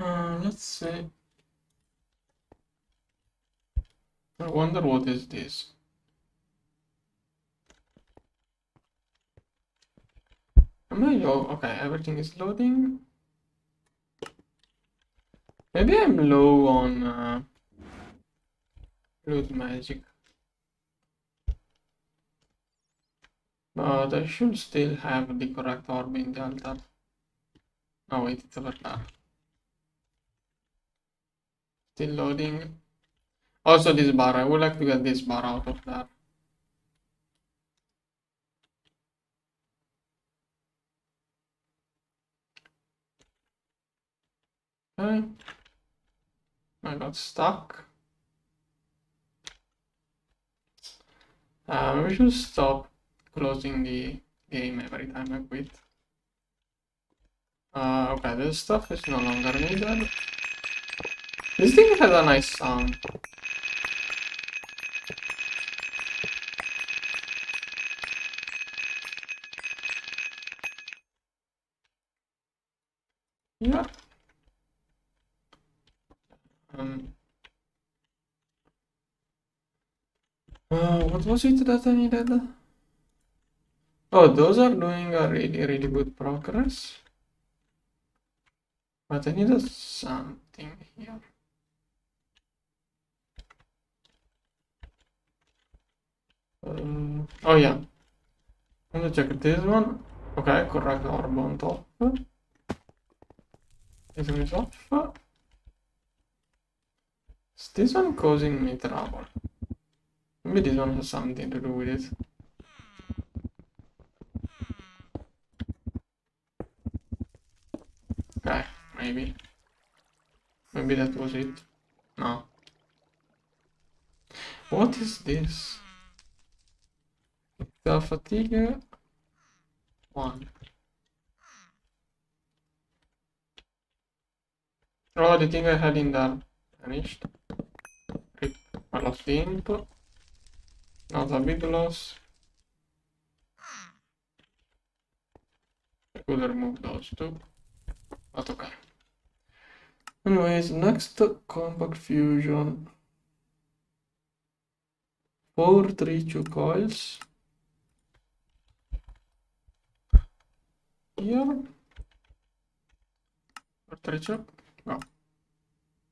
Let's see. I wonder what is this. Am I low? Okay, everything is loading. Maybe I'm low on loot magic. But I should still have the correct orb in the altar. Oh wait, it's over there. Still loading. Also this bar, I would like to get this bar out of there. Okay. I got stuck. We should stop closing the game every time I quit. Okay, this stuff is no longer needed. This thing has a nice sound. Yeah. What was it that I needed? Oh, those are doing a really good progress. But I needed something here. Oh yeah. I'm gonna check this one. Okay, correct orb on top. This one is off. Is this one causing me trouble? Maybe this one has something to do with it. Okay, maybe. Maybe that was it. No. What is this? The fatigue 1. Oh, the thing I had in there vanished. Rip. I lost the input. Not a big loss. I could remove those too. But okay. Anyways, next compact fusion. 4 3-2 coils. Here. 4 3-2. Oh.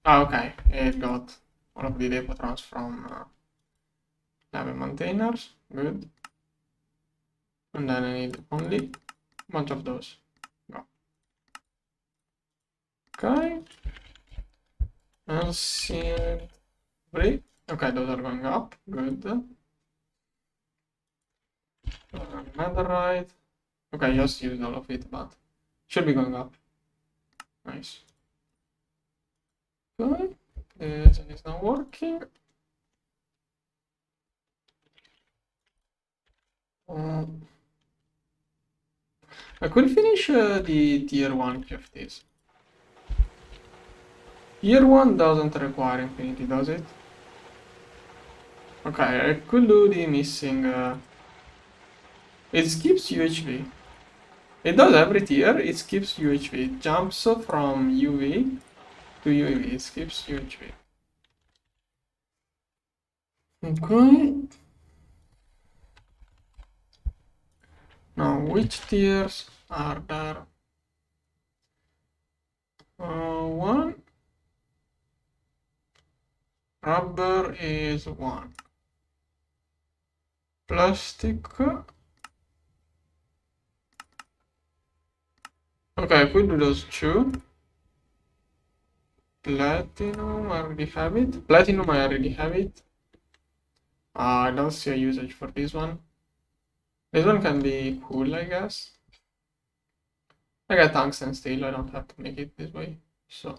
Ah, okay. It got all of the depotrons from level maintainers. Good. And then I need only a bunch of those. Go. Okay. Ancient 3. Okay, those are going up. Good. Netherite. Okay, I just used all of it, but should be going up. Nice. Okay. This is not working. I could finish the tier 1 PFTs. Tier 1 doesn't require infinity, does it? Okay, I could do the missing... it skips UHV. It does every tier, it skips UHV. It jumps from UV to UV, it skips UHV. Okay. Now, which tiers are there? 1. Rubber is 1. Plastic. Okay, I could do those 2. Platinum, I already have it. Platinum, I already have it. I don't see a usage for this one. This one can be cool, I guess. I got tungsten steel, I don't have to make it this way. So,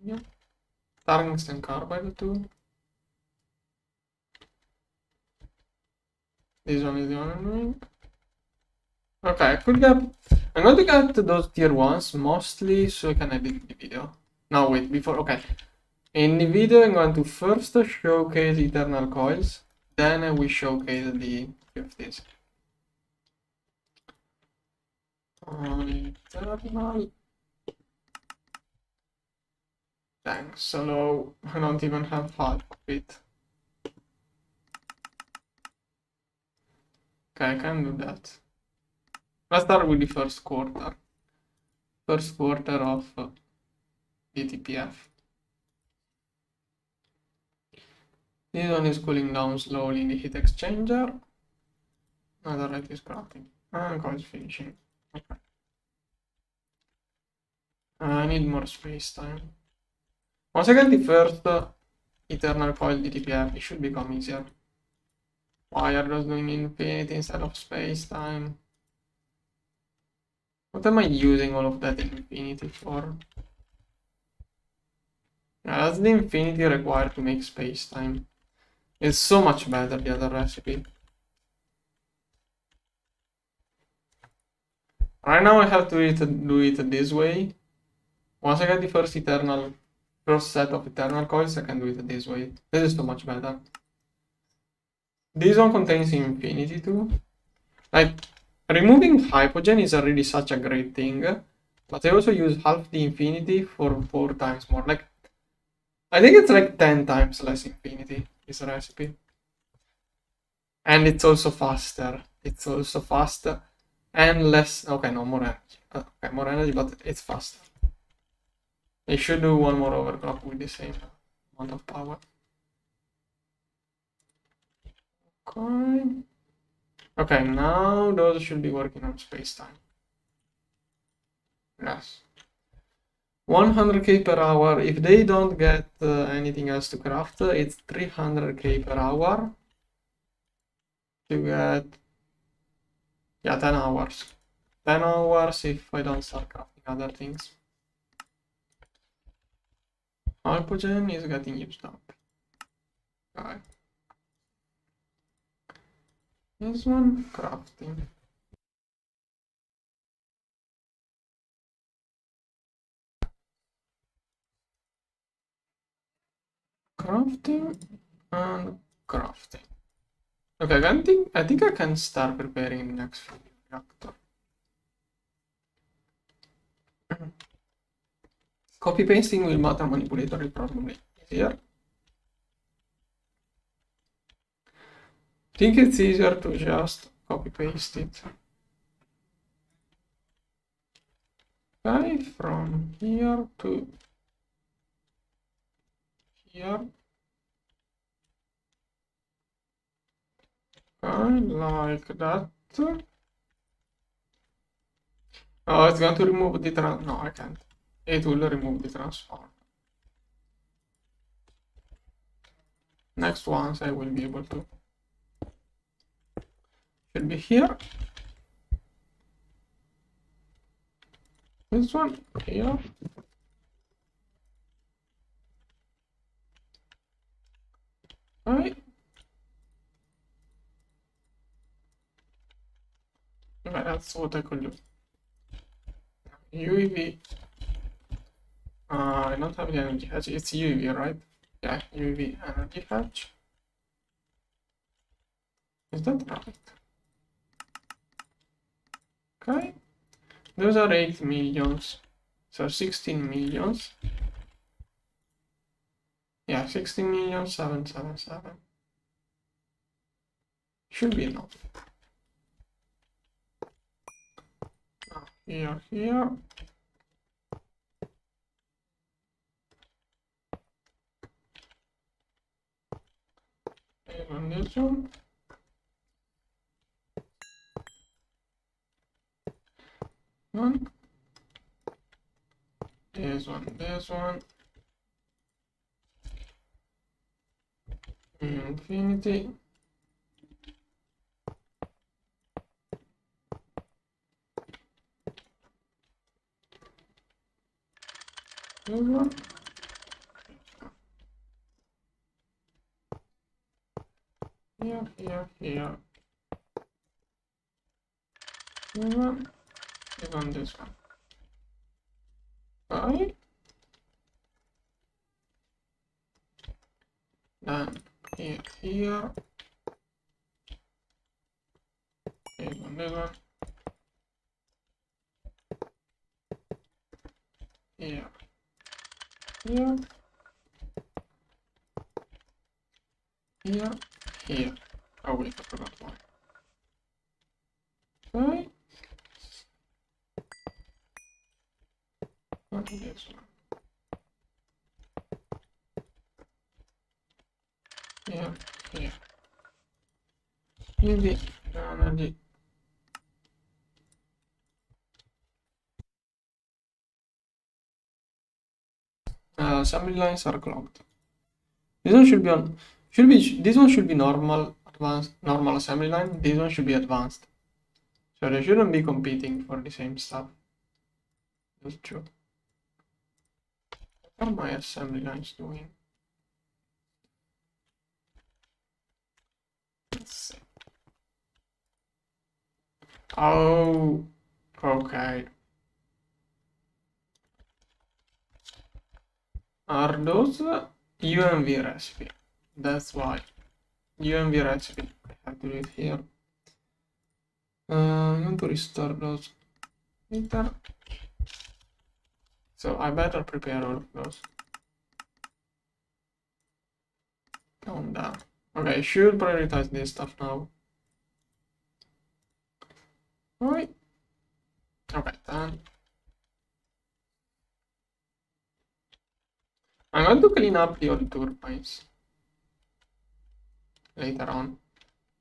yeah. Tungsten carbide too. This one is the one I'm doing. Okay, I could get... I'm going to get those tier 1s mostly so I can edit the video. No, wait, before... Okay. In the video, I'm going to first showcase eternal coils. Then I will showcase the PFTs. Eternal. Thanks, so low. I don't even have half of it. Okay, I can do that. Let's start with the first quarter. First quarter of DTPF. This one is cooling down slowly in the heat exchanger. Another right is crafting. And coil finishing. Okay. I need more space time. Once I get the first eternal coil DTPF, it should become easier. Why are those doing infinity instead of space time? What am I using all of that infinity for? Yeah, that's the infinity required to make space time. It's so much better, the other recipe. Right now I have to do it this way. Once I get the first set of eternal coils, I can do it this way. This is so much better. This one contains infinity too. Like, removing hypogen is already such a great thing, but I also use half the infinity for 4 times more. Like, I think it's like 10 times less infinity, this recipe. And it's also faster. It's also faster and less. Okay, no, more energy. Okay, more energy, but it's faster. I should do one more overclock with the same amount of power. Okay. Okay, now those should be working on space-time. Yes. 100k per hour. If they don't get anything else to craft, it's 300k per hour to get, yeah, 10 hours. 10 hours if I don't start crafting other things. Hypogen is getting used up. Okay. This one, crafting. Crafting and crafting. Okay, I think I can start preparing the next reactor. Copy pasting will matter manipulator probably easier. I think it's easier to just copy paste it. Okay, from here to here. Okay, like that. Oh, it's going to remove the no, I can't. It will remove the transform. Next ones I will be able to. Should be here. This one here. Okay. Okay, that's what I could do. UEV. I don't have the energy hatch. It's UEV, right? Yeah, UEV energy hatch. Is that right? Okay. Those are 8 millions. So 16 millions. Yeah, 16 million 777. Should be enough. Now, here. And this one. This one. Infinity. This one. Here. This one. This one. Okay. Then here. This one. Here. here, here, here. Oh wait, I forgot one. Okay. What is this one? Here, here. Quindi energy. Assembly lines are clocked. This one should be on. This one should be normal, advanced, normal assembly line. This one should be advanced. So they shouldn't be competing for the same stuff. That's true. What are my assembly lines doing? Let's see. Oh, okay. Are those UMV recipe? That's why. UMV recipe. I have to do it here. I want to restore those later. So I better prepare all of those. Calm down. Okay, I should prioritize this stuff now. Alright. Okay, done. I'm going to clean up the old turbines later on.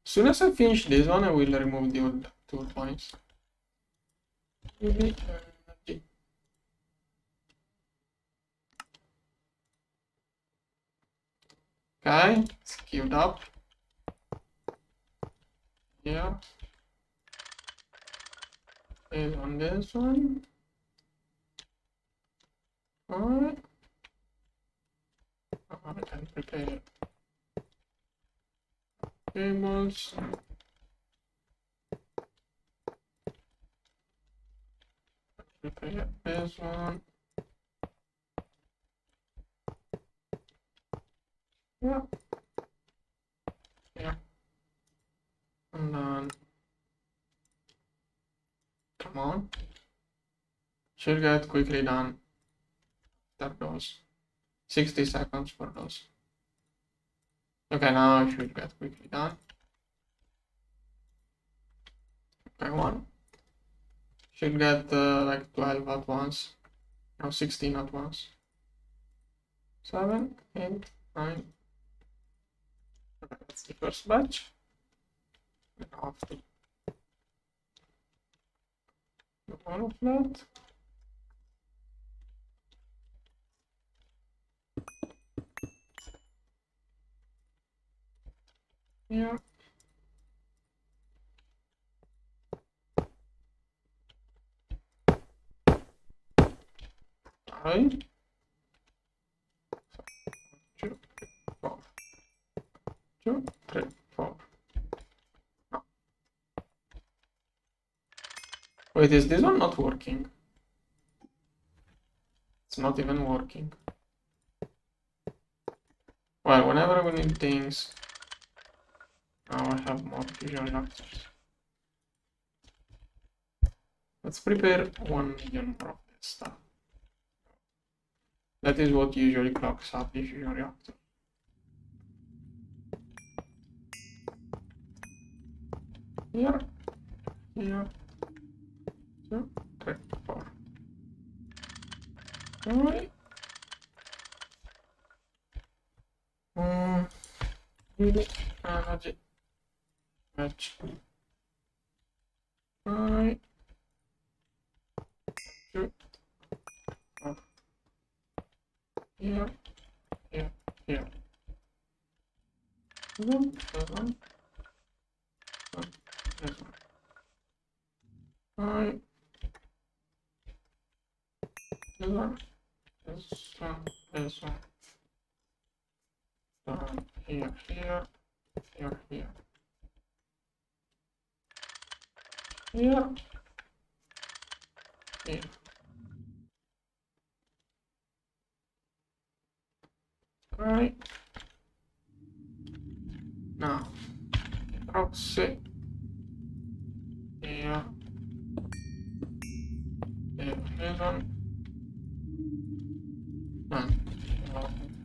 As soon as I finish this one, I will remove the old turbines. Maybe energy. Okay, it's queued up. Yeah. Is on this one. Alright. I can prepare cables. Prepare this one. Yeah. Yeah. And then come on. Should get quickly done. That goes 60 seconds for those. Okay, now I should get quickly done. Okay, one. Should get like 12 at once. No, 16 at once. 7, 8, 9. Okay, that's the first batch. I have to do all of that. Yeah. Right. 2, 4. 2, 3, 4. No. Wait, is this one not working? It's not even working. Well, whenever we need things, now I have more fusion reactors. Let's prepare 1 million more of this stuff. That is what usually clocks up the fusion reactor. Here, here, 2, 3, 4. Alright. Really energy match. Alright. 2, 4. Here, here, here. This one, this one. This one. Alright. This one. This one. This one. Here, here, here, here. Here. Here. Right. Now, proxy. Here. Here, this one. Done.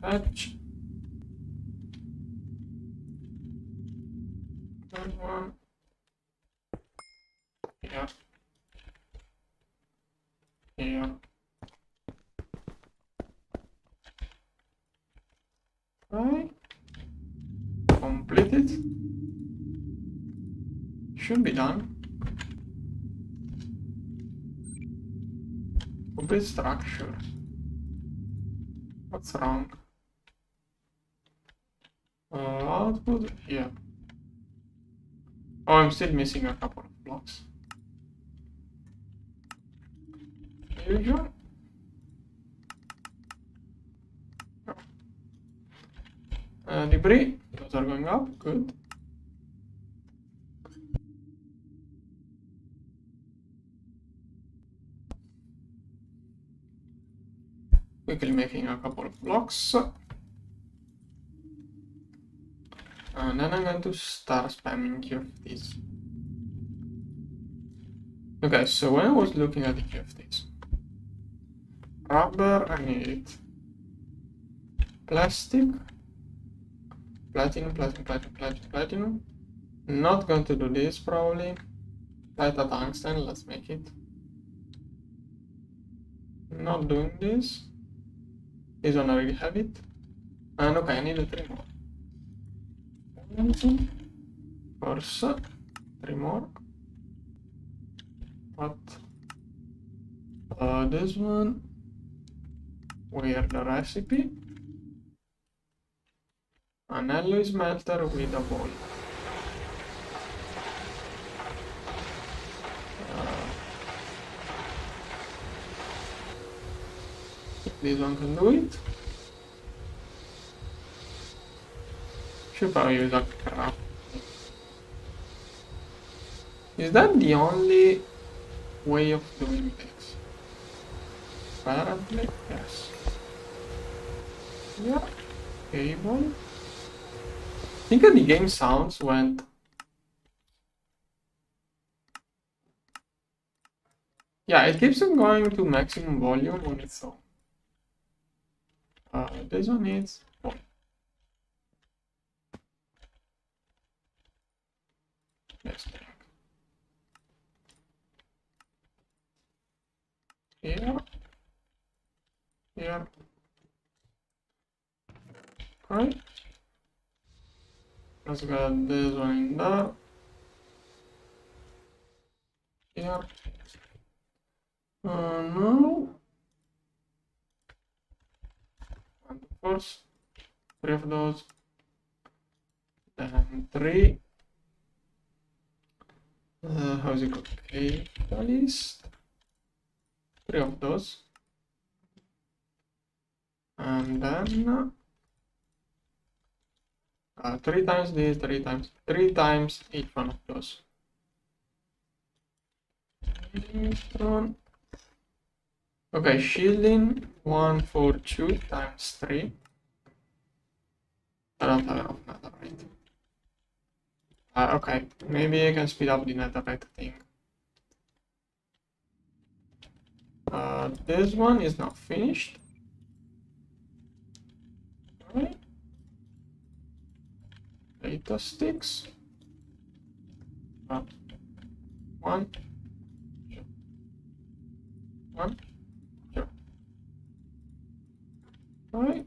Fetch. That one. Here. Here. Right. Complete it. Should be done. Complete structure. What's wrong? Output here. Oh, I'm still missing a couple of blocks. Here we go. Debris, those are going up, good. Quickly making a couple of blocks. And then I'm going to start spamming QFTs. Okay, so when I was looking at the QFTs, rubber, I need it. Plastic, platinum. Not going to do this probably. Light a tungsten, let's make it. Not doing this. This one I already have it. And okay, I need 3 more. First, 3 more. But this one, where the recipe, an alloy smelter with a ball. This one can do it. Should probably use a craft. Is that the only way of doing this? Apparently, yes. Yeah. Cable. I think the game sounds went. Yeah, it keeps on going to maximum volume on its own. This one needs 1. Let's check. Here. Here. Right. Let's get this one in there. Here. No. And of course, 3 of those. Then 3. How's it called? Catalyst. 3 of those. And then 3 times this, 3 times each one of those. Okay, shielding 142 times 3. I don't have enough netherite. Okay, maybe I can speed up the netherite thing. This one is not finished. Alright. Data sticks. 1, 2, 1, 2. Right.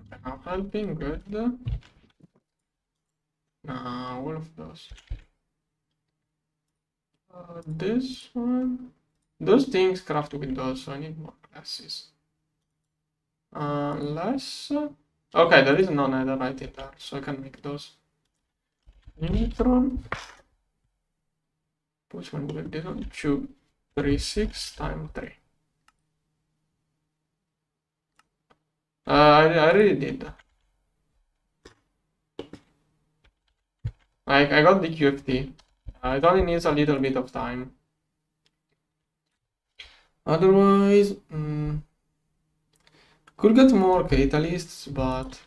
Okay, now helping, good. Now all of those. This one. Those things craft windows, so I need more classes. Less. Okay, there is no netherite in there, so I can make those. Neutron. Which one will I do? 2, 3, 6 times 3. I already did. I got the QFT. It only needs a little bit of time. Otherwise, could get more catalysts, but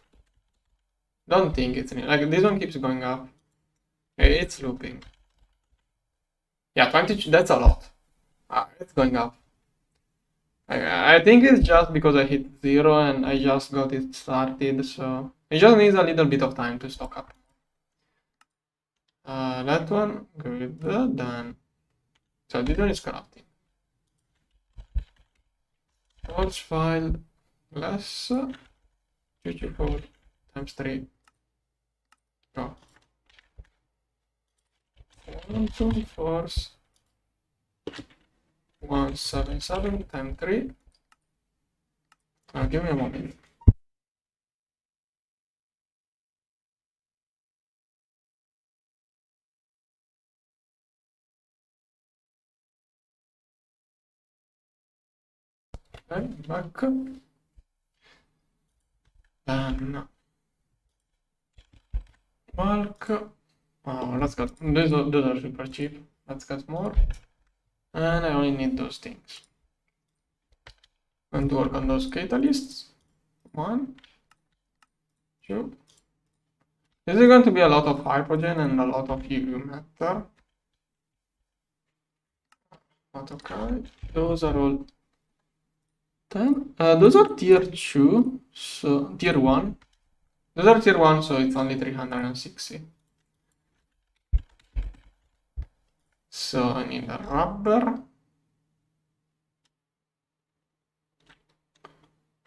don't think it's like this one keeps going up. It's looping. Yeah, 20. That's a lot. It's going up. I think it's just because I hit 0 and I just got it started, so it just needs a little bit of time to stock up. That one, good, done. So this one is crafting. Force file less 224 times 3. Go. Quantum force 177 times 3. Give me a moment. Okay, back. Then bulk. Oh, let's get those are super cheap. Let's get more. And I only need those things. And to work on those catalysts. 1, 2. This is going to be a lot of hydrogen and a lot of UV matter. Okay, those are all 10. Those are tier 2, so tier 1. Those are tier 1, so it's only 360. So I need a rubber.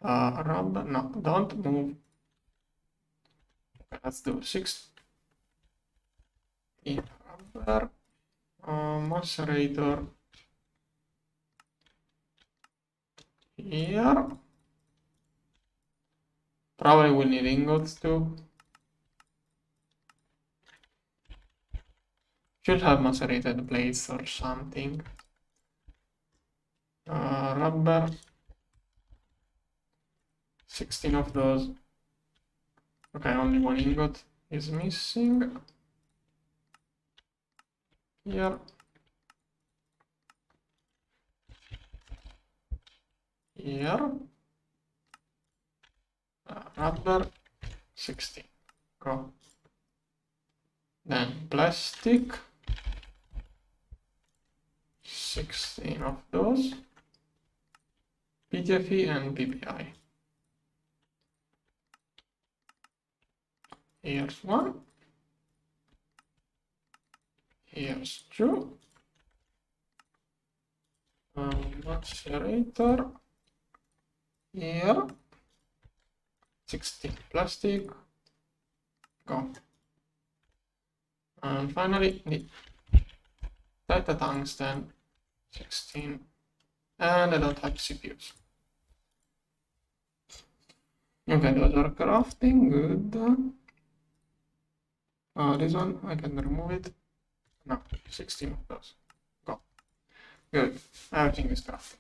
Rubber, no, don't move. Okay, let's do 6 in rubber. Macerator here. Probably we need ingots too. Should have macerated plates or something. Rubber. 16 of those. Okay, only one ingot is missing. Here. Here. Rubber. 16. Go. Then plastic. 16 of those. PTFE and PPI. Here's one. Here's 2. Macerator. Here. 16 plastic. Go. And finally, the data tungsten. 16. And I don't have CPUs. Okay, those are crafting. Good. This one, I can remove it. No, 16 of those. Go. Good. Everything is crafting.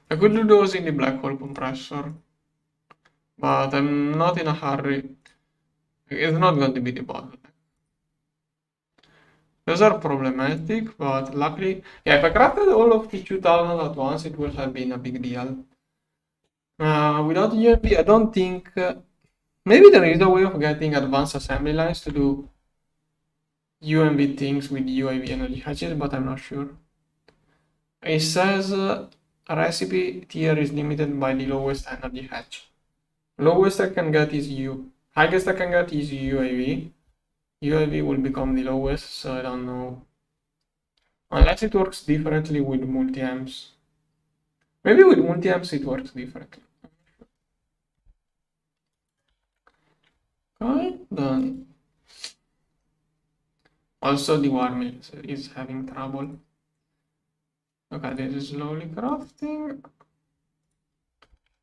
I could do those in the black hole compressor, but I'm not in a hurry. It's not going to be the bottleneck. Those are problematic, but luckily, yeah, if I crafted all of the 2000 at once, it would have been a big deal. Without UMP, I don't think. Maybe there is a way of getting advanced assembly lines to do UMV things with UAV energy hatches, but I'm not sure. It says recipe tier is limited by the lowest energy hatch. Lowest I can get is U. Highest I can get is UAV. UAV will become the lowest, so I don't know. Unless it works differently with multi-amps. Maybe with multi-amps it works differently. Okay, done. Also the war mill is having trouble. Okay, this is slowly crafting.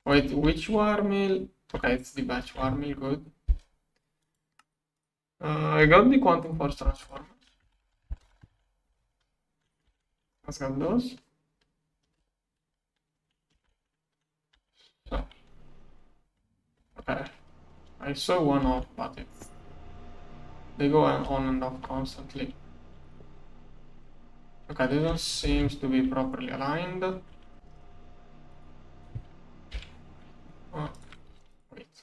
Wait, which war mill? Okay, it's the batch war mill, good. I got the quantum force transformer. Let's get those. So, okay, I saw one off, but they go on and off constantly. Okay, this one seems to be properly aligned. Oh, wait.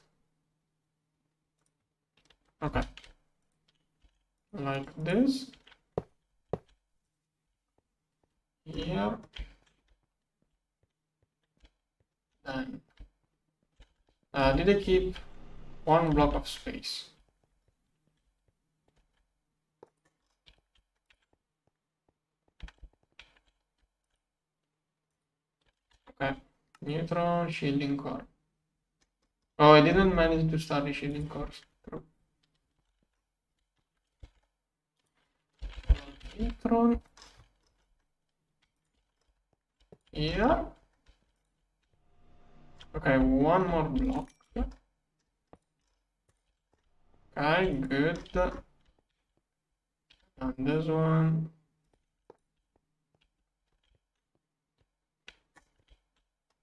Okay. Like this. here. Then did I keep one block of space? Okay, neutron shielding core. Oh, I didn't manage to start the shielding cores. True. Neutron here. Okay, one more block. Okay, good. And this one.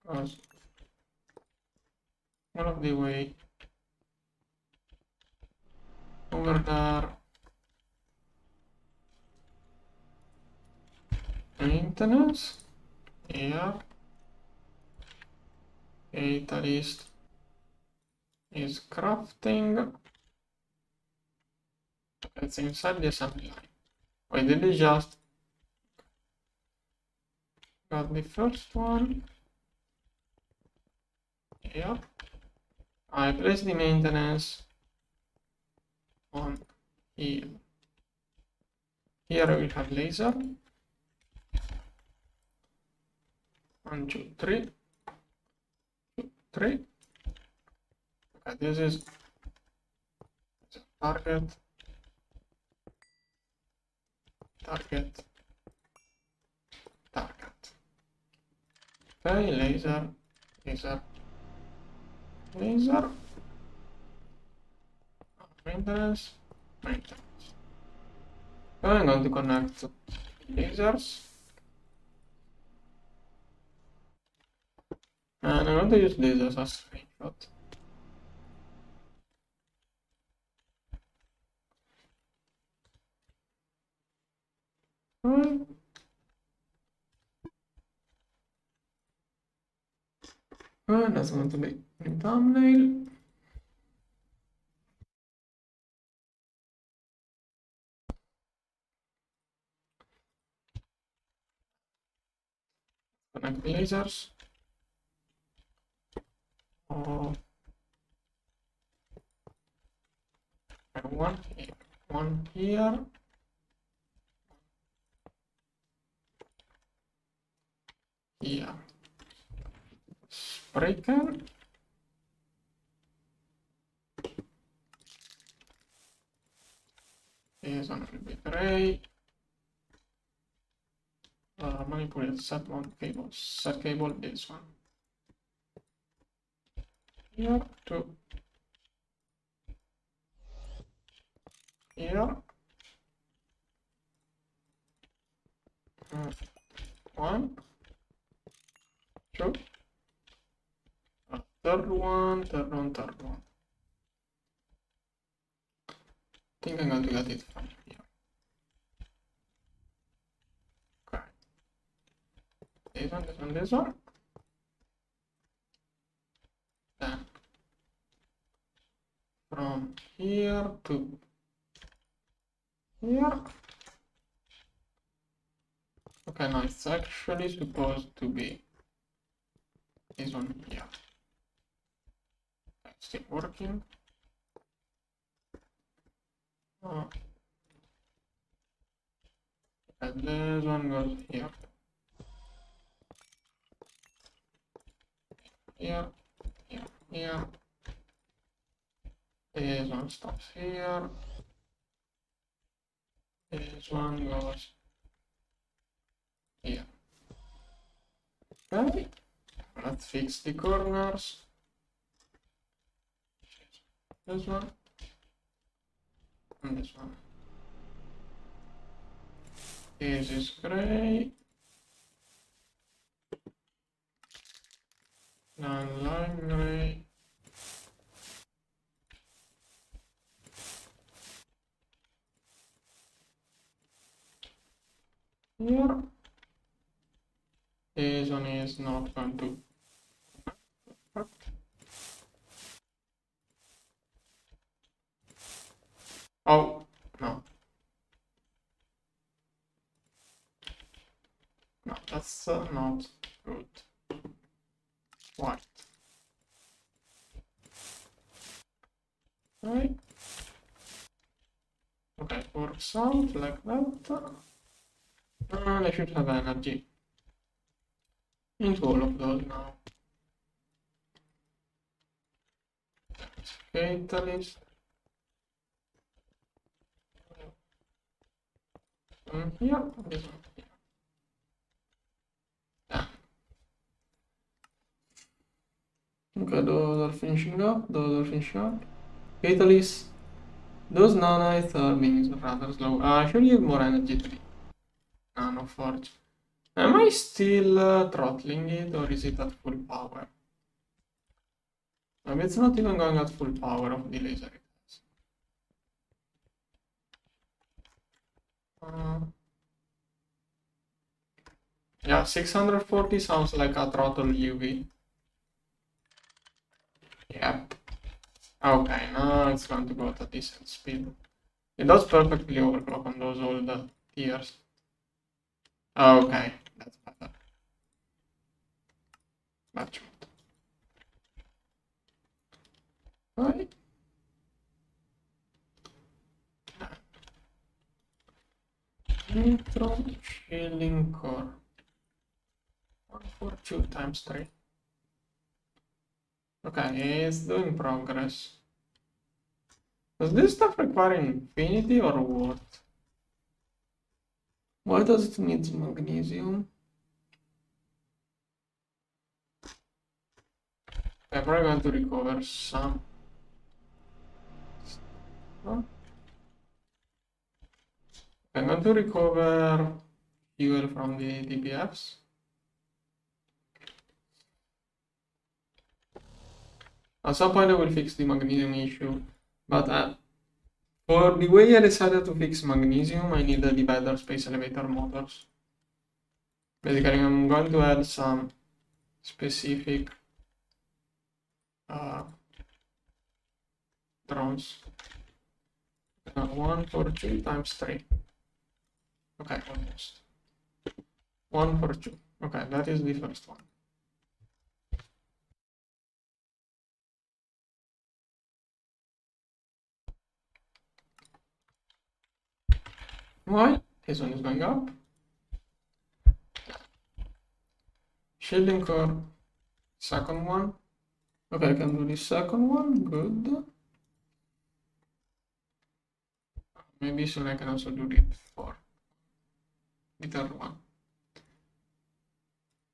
Goes one of the way over there. Maintenance here. Catalyst is crafting. It's inside the assembly line. Wait, did we just got the first one? Here. I place the maintenance on here. Here I will have laser. 1, 2, 3. 2, 3. Okay, this is target. Target. Target. Okay, laser. Laser. Laser. Maintenance. Maintenance. I'm going to connect lasers. And I'm going to use lasers as screenshot. And that's going to be the thumbnail. Connect the lasers. Oh, and one here. One here. Here. Spray can. This one will be gray. Manipulate set mount cable. Set cable this one. Here, 2. Here. 1. 2. Third one, third one, third one. I think I'm going to get it from here. Okay. This one, this one, this one. Then from here to here. Okay, now it's actually supposed to be this one here. It's still working. And this one goes here. Here, here, here. This one stops here. This one goes here. Okay, let's fix the corners. This one and this one. This is gray. And lime gray. Here. This one is not going to. Oh, no. No. That's not good. White. Right. Okay, works out like that. And I should have energy into all of those now. Catalyst. Here, this one here. Yeah. Okay, those are finishing up. Catalyst. Those nanites are being rather slow. I should use more energy to the nano forge. Am I still throttling it, or is it at full power? Maybe it's not even going at full power of the laser. Yeah, 640 sounds like a throttle UV. Yep. Okay, now it's going to go at a decent speed. It does perfectly overclock on those old tiers. Okay, that's better. Much better. Right. Nitro shielding core. 142 times 3. Okay, it's doing progress. Does this stuff require infinity or what? Why does it need magnesium? I'm probably going to recover some. Huh? I'm going to recover fuel from the DTPFs. At some point I will fix the magnesium issue, but for the way I decided to fix magnesium, I need the divider space elevator motors. Basically, I'm going to add some specific drones. 1 for 2 times 3. Okay, almost. 1 for 2. Okay, that is the first one. Why? This one is going up. Shielding core. Second one. Okay, I can do the second one. Good. Maybe soon I can also do the third one.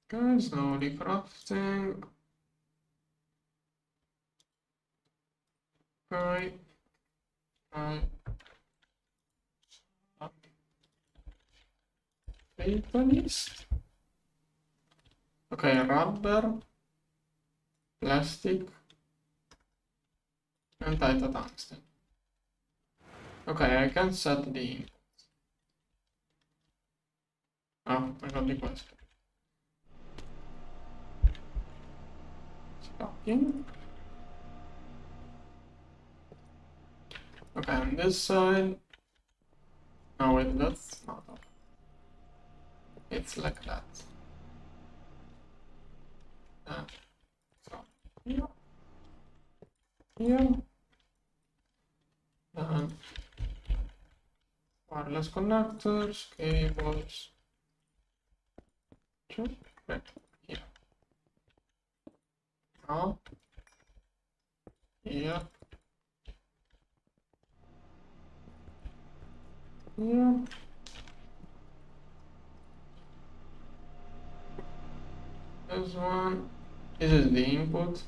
Guys, now the crafting. Okay. Fatalist. Okay, rubber, plastic, and titantungsten. Okay, I can set the. Oh, I got the quest. Stocking. Okay, on this side. Oh wait, that's not up. It's like that. So here, here, and wireless connectors, cables. Right here. Now, here, here. This one. This is the input.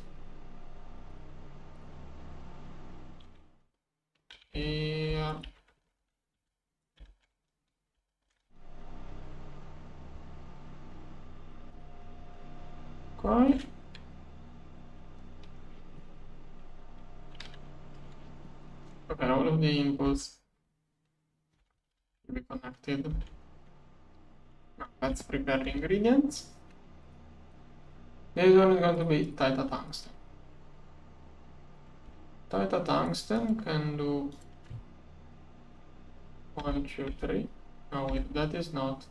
Here. Okay. Okay, all of the inputs will be connected. Now let's prepare the ingredients. This one is going to be titantungsten. Titantungsten can do 1, 2, 3. No, wait, that is not.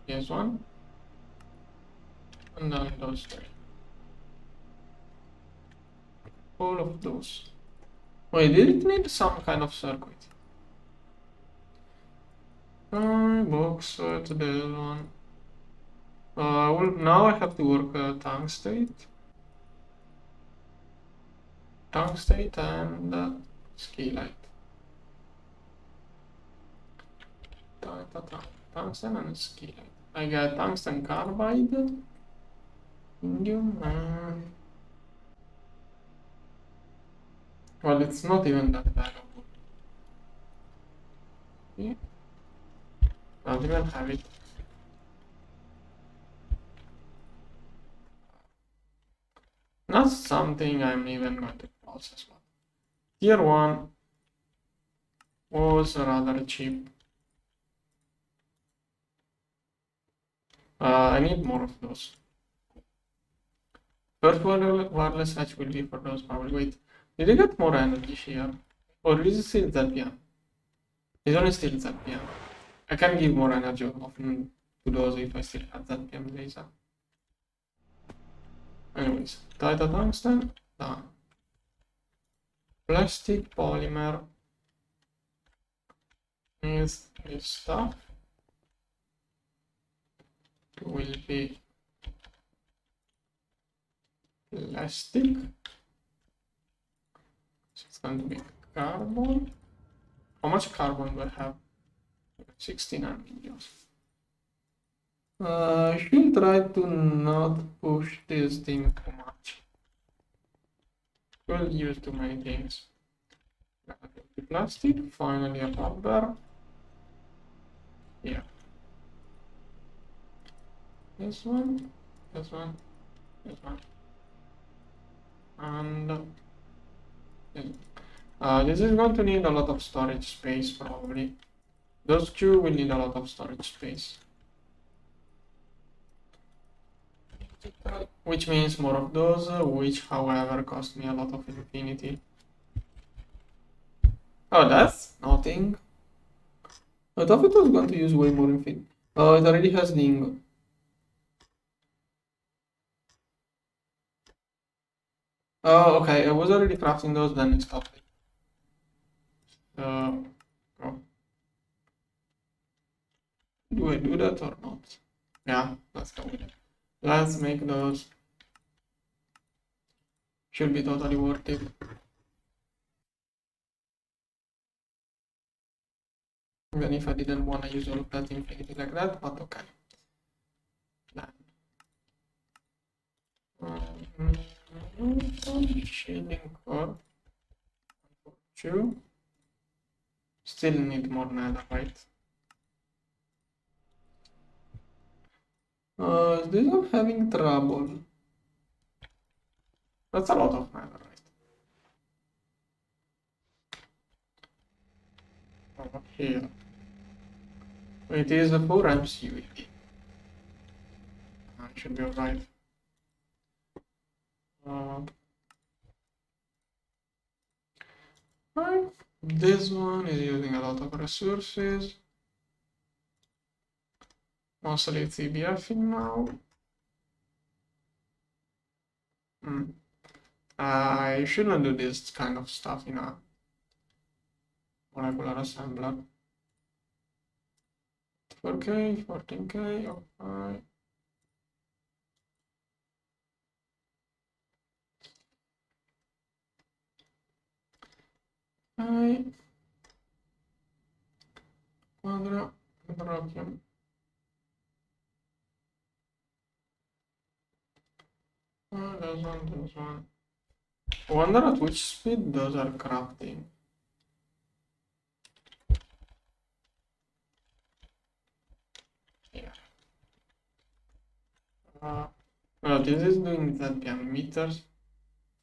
Here's one. And then those three. All of those. Wait, did it need some kind of circuit? Box to this one. Well, now I have to work tungstate. Tungstate and skilite. Tungsten and skilite. I got tungsten carbide, indium, and well, it's not even that valuable. Yeah. I don't even have it. Not something I'm even going to process. But tier 1 was rather cheap. I need more of those. First wireless hatch will be for those power. Wait, did I get more energy here? Or is it still ZPM? It's only still ZPM. I can give more energy often to those if I still have ZPM laser. Anyways, Tita tungsten, done. Plastic polymer is this stuff. Will be plastic. So it's going to be carbon. How much carbon do I have? 69 millions. I should try to not push this thing too much. We'll use too many things. The plastic, finally a rubber. Yeah. This one, this one, this one. And this is going to need a lot of storage space probably. Those two will need a lot of storage space. Which means more of those, which however cost me a lot of infinity. Oh, that's nothing. I thought it was going to use way more infinity. Oh, it already has Ning. Oh, okay, I was already crafting those, then it stopped it. Oh. Do I do that or not? Yeah, let's go with it. Let's make those. Should be totally worth it. Even if I didn't want to use all of that infinity like that, but okay. Shading core. 2. Still need more netherite. This one having trouble. That's a lot of netherite. Over here. It is a 4 amps UAV. It should be alright. Right. This one is using a lot of resources. Mostly it's EBFing now. I shouldn't do this kind of stuff in a molecular assembler. 4K, 14K, okay. Quadracium. There's one. I wonder at which speed those are crafting. Yeah. Well, this is doing that PM meters.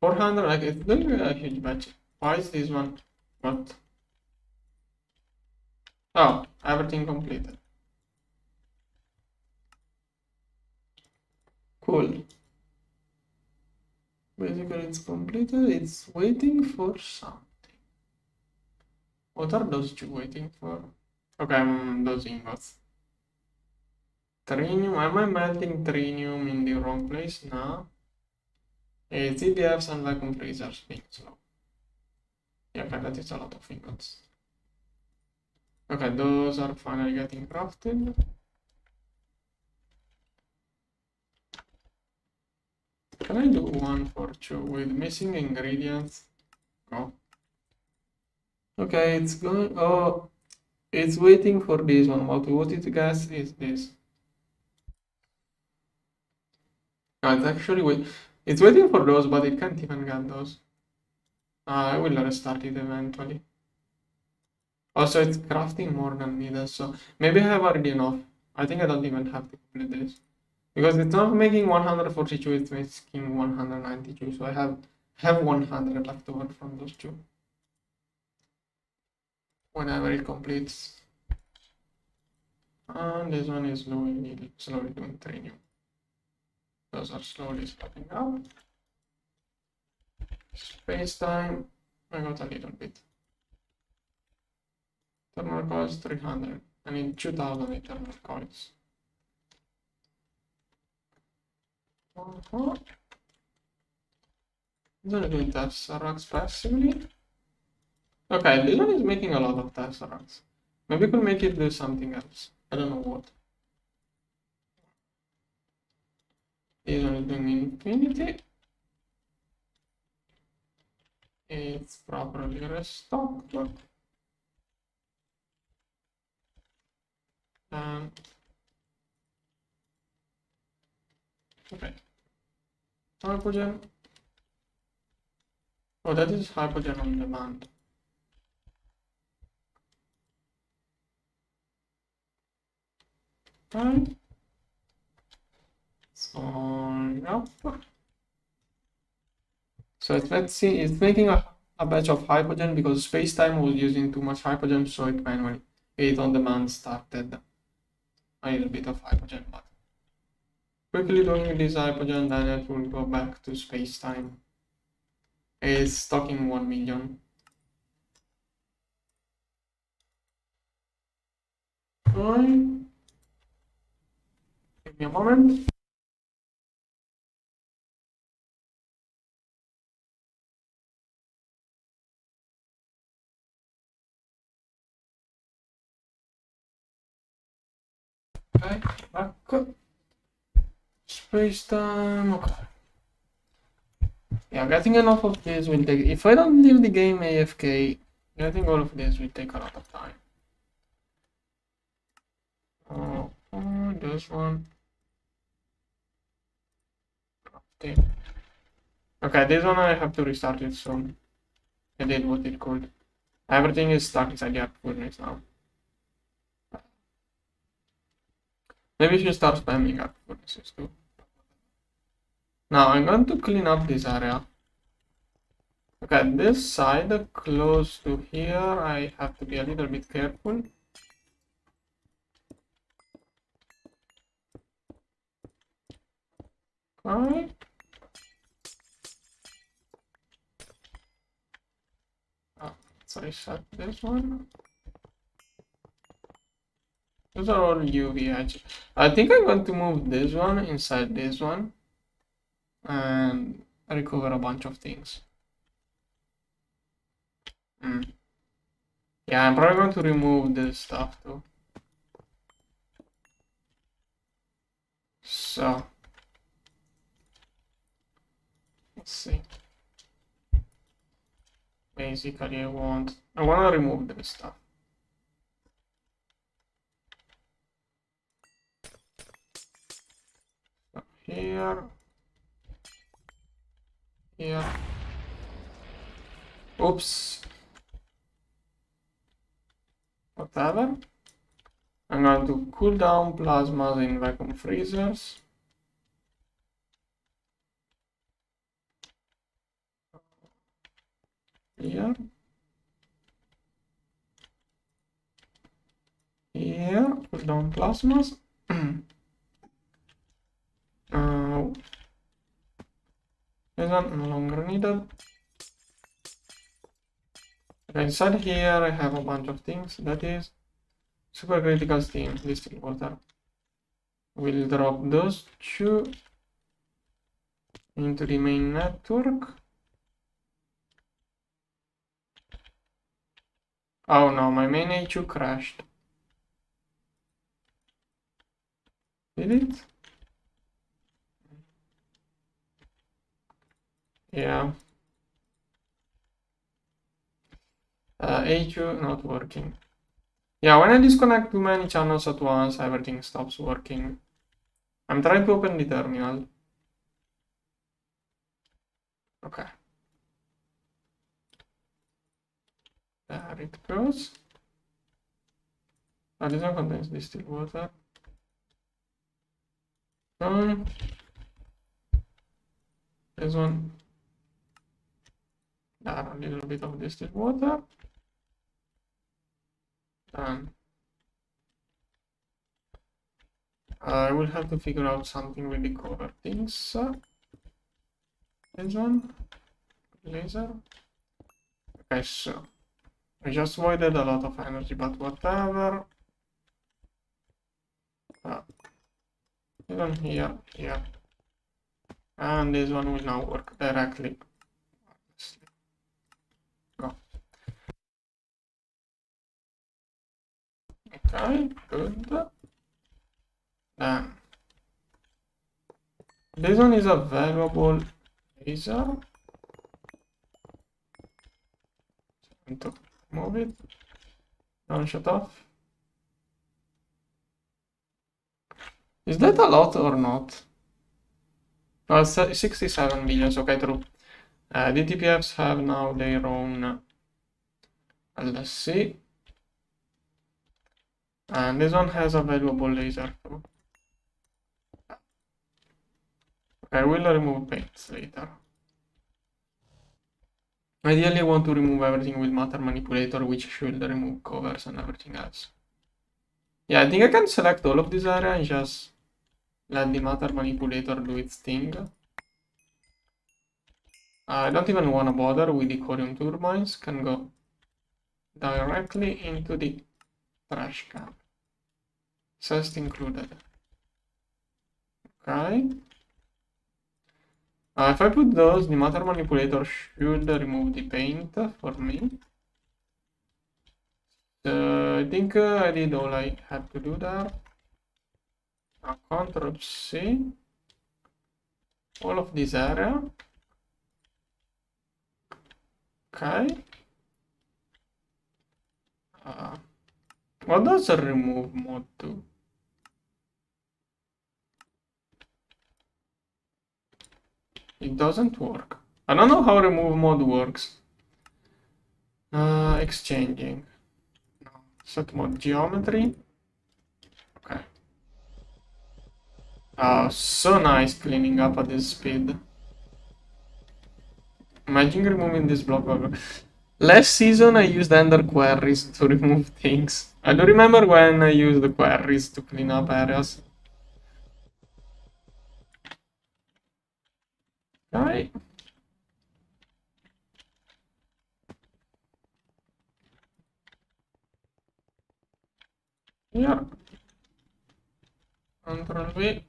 400, like it's doing a huge batch. Why is this one? What? Oh, everything completed. Cool. Basically, it's completed. It's waiting for something. What are those two waiting for? Okay, those ingots. Trinium, am I melting trinium in the wrong place? No. TPFs and vacuum freezers being slow. Yeah, okay, that is a lot of ingots. Okay, those are finally getting crafted. Can I do 1 for 2 with missing ingredients? No. Okay, it's going. Oh, it's waiting for this one. What it guess is this? No, it's actually wait. It's waiting for those, but it can't even get those. I will restart it eventually. Also, it's crafting more than needed, so maybe I have already enough. I think I don't even have to complete this. Because it's not making 142, it's making 192, so I have 100 left over from those two. Whenever it completes. And this one is slowly doing training. Those are slowly stepping up. Space time, I got a little bit. Thermal coils 300. I need 2000 eternal coils. This one is doing tesseracts passively. Okay, this one is making a lot of tesseracts. Maybe we could make it do something else. I don't know what. This one is doing infinity. It's properly restocked. Okay. Hypogen. Oh, that is hypogen on demand. Right. So let's see, it's making a batch of hypogen because space-time was using too much hypogen, so it manually ate on demand started a little bit of hypogen, but quickly doing this hypogen, then it will go back to space-time. It's stocking 1 million. Alright. Give me a moment. Okay, back. Space time, okay. Yeah, getting enough of this will take. If I don't leave the game AFK, getting all of this will take a lot of time. This one. Okay, this one I have to restart it soon. I did what it could. Everything is stuck inside the app furnace now. Maybe we should start spamming app furnaces too. Now I'm going to clean up this area. Okay, this side close to here, I have to be a little bit careful. Okay. So I shut this one. Those are all UV edges. I think I'm going to move this one inside this one and recover a bunch of things. Yeah, I'm probably going to remove this stuff too. So let's see. Basically, I want to remove this stuff. So here. Oops. Whatever. I'm going to cool down plasmas in vacuum freezers. Here. Cool down plasmas. This one no longer needed. Okay, inside here I have a bunch of things. That is supercritical steam, distilled water. We'll drop those two into the main network. Oh no, my main HU crashed. Did it? Yeah. HU not working. Yeah, when I disconnect too many channels at once, everything stops working. I'm trying to open the terminal. Okay. There it goes. Oh, this one contains distilled water. This one. There, a little bit of distilled water. Done. I will have to figure out something with the cover things. This one. Laser. Okay, so. I just voided a lot of energy, but whatever. This one here, here. And this one will now work directly. Go. Okay, good. Then this one is a valuable laser. Time to move it. Don't shut off. Is that a lot or not? Oh, 67 billions. Okay, true. DTPFs have now their own LSC. And this one has a valuable laser too. Okay, I will remove paints later. Ideally, I want to remove everything with matter manipulator, which should remove covers and everything else. Yeah, I think I can select all of this area and just let the matter manipulator do its thing. I don't even want to bother with the corium turbines, can go directly into the trash can. Cest included. Okay. If I put those, the matter manipulator should remove the paint for me. I think I did all I had to do there. Now Ctrl C. All of this area. Okay. What does a remove mode do? It doesn't work. I don't know how remove mode works. Exchanging. No. Set mode geometry. Okay. So nice cleaning up at this speed. Imagine removing this block of... Last season I used ender queries to remove things. I don't remember when I used the queries to clean up areas. Okay. Here. Ctrl V.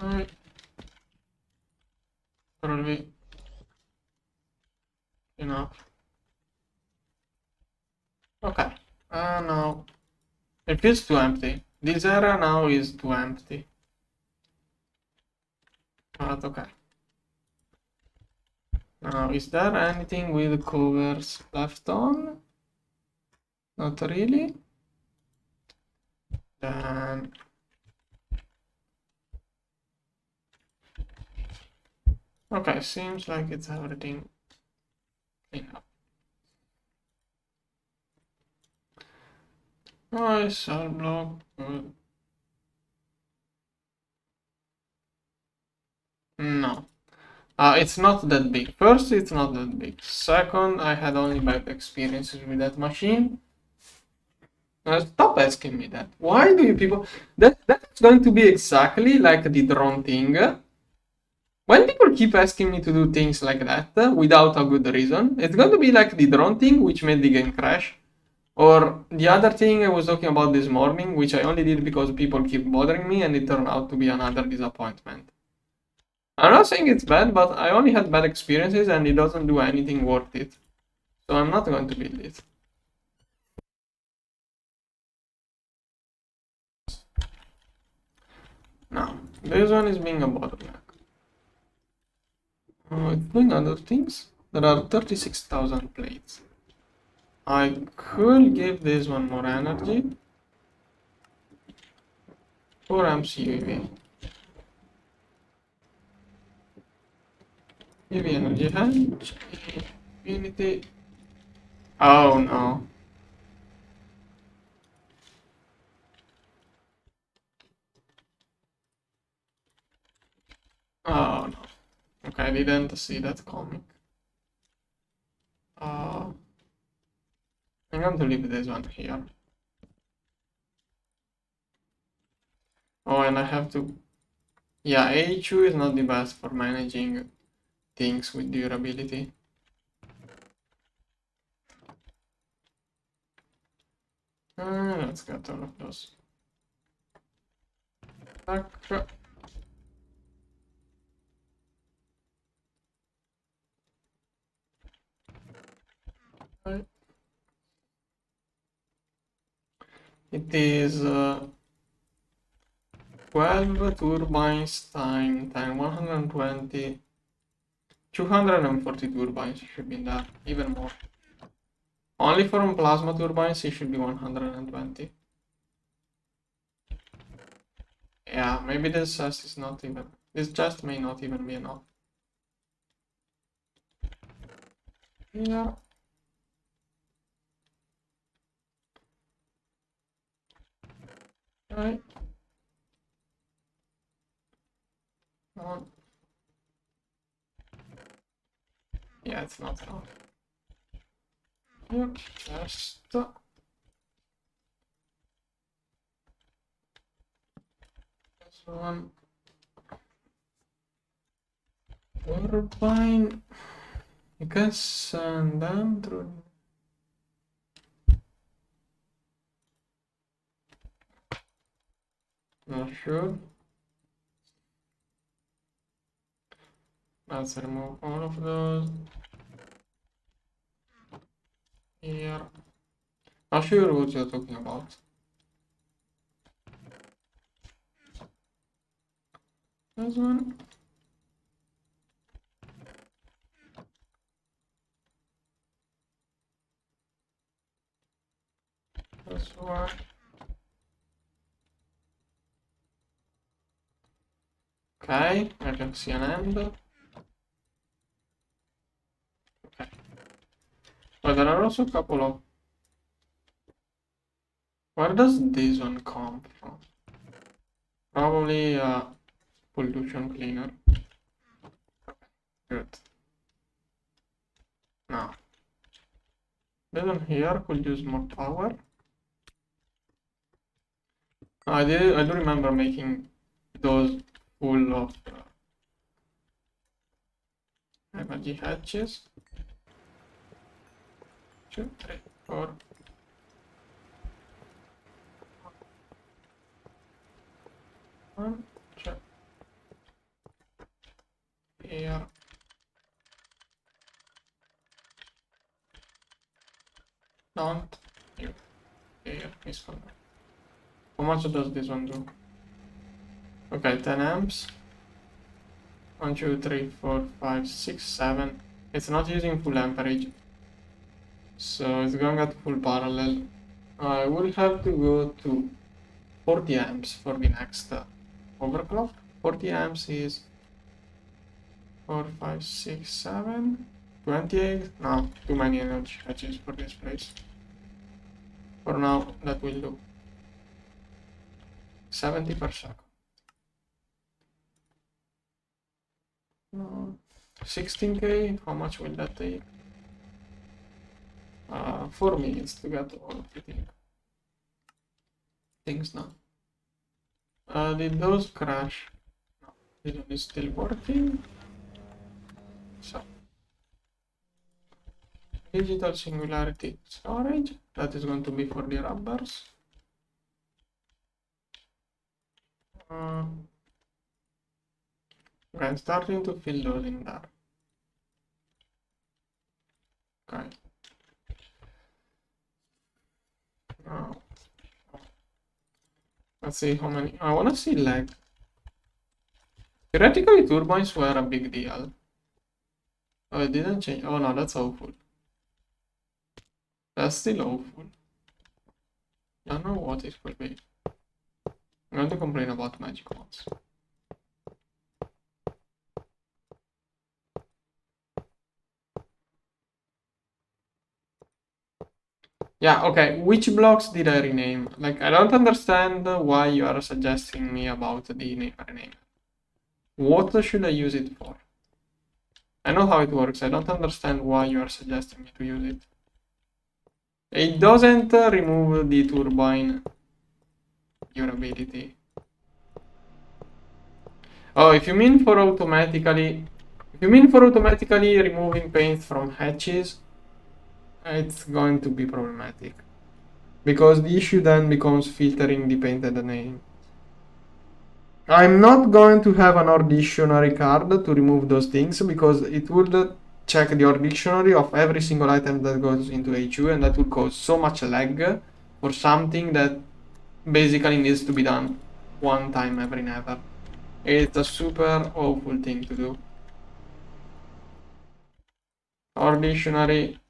Right. Ctrl V. Enough. Okay. Now it feels too empty. This area now is too empty. But okay. Now, is there anything with covers left on? Not really. Then okay, seems like it's everything cleaned up. Nice, cell block, good. No. It's not that big. First, it's not that big. Second, I had only bad experiences with that machine. Stop asking me that. Why do you people... That's going to be exactly like the drone thing. When people keep asking me to do things like that without a good reason, it's going to be like the drone thing which made the game crash. Or the other thing I was talking about this morning, which I only did because people keep bothering me, and it turned out to be another disappointment. I'm not saying it's bad, but I only had bad experiences and it doesn't do anything worth it. So I'm not going to build it. Now, this one is being a bottleneck. It's doing other things. There are 36,000 plates. I could give this one more energy. 4 amps UV. UV energy hatch. Unity. Oh no. Oh no. Okay, I didn't see that coming. I'm going to leave this one here. Oh, and I have to... Yeah, AHU is not the best for managing things with durability. Let's get all of those. Back. Right. It is 12 turbines times 120. 240 turbines should be there, even more. Only from plasma turbines it should be 120. Yeah, maybe this chest is not even... This chest may not even be enough. Yeah. Right. On. Yeah, it's not enough. Yep, chest. This one. Turbine. I guess, and then through. Not sure. Let's remove all of those. Here. Not sure what you're talking about. This one. This one. Okay, I can see an end. Okay. But there are also a couple of... Where does this one come from? Probably a pollution cleaner. Good. Now, this one here could use more power. I do remember making those full of energy hatches. 2, 3, 4. One, check. Here. Don't. Here. Here. Misconnect. How much does this one do? Okay, 10 amps. 1, 2, 3, 4, 5, 6, 7. It's not using full amperage. So it's going at full parallel. I will have to go to 40 amps for the next overclock. 40 amps is 4, 5, 6, 7, 28. No, too many energy hatches for this place. For now, that will do. 70 per second. 16k, how much will that take? 4 minutes to get all of the things done. Did those crash? No, this one is still working. So, digital singularity storage. That is going to be for the rubbers. I'm starting to fill those in there. Okay. Now, let's see how many. I want to see lag. Theoretically, turbines were a big deal. Oh, it didn't change. Oh no, that's awful. That's still awful. I don't know what it will be. I'm going to complain about magic ones. Yeah, okay. Which blocks did I rename? Like, I don't understand why you are suggesting me about the rename. What should I use it for? I know how it works. I don't understand why you are suggesting me to use it. It doesn't remove the turbine durability. Oh, if you mean for automatically removing paint from hatches, it's going to be problematic. Because the issue then becomes filtering the painted name. I'm not going to have an OR dictionary card to remove those things because it would check the OR dictionary of every single item that goes into HU, and that would cause so much lag for something that basically needs to be done one time every never. It's a super awful thing to do. OR dictionary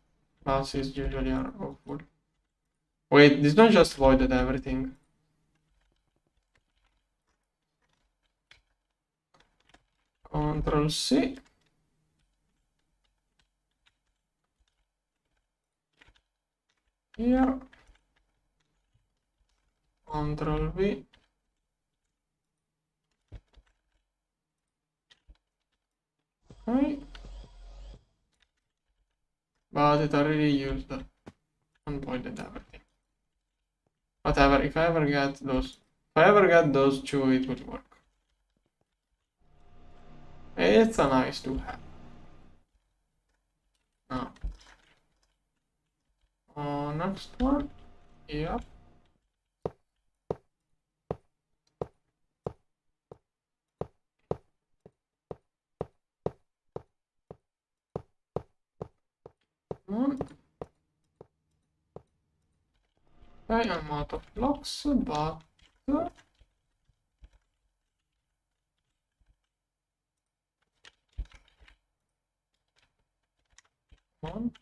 classes usually are awful. Wait, this one just voided everything. Control C. Here. Control V. Okay. But it already used and voided everything. Whatever, if I ever get those two, it will work. It's a nice to have. Now, next one. Yep. One. I am out of blocks, but one.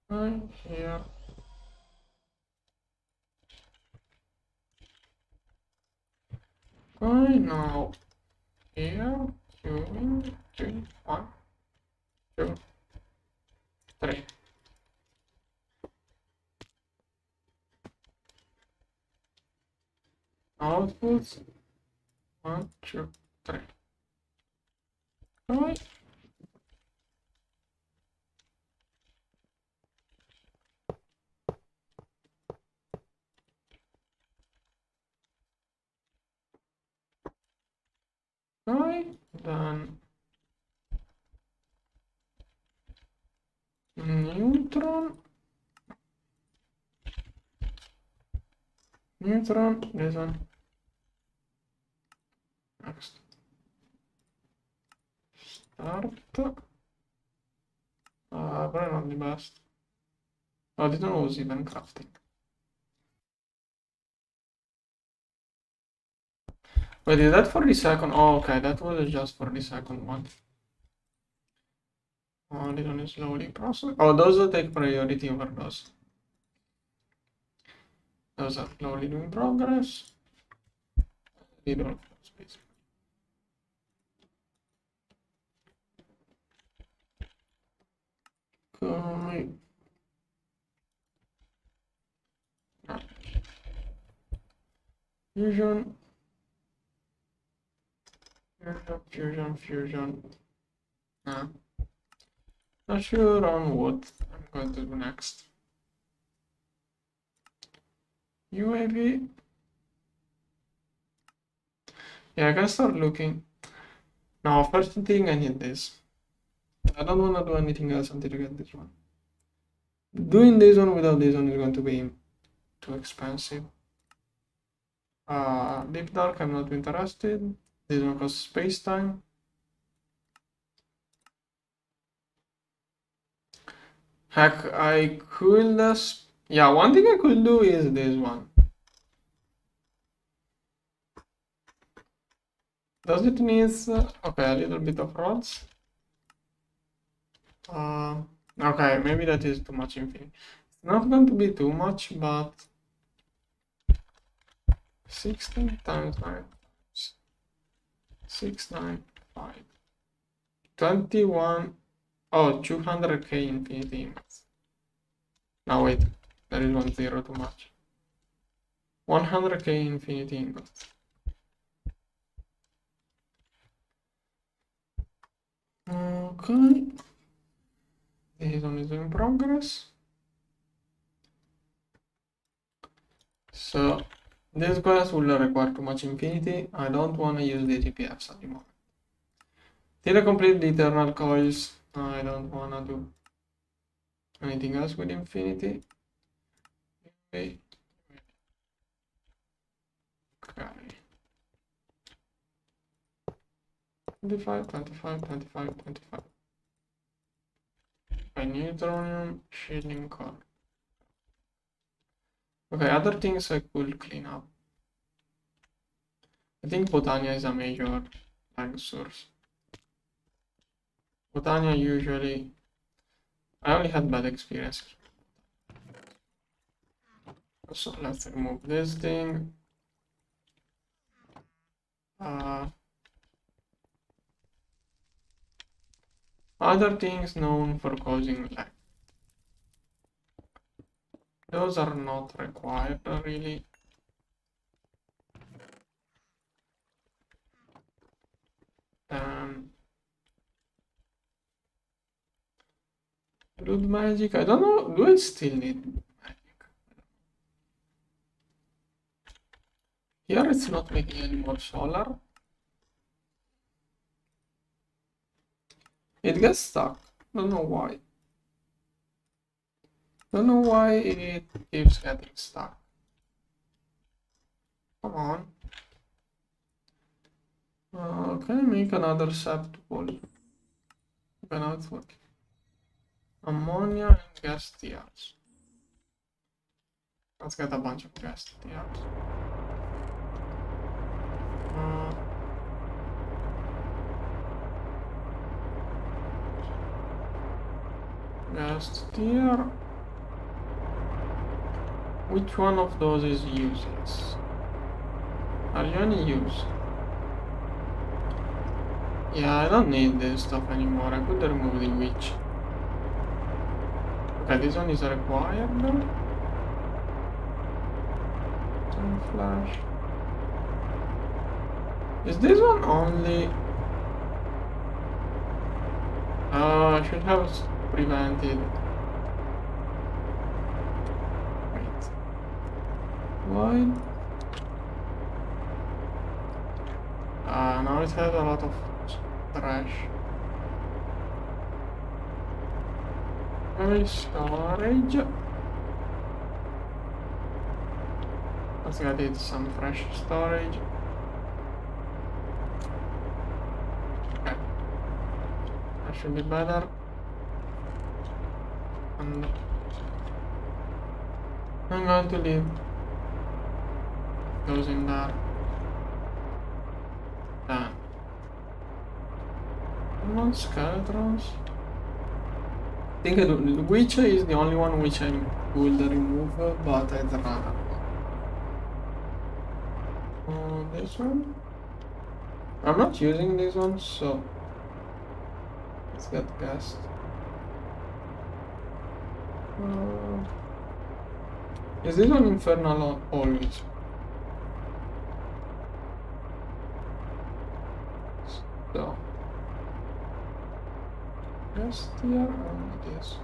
And here. Okay, now here. Two, three, 1, 2, 3. Outputs 1, 2, 3. Right. Right. Then neutron. Neutron. This one. Next. Start. Probably not the best. Oh, this one was even crafting. Wait, is that for the second? Oh, okay, that was just for the second one. Oh, this one is slowly processed. Oh, those will take priority over those. Those are slowly doing progress. They don't have space. Okay. No. Fusion. Fusion. Not sure on what I'm going to do next. UAV. Yeah, I can start looking. Now, first thing I need this. I don't want to do anything else until I get this one. Doing this one without this one is going to be too expensive. Deep dark, I'm not interested. This one costs space time. Heck, I could just, yeah, one thing I could do is this one. Does it need, okay, a little bit of rods? Okay, maybe that is too much infinity. It's not going to be too much, but 16 times 9 times 695 21. Oh, 200k infinity ingots. Now wait, there is 1 0 too much. 100k infinity ingots. Okay. This one is in progress. So this quest will require too much infinity. I don't want to use DTPFs anymore. Till I complete the eternal coils, I don't want to do anything else with infinity. Okay. 25, 25, 25, 25. Neutronium, shielding core. Okay, other things I could clean up. I think Botania is a major lag source. Botania usually, I only had bad experiences. So let's remove this thing. Other things known for causing lag. Those are not required really. Blood magic, I don't know, do I still need magic? Here it's not making any more solar. It gets stuck, don't know why. Don't know why it keeps getting stuck. Come on. Can I make another septuple? Okay, now it's working. Ammonia and gas TRs. Let's get a bunch of gas TRs. Gas TR. Which one of those is useless? Are you any use? Yeah, I don't need this stuff anymore. I could remove the witch. Okay, this one is required though. Flash. Is this one only? I should have prevented. Wait. Why? Now it has a lot of trash. Storage. Let's get it some fresh storage. Okay. That should be better. And I'm going to leave those in there. Done. Non skeletons. I think which is the only one which I will remove, but I'd rather. This one? I'm not using this one, so let's get gassed. Is this one infernal always? So just here and this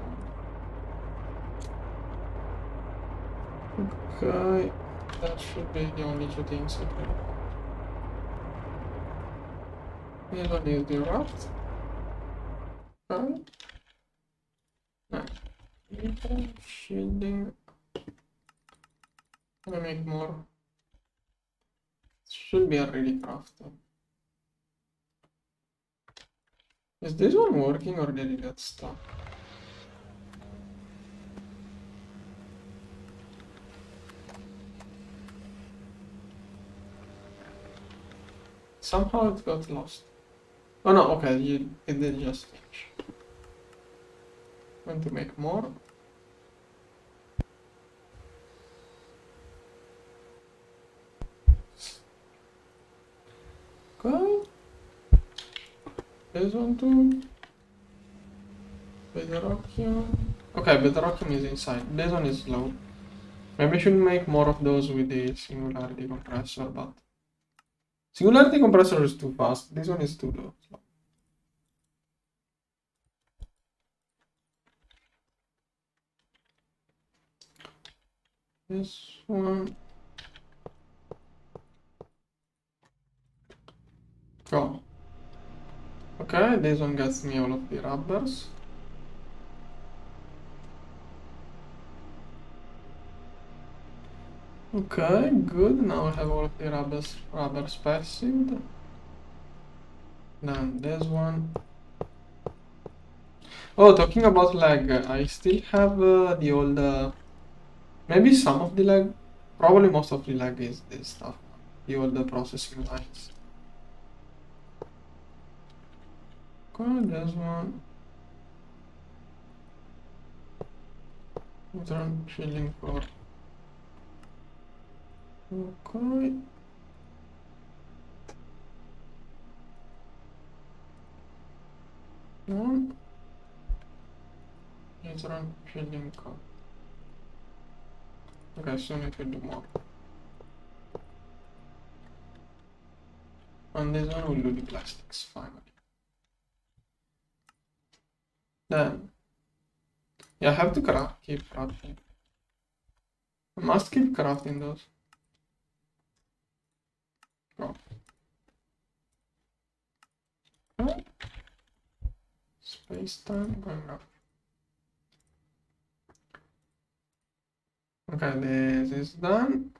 one. Okay, that should be the only two things I do. This one is the rat. Okay. Nice. Shielding. Can I make more? Should be already crafted. Is this one working or did it get stuck? Somehow it got lost. Oh no, okay, it did just finish. Want to make more? Okay. This one too. Bedrockium. Okay, Bedrockium is inside. This one is low. Maybe I should make more of those with the singularity compressor, but singularity compressor is too fast. This one is too low. This one. Go. Okay, this one gets me all of the rubbers. Okay, good. Now I have all of the rubbers passive. Then this one. Oh, talking about lag, I still have the old. Maybe some of the lag. Probably most of the lag is this stuff. The old processing lines. Okay, this one. Run shielding for. Okay. One. Let's run shielding code. Okay, soon it will do more. And this one will do the plastics finally. Then, yeah, I have to keep crafting. I must keep crafting those. Go. Okay. Space time going up. Okay, this is done.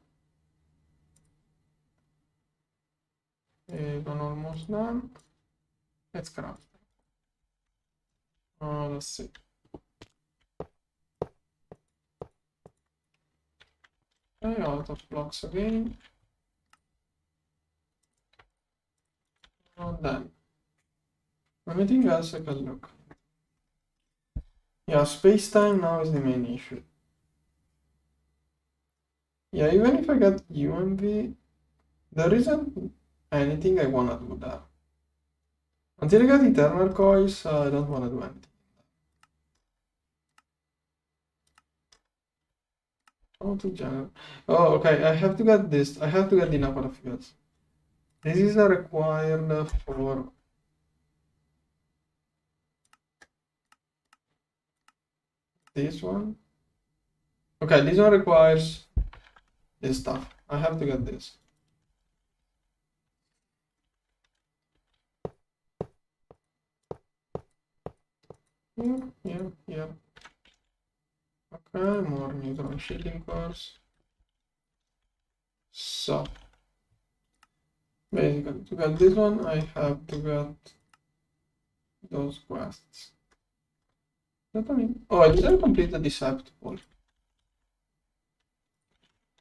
This one almost done. Let's craft. Let's see. Okay, out of blocks again. Done. Anything else I can look? Yeah, space-time now is the main issue. Yeah, even if I get UMV, there isn't anything I wanna do there. Until I get eternal coils, I don't wanna do anything. How to generate? Oh, okay, I have to get this. I have to get the number of fuels. This is a required for this one. Okay, this one requires this stuff. I have to get this. Yeah. Okay, more neutron shielding cores. So, basically, to get this one, I have to get those quests. Oh, I didn't complete the deceptible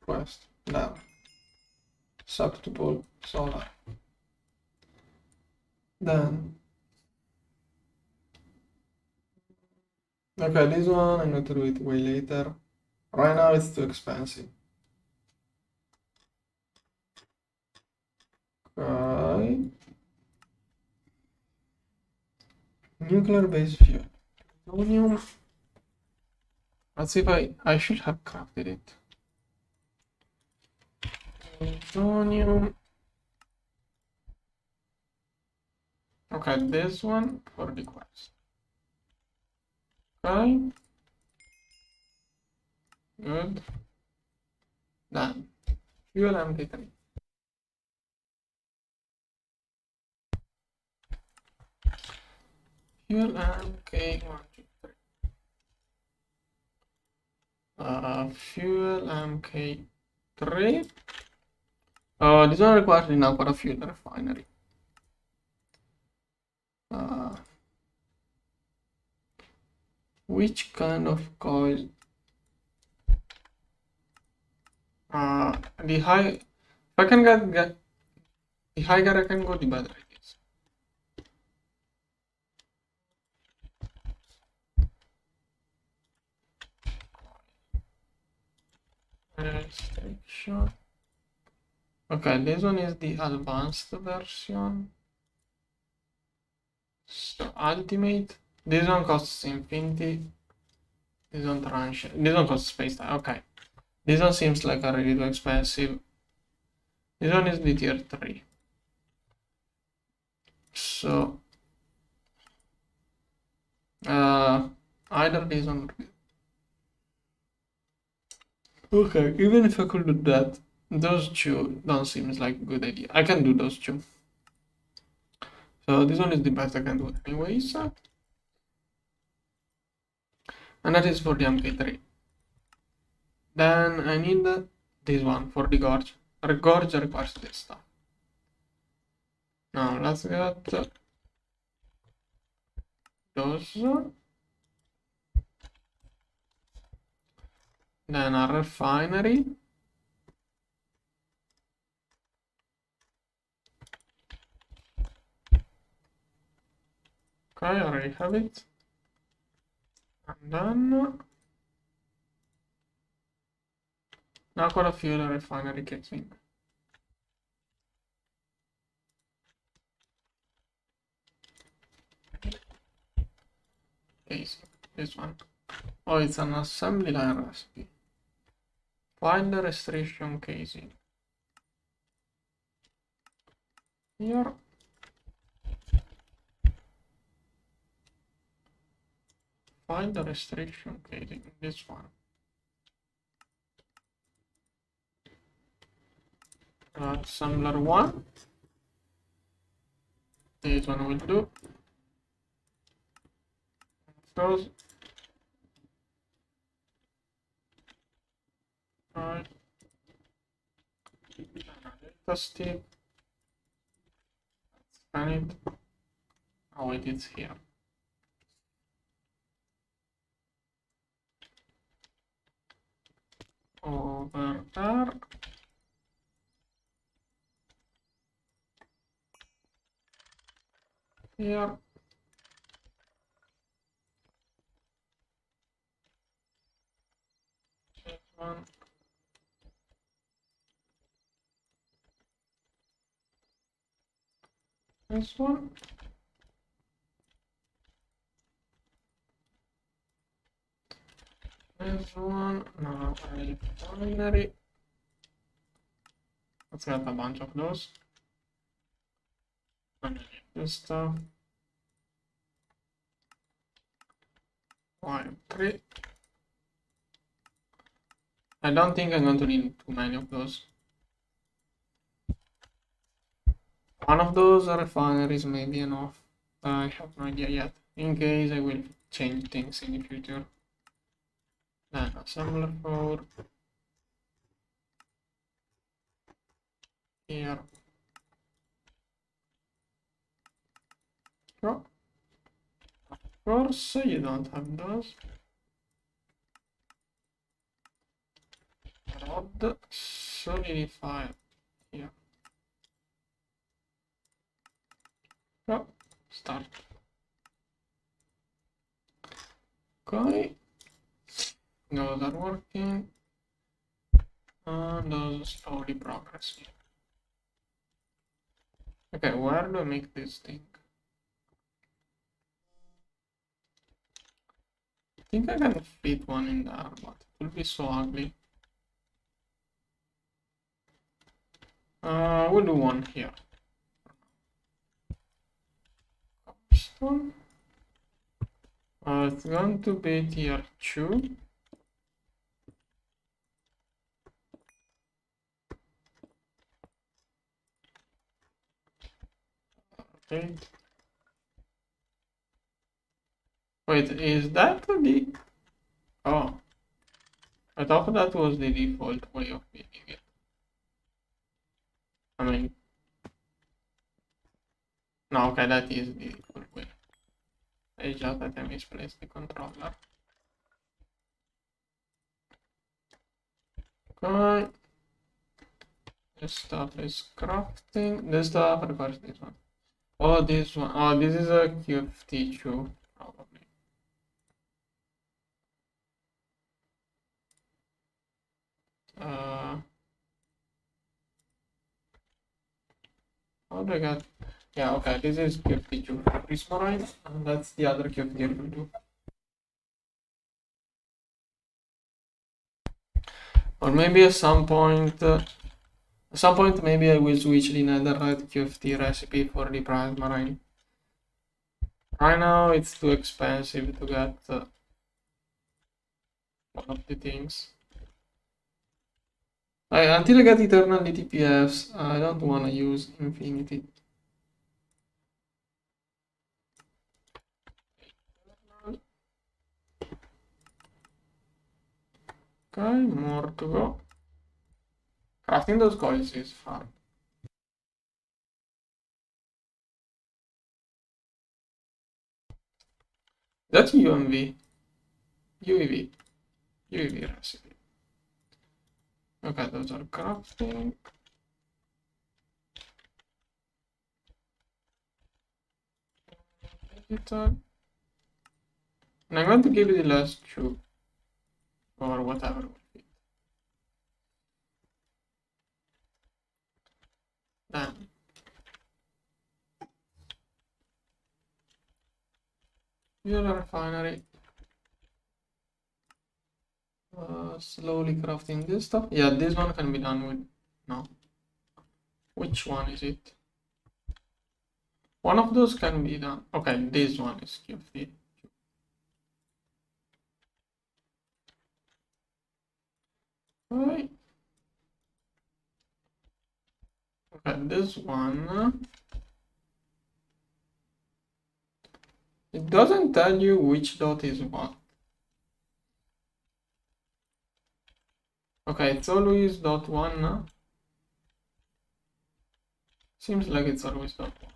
quest. Now, deceptible solar. Then, okay, this one I'm going to do it way later. Right now it's too expensive. Okay. Nuclear based fuel. Plutonium. Let's see if I should have crafted it. Plutonium. Okay, this one for the quest. Okay. Good. Done. Fuel and titanium. fuel MK123. Fuel MK3. This one requires enough for a fuel refinery. Which kind of coil? The high. If I can get the higher I can go, the better it is. Restriction. Okay, this one is the advanced version. So ultimate. This one costs infinity. This one transient. This one costs space time. Okay. This one seems like a really too expensive. This one is the tier 3. So either this one. Okay, even if I could do that, those two don't seem like a good idea. I can do those two. So this one is the best I can do anyways. And that is for the MK3. Then I need this one for the gorge. The gorge requires this stuff. Now let's get those. Then a refinery. Okay, I already have it. And then now got a fuel refinery kicks in. Easy. This one. Oh, it's an assembly line recipe. Find the restriction casing. Here. Find the restriction casing. This one. Assembler 1. This one will do. Those. Right. Stick. Scan it. Oh, it is here. Over there. Here. This one. This one. This one. Now refinery. Let's get a bunch of those. This stuff. 1, 3. I don't think I'm going to need too many of those. One of those refineries may be enough. I have no idea yet. In case I will change things in the future. Then assembler 4. Here. Oh. Of course, you don't have those. Rod solidify here. Oh, start. Okay. Those are working. And those slowly progressing. Okay, where do I make this thing? I think I can fit one in there, but it will be so ugly. We'll do one here. Cobblestone. It's going to be tier 2. Okay. Wait, is that the... Oh, I thought that was the default way of making it. I mean, no, okay, that is the default way. It's just that I misplaced the controller. Okay. This stuff is crafting. This stuff requires this one. Oh, this one. Oh, this is a QFT2, probably. How do I get? Yeah, okay. This is QFT2 for Prismarine, and that's the other QFT2. Or maybe at some point, maybe I will switch the netherite QFT recipe for the Prismarine. Right now, it's too expensive to get one of the things. Until I get eternal DTPFs, I don't want to use infinity. Okay, more to go. Crafting those coils is fun. That's UMV. UEV. UEV recipe. Okay, those are crafting. Digital. And I'm going to give it the last two. Or whatever. Then. Here's a refinery. Slowly crafting this stuff. Yeah, this one can be done with. No. Which one is it? One of those can be done. Okay, this one is QFT. Right. Okay, this one. It doesn't tell you which dot is what. Okay, it's always dot one. Seems like it's always dot one.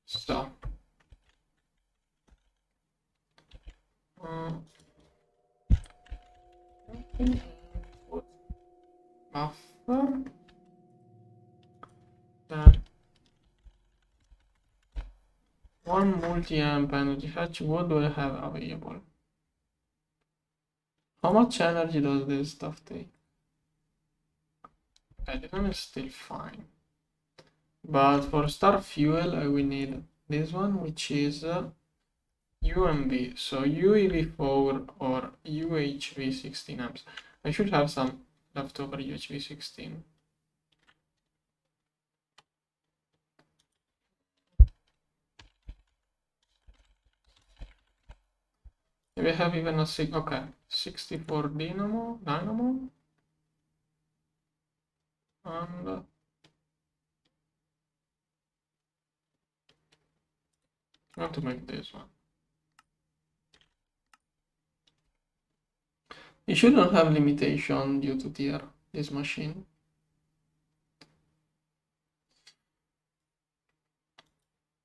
So. Buffer. Then one multi-amp energy hatch. What do I have available? How much energy does this stuff take? Okay, this one is still fine. But for star fuel, I will need this one, which is UMB. So UEV4 or UHV 16 amps. I should have some leftover UHV 16. Maybe I have even a 64 dynamo, and I have to make this one. You shouldn't have limitation due to tier, this machine.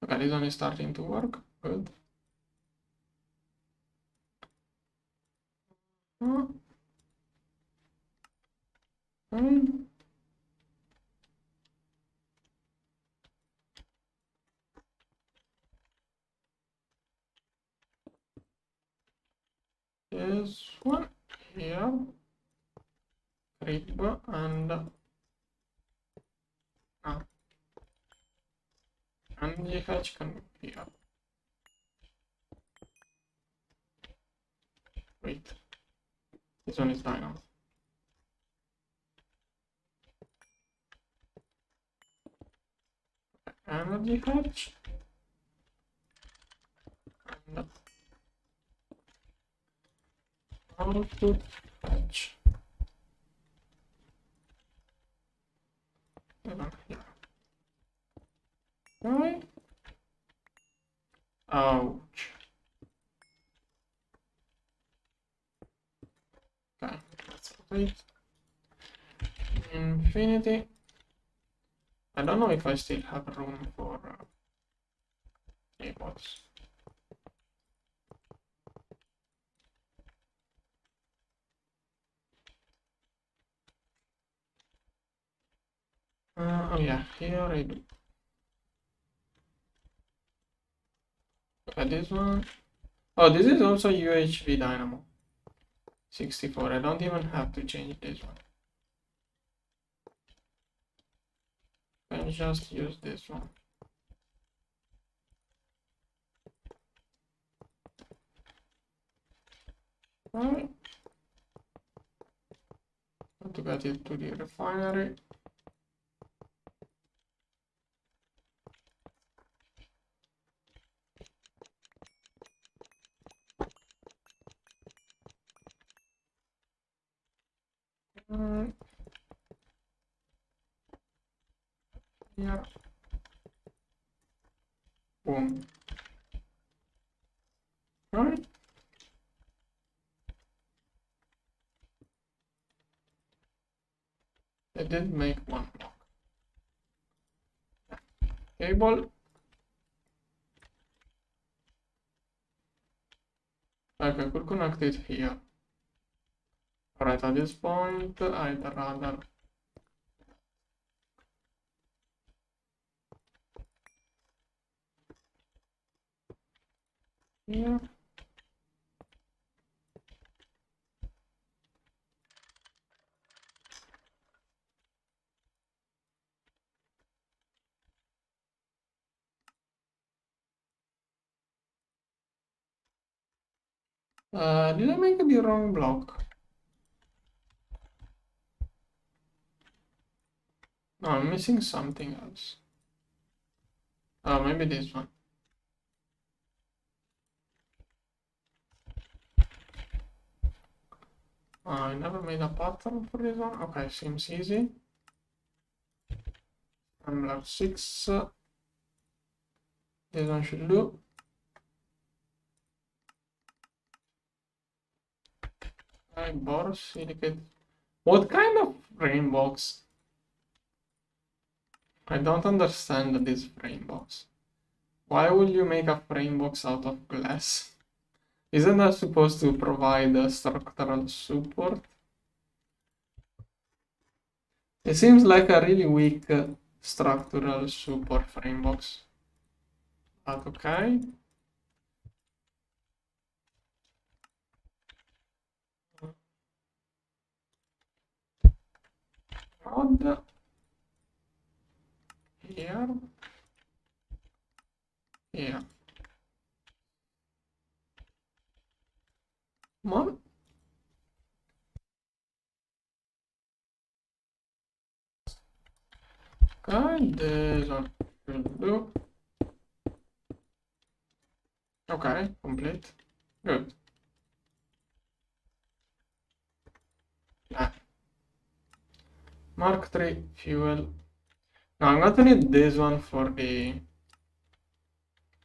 Okay, this one is starting to work, good. This one here, rib and the hatch can be up. Wait, this one is dynamo. Energy hatch and output hatch. Here. Okay. Ouch. wait. Infinity. I don't know if I still have room for tables. Oh yeah, here I do. This one. Oh, this is also UHV dynamo. 64. I don't even have to change this one. I can just use this one. Alright. To get it to the refinery. Yeah. Boom. Alright. I did make one block. Cable. Like I could connect it here. Alright, at this point, I'd rather here. Did I make the wrong block? No, I'm missing something else. Oh, maybe this one. I never made a pattern for this one. Okay, seems easy. I'm level 6. This one should do. I bore silicate. What kind of frame box? I don't understand this frame box. Why would you make a frame box out of glass? Isn't that supposed to provide a structural support? It seems like a really weak structural support frame box. But okay. Rod here. Here. Come on. Okay, this one will do. Okay, complete. Good. Yeah. Mark 3 fuel. Now I'm going to need this one for the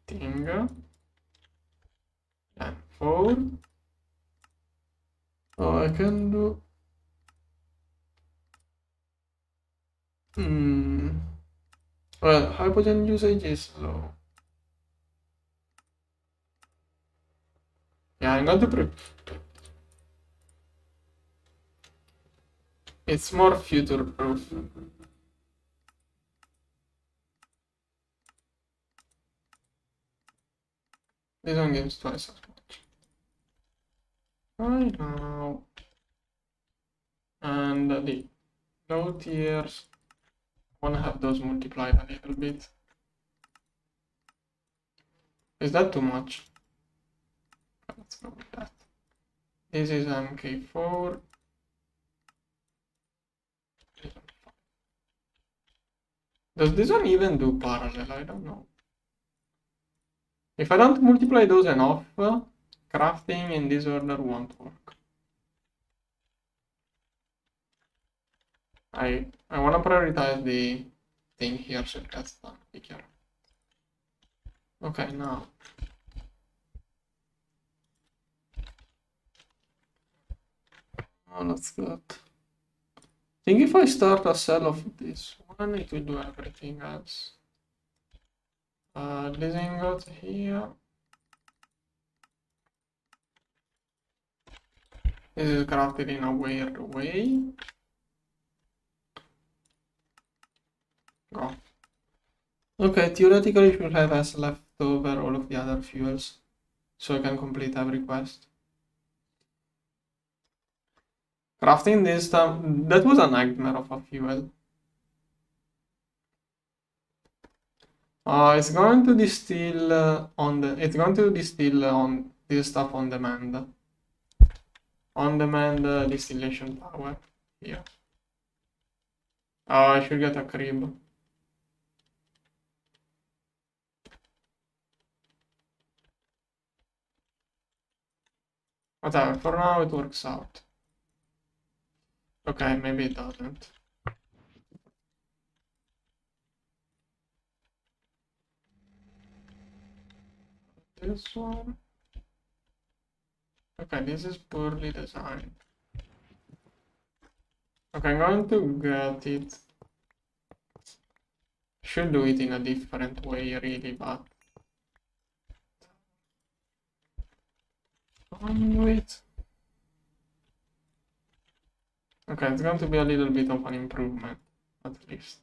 thing. And 4. Oh, I can do. Well, hydrogen usage is low. Yeah, I'm going to it's more future proof. This one gives twice as much. I know. And the low tiers, I want to have those multiplied a little bit. Is that too much? Let's go with that. This is MK4. Does this one even do parallel? I don't know. If I don't multiply those enough, crafting in this order won't work. I want to prioritize the thing here so it gets done quicker. Okay, now. Oh, that's good. I think if I start a cell of this one, it will do everything else. This ingot here. This is crafted in a weird way. Go. Okay, theoretically you should have as left over all of the other fuels, so I can complete every quest. Crafting this stuff, that was a nightmare of a fuel. It's going to distill on this stuff on demand. On demand distillation power. Yeah. I should get a crib. Whatever, for now it works out. Okay, maybe it doesn't. This one. Okay, this is poorly designed. Okay, I'm going to get it. Should do it in a different way, really, but wait. Okay, it's going to be a little bit of an improvement, at least.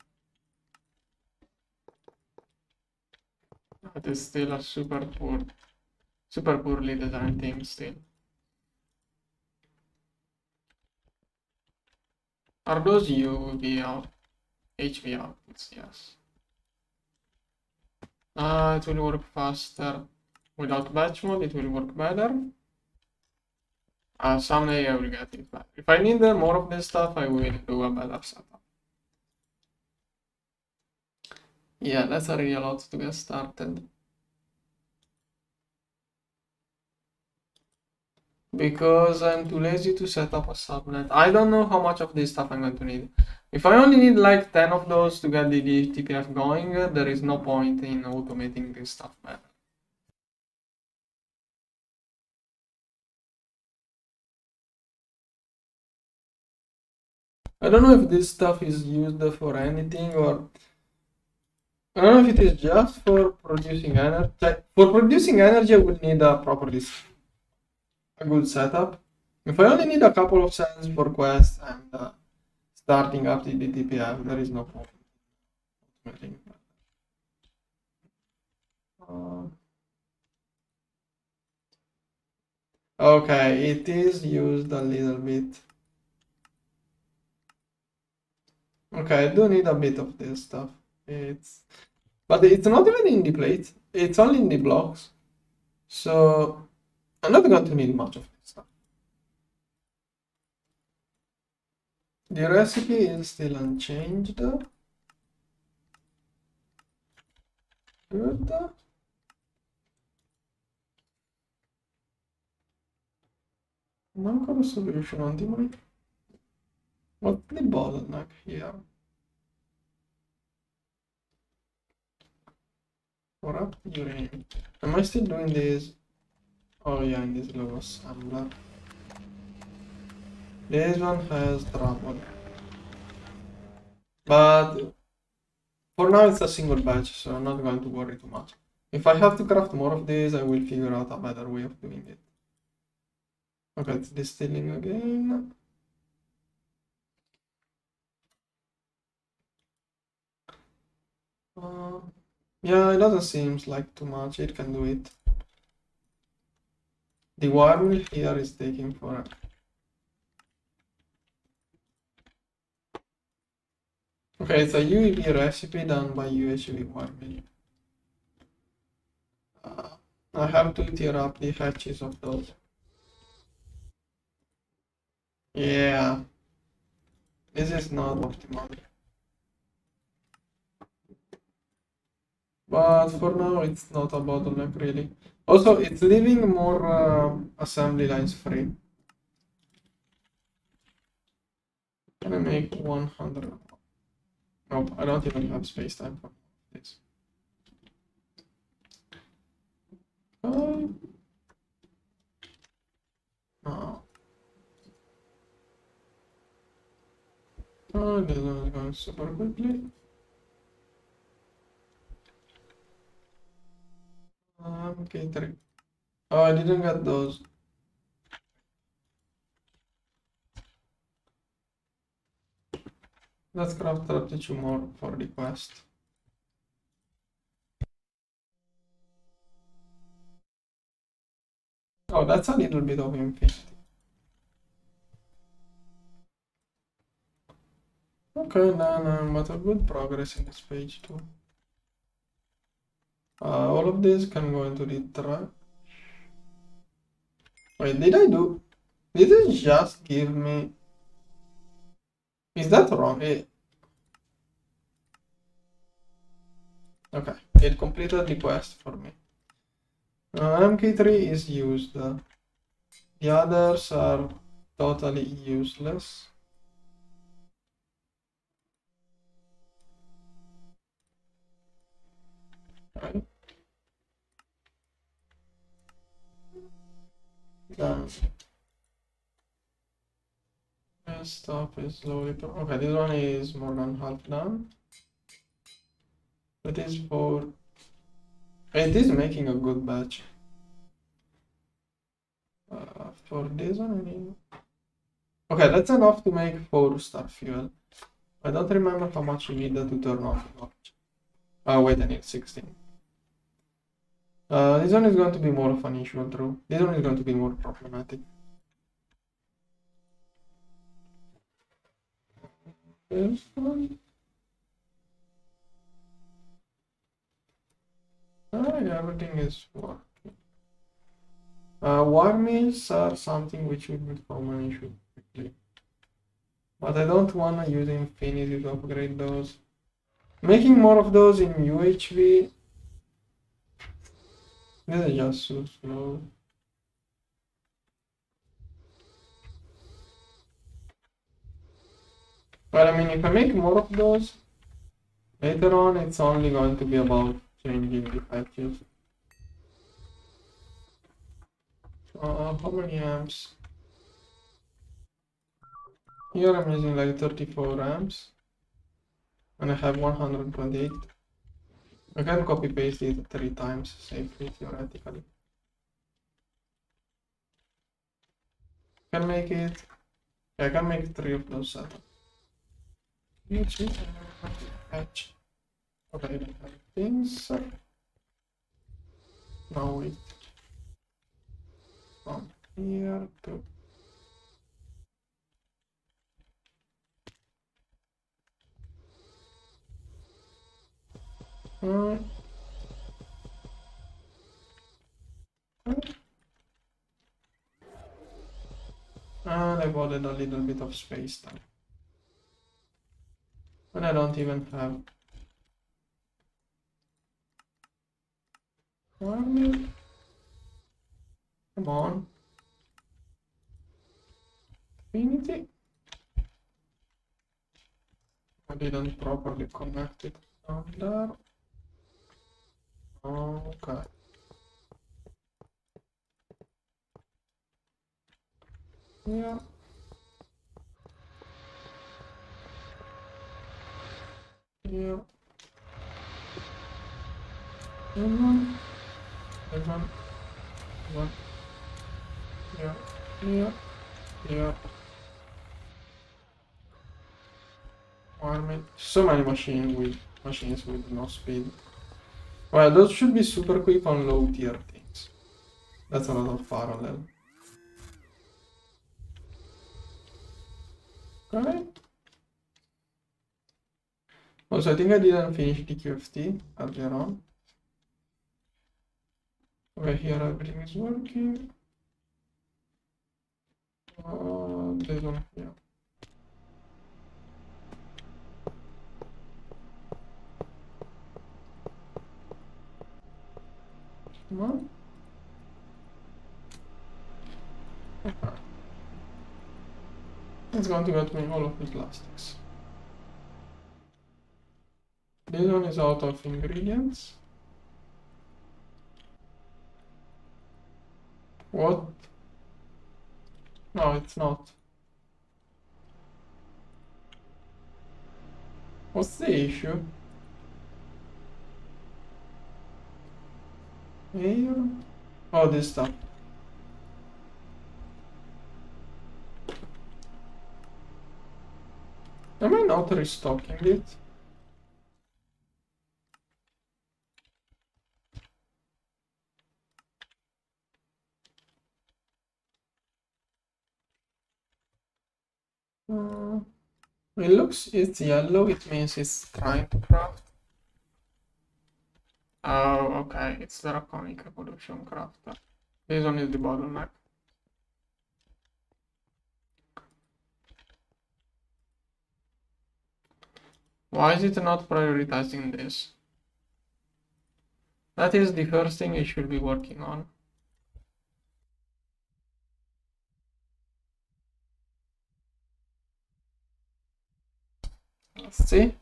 It is still a super poorly designed thing still. Are those UV out? HV outputs, yes. It will work faster. Without batch mode, it will work better. Someday I will get it back. If I need more of this stuff, I will do a better setup. Yeah, that's already a lot to get started. Because I'm too lazy to set up a subnet. I don't know how much of this stuff I'm going to need. If I only need like 10 of those to get the DTPF going, there is no point in automating this stuff better. I don't know if this stuff is used for anything or I don't know if it is just for producing energy. For producing energy, I would need a a good setup. If I only need a couple of cells for quests and starting up the DTPF, there is no point. Okay, it is used a little bit. Okay, I do need a bit of this stuff. But it's not even in the plate. It's only in the blocks. So I'm not going to need much of this stuff. The recipe is still unchanged. Good. Mancano solution on the mind. What's the bottleneck here? Corrupt uranium. Am I still doing this? Oh yeah, in this low assembler. This one has trouble. But for now it's a single batch, so I'm not going to worry too much. If I have to craft more of these, I will figure out a better way of doing it. Okay, it's distilling again. Yeah, it doesn't seem like too much. It can do it. The wire mill here is taking forever. Okay, it's a UEV recipe done by UHV wire mill. I have to tear up the hatches of those. Yeah, this is not optimal. But for now, it's not a bottleneck really. Also, it's leaving more assembly lines free. Can I make 100? Nope, I don't even have space time for this. No. Oh, this one is going super quickly. K3. Oh, I didn't get those. Let's craft 32 more for the quest. Oh, that's a little bit of infinity. Okay, then but a good progress in this page too. All of this can go into the trash. Wait, did I do? Did it just give me? Is that wrong? Okay, it completed the quest for me. MK3 is used. The others are totally useless. Right? Then this stuff is slowly. Okay, this one is more than half done. It is for. It is making a good batch. For this one, I need. Okay, that's enough to make 4-star fuel. I don't remember how much you needed to turn off the orange. Oh, wait, I need 16. This one is going to be more of an issue, true. This one is going to be more problematic. This one. Yeah, everything is working. War mills are something which would become an issue quickly. But I don't want to use infinity to upgrade those. Making more of those in UHV. This is just so slow. But I mean, if I make more of those, later on it's only going to be about changing the patches. How many amps? Here I'm using like 34 amps. And I have 128. I can copy paste it 3 times safely, theoretically. Can make it. I can make 3 of those setups. Patch. Okay, I don't have things. Now wait. From here to. And I've added a little bit of space time. And I don't even have. Come on. Infinity. I didn't properly connect it down there. Okay. Yeah. Yeah. One. One. One. Yeah. Yeah. Yeah. Army. So many machines with no speed. Well, those should be super quick on low tier things. That's a lot of parallel. Okay. Also, I think I didn't finish the QFT earlier on. Okay, here everything is working. This one, yeah. Come on. Okay. It's going to get me all of these plastics. This one is out of ingredients. What? No, it's not. What's the issue? Here? Oh, this stuff. Am I not restocking it? It looks, it's yellow, it means it's trying to craft. Oh, okay, it's the Draconic Evolution Crafter. This one is the bottleneck. Why is it not prioritizing this? That is the first thing it should be working on. Let's see.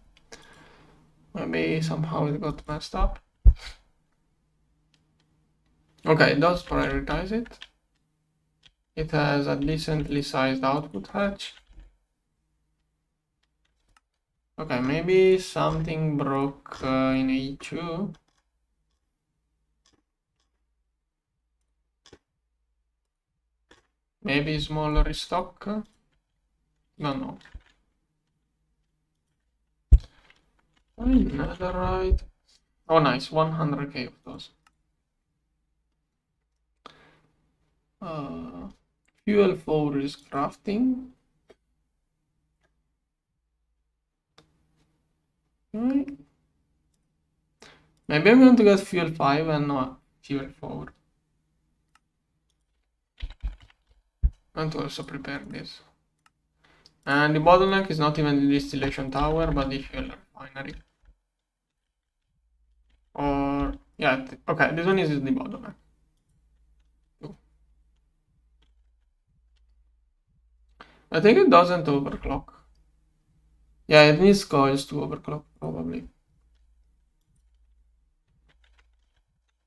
Maybe somehow it got messed up. Okay, it does prioritize it. It has a decently sized output hatch. Okay, maybe something broke in E2. Maybe smaller restock. Don't know. Netherite. Oh, nice. 100k of those. Fuel 4 is crafting. Okay. Maybe I'm going to get fuel 5 and not fuel 4. And to also prepare this. And the bottleneck is not even the distillation tower, but the fuel refinery. Or, yeah, okay, this one is the bottleneck. I think it doesn't overclock. Yeah, it needs coils to overclock, probably.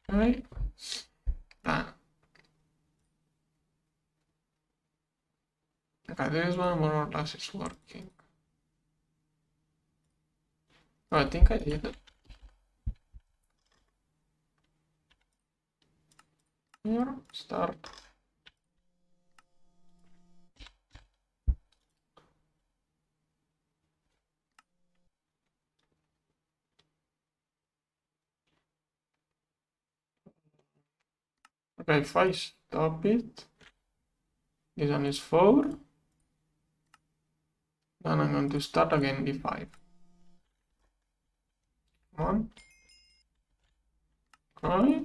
Okay. Okay, this one more or less is working. Oh, I think I did it. Here, start. Okay, if I stop it, this one is 4. Then I'm going to start again D5. 1. Okay.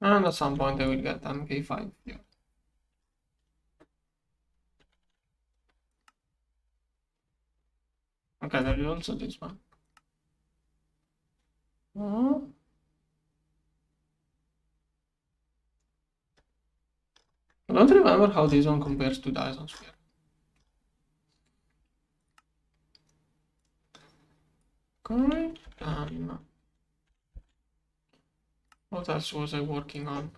And at some point I will get an K5 here. Okay, there is also this one. I don't remember how this one compares to Dyson Sphere. Okay, what else was I working on?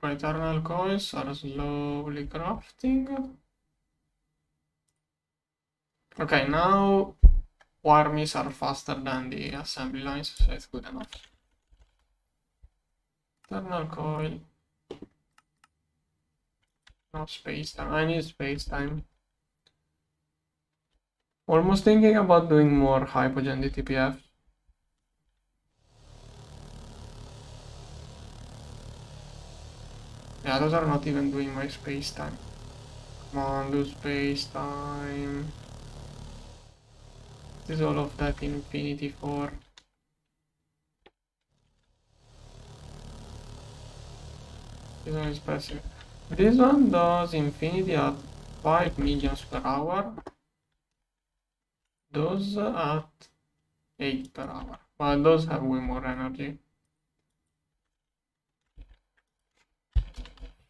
Eternal coils are slowly crafting. Okay, now wormies are faster than the assembly lines, so it's good enough. Eternal coil. No space time. I need space time. Almost thinking about doing more hypogen DTPF. Yeah, those are not even doing my space time. Come on, do space time. This is all of that infinity for. This one is passive. This one does infinity at 5 millions per hour. Those at 8 per hour. But those have way more energy.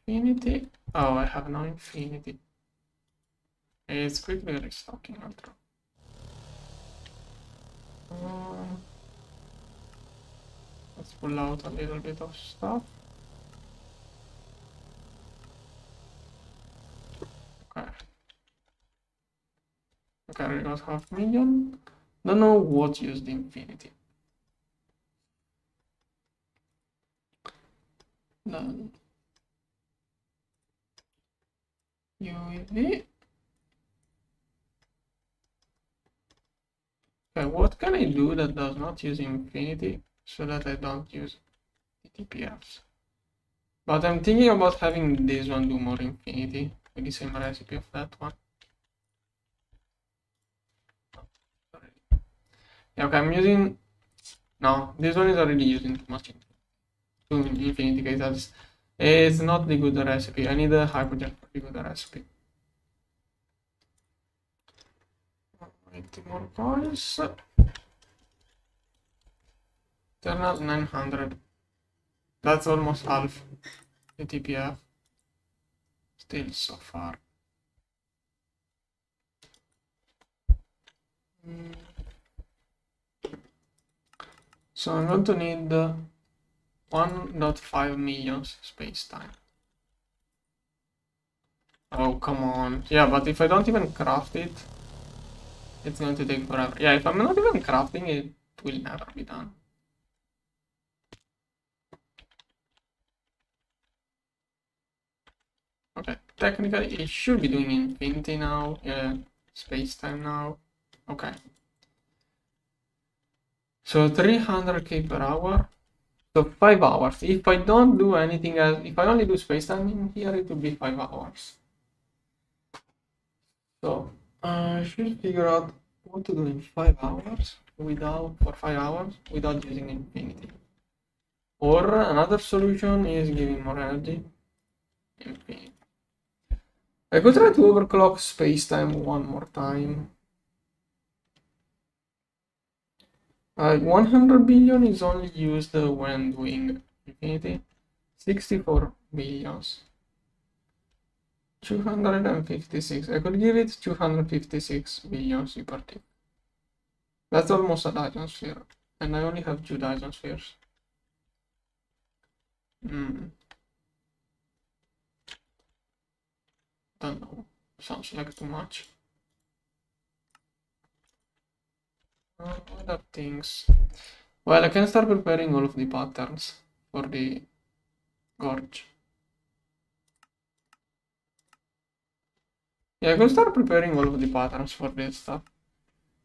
Infinity. Oh, I have no infinity. It's quickly restocking ultra. Let's pull out a little bit of stuff. Okay. Okay, I got 500,000. Don't know what used infinity. Then UEV. Okay, what can I do that does not use infinity so that I don't use DTPFs? But I'm thinking about having this one do more infinity with the same recipe of that one. Yeah, okay, I'm using. No, this one is already using too much infinity cases. It's not the good recipe. I need a hydrogen for the good recipe. 80 more coins. Turn out 900. That's almost half the TPF. Still so far. So I'm going to need 1.5 million space time. Oh, come on. Yeah, but if I don't even craft it, it's going to take forever. Yeah, if I'm not even crafting it, will never be done. Okay, technically it should be doing infinity now. Yeah, space time now. Okay. So 300k per hour. So 5 hours. If I don't do anything else, if I only do space time in here, it will be 5 hours. So I should figure out what to do in 5 hours for 5 hours without using infinity. Or another solution is giving more energy. Infinity. I could try to overclock space-time one more time. 100 billion is only used when doing infinity. 64 billions. 256. I could give it 256 billions per tick. That's almost a Dyson sphere. And I only have 2 Dyson spheres. Don't know. Sounds like too much. Other things. Well, I can start preparing all of the patterns for the gorge. Yeah, I can start preparing all of the patterns for this stuff.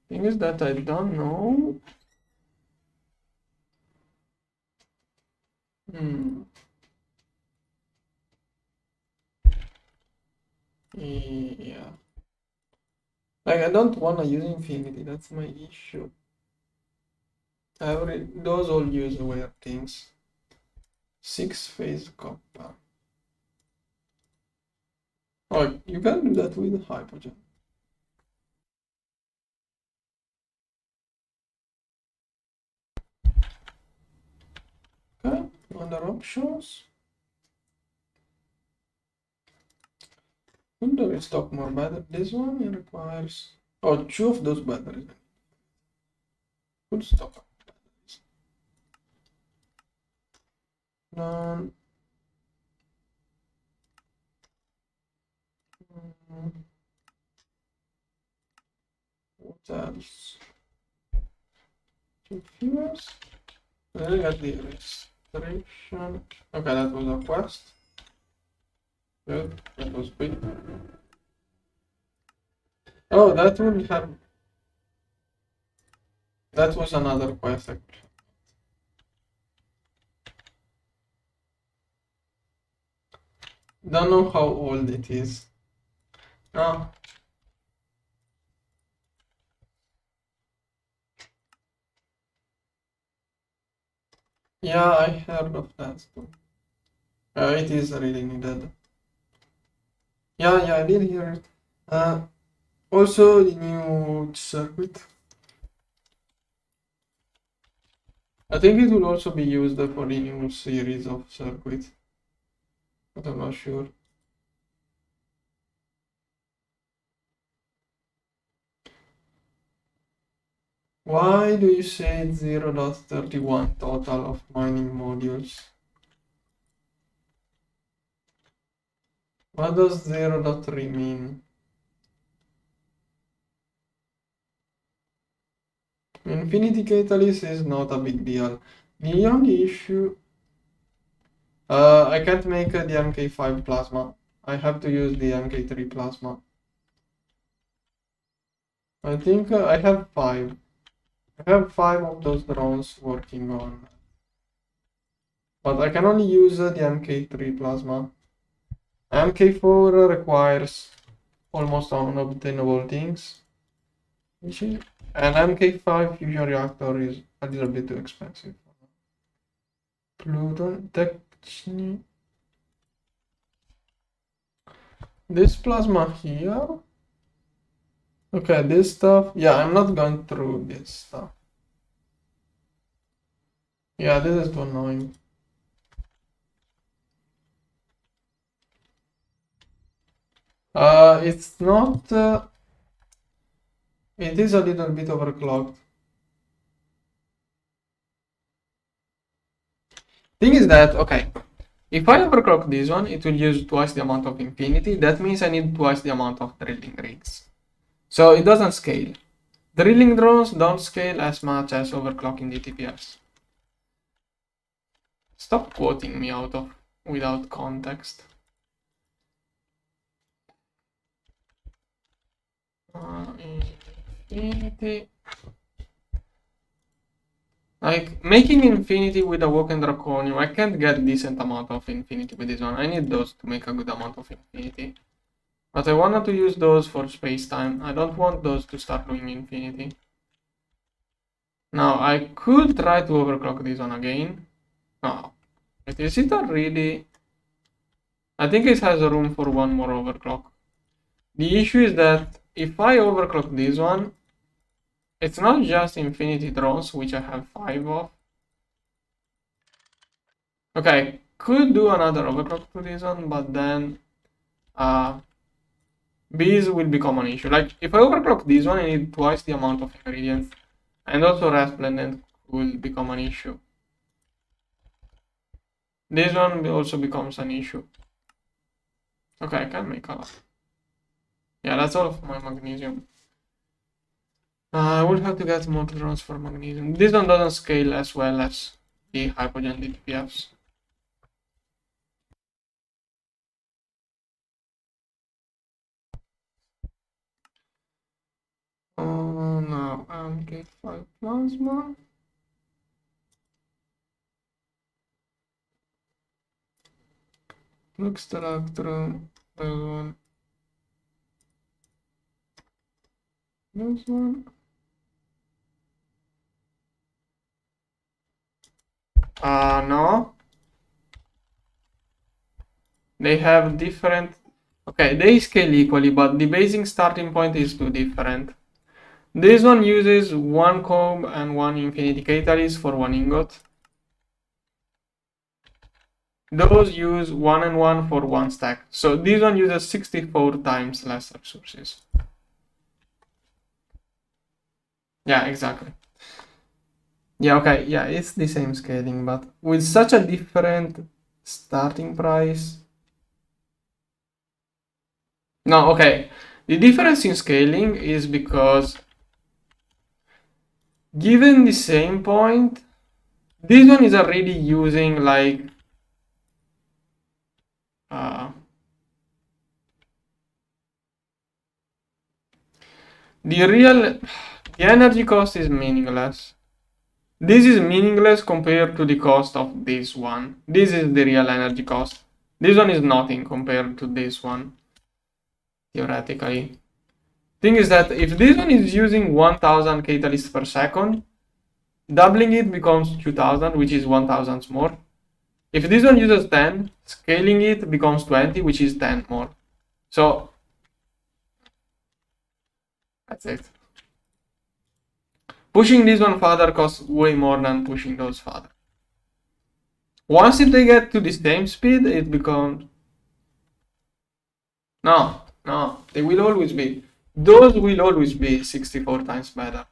Thing is that I don't know. Yeah. Like, I don't want to use infinity, that's my issue. Those all use weird things. 6-phase copper. Oh, you can do that with hydrogen. Okay, other options. When do we stock more batteries? This one requires 2 of those batteries. Good stock batteries. None. What else? 2 fuels. Then I got the restriction. Okay, that was a quest. Good, that was quick. Oh, that one have. That was another quest actually. Don't know how old it is. Oh. Yeah, I heard of that too. It is really needed. Yeah, I did hear it. Also, the new circuit. I think it will also be used for the new series of circuits, but I'm not sure. Why do you say 0.31 total of mining modules? What does 0.3 mean? Infinity catalyst is not a big deal. The only issue, I can't make the MK5 plasma. I have to use the MK3 plasma. I think I have 5. I have 5 of those drones working on, but I can only use the MK3 plasma. MK4 requires almost unobtainable things, and MK5 fusion reactor is a little bit too expensive. Pluton techni. This plasma here. Okay, this stuff. Yeah, I'm not going through this stuff. Yeah, this is too annoying. It's not. It is a little bit overclocked. Thing is that, okay, if I overclock this one, it will use twice the amount of infinity. That means I need twice the amount of drilling rigs. So it doesn't scale. Drilling drones don't scale as much as overclocking DTPFs. Stop quoting me out of without context. Infinity. Like, making infinity with a Woken Draconium, I can't get decent amount of infinity with this one. I need those to make a good amount of infinity. But I wanted to use those for space-time. I don't want those to start doing infinity. Now, I could try to overclock this one again. No. Is it a really... I think it has room for one more overclock. The issue is that if I overclock this one, it's not just infinity drones, which I have 5 of. Okay, could do another overclock to this one, but then bees will become an issue. Like, if I overclock this one, I need twice the amount of ingredients, and also Resplendent will become an issue. This one also becomes an issue. Okay, I can make a lot. Yeah, that's all of my magnesium. I will have to get more drones for magnesium. This one doesn't scale as well as the Hypogen DTPFs. Oh, now MK5 plasma. Looks Electrum. This one. This one. No. They have different... Okay, they scale equally, but the basing starting point is too different. This one uses 1 comb and 1 infinity catalyst for 1 ingot. Those use 1 and 1 for 1 stack. So this one uses 64 times less resources. Yeah, exactly. Yeah, okay, yeah, it's the same scaling, but with such a different starting price. No, okay. The difference in scaling is because given the same point, this one is already using like the energy cost is meaningless. This is meaningless compared to the cost of this one. This is the real energy cost. This one is nothing compared to this one, theoretically. Thing is that if this one is using 1000 catalysts per second, doubling it becomes 2000, which is 1000 more. If this one uses 10, scaling it becomes 20, which is 10 more. So that's it. Pushing this one further costs way more than pushing those further. Once if they get to the same speed, it becomes... No, they will always be... Those will always be 64 times better.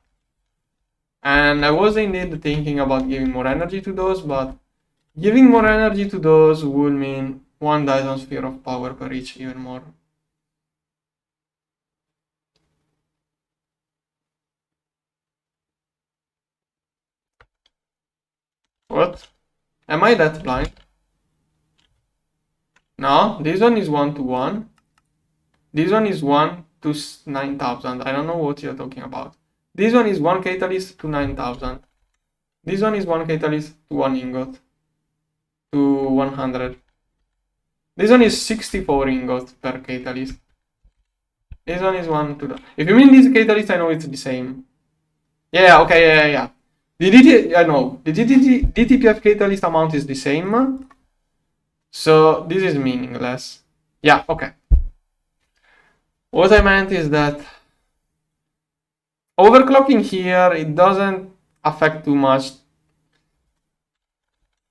And I was indeed thinking about giving more energy to those, but giving more energy to those would mean 1 Dyson sphere of power per each even more. What? Am I that blind? No, this one is 1 to 1. This one is 1 to 9,000. I don't know what you're talking about. This one is 1 catalyst to 9,000. This one is 1 catalyst to 1 ingot to 100. This one is 64 ingots per catalyst. This one is 1 to the... If you mean this catalyst, I know it's the same. Yeah, okay, yeah. The DTPF catalyst amount is the same. So this is meaningless. Yeah, okay. What I meant is that overclocking here, it doesn't affect too much.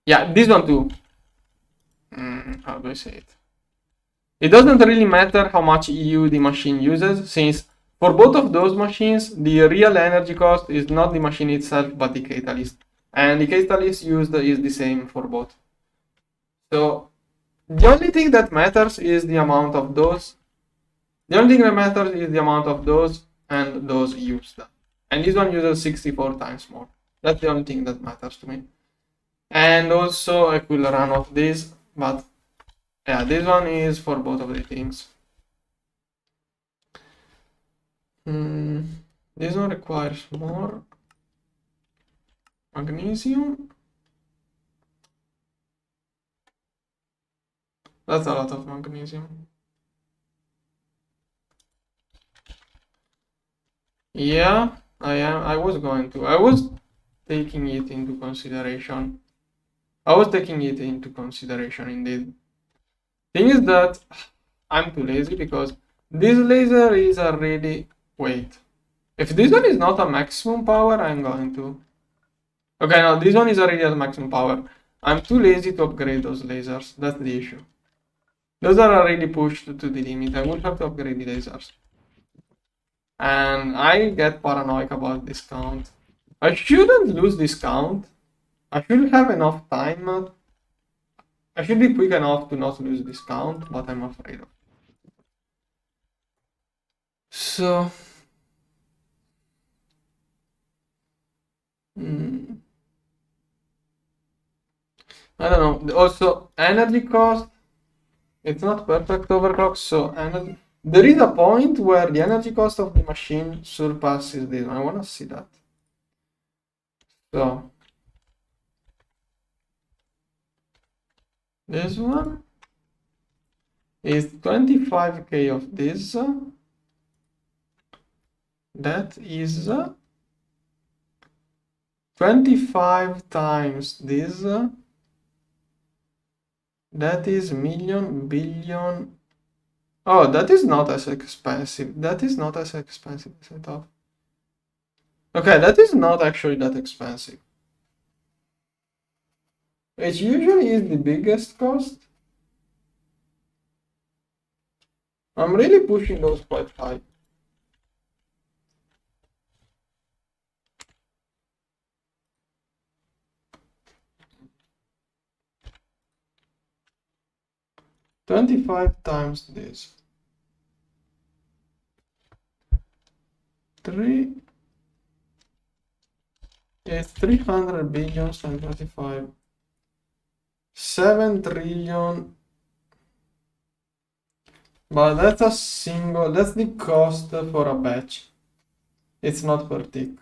Yeah, this one too. How do I say it? It doesn't really matter how much EU the machine uses, since for both of those machines, the real energy cost is not the machine itself, but the catalyst. And the catalyst used is the same for both. So the only thing that matters is the amount of those. The only thing that matters is the amount of those and those used. And this one uses 64 times more. That's the only thing that matters to me. And also I could run off this, but yeah, this one is for both of the things. This one requires more magnesium. That's a lot of magnesium. Yeah, I was taking it into consideration. Indeed. Thing is that I'm too lazy because this laser is already... Wait. If this one is not a maximum power, I'm going to... Okay, no, this one is already at maximum power. I'm too lazy to upgrade those lasers. That's the issue. Those are already pushed to the limit. I will have to upgrade the lasers. And I get paranoid about this count. I shouldn't lose this count. I should have enough time. I should be quick enough to not lose this count, but I'm afraid of. So... I don't know. Also, energy cost. It's not perfect overclock, so energy... There is a point where the energy cost of the machine surpasses this. I want to see that. So this one is 25k of this. That is 25 times this. That is million, billion. Oh, that is not as expensive. That is not as expensive as I thought. Okay, that is not actually that expensive. It usually is the biggest cost. I'm really pushing those quite high. $25 times this. 3 is 300 billion times 25. 7 trillion. But that's a single, that's the cost for a batch. It's not per tick.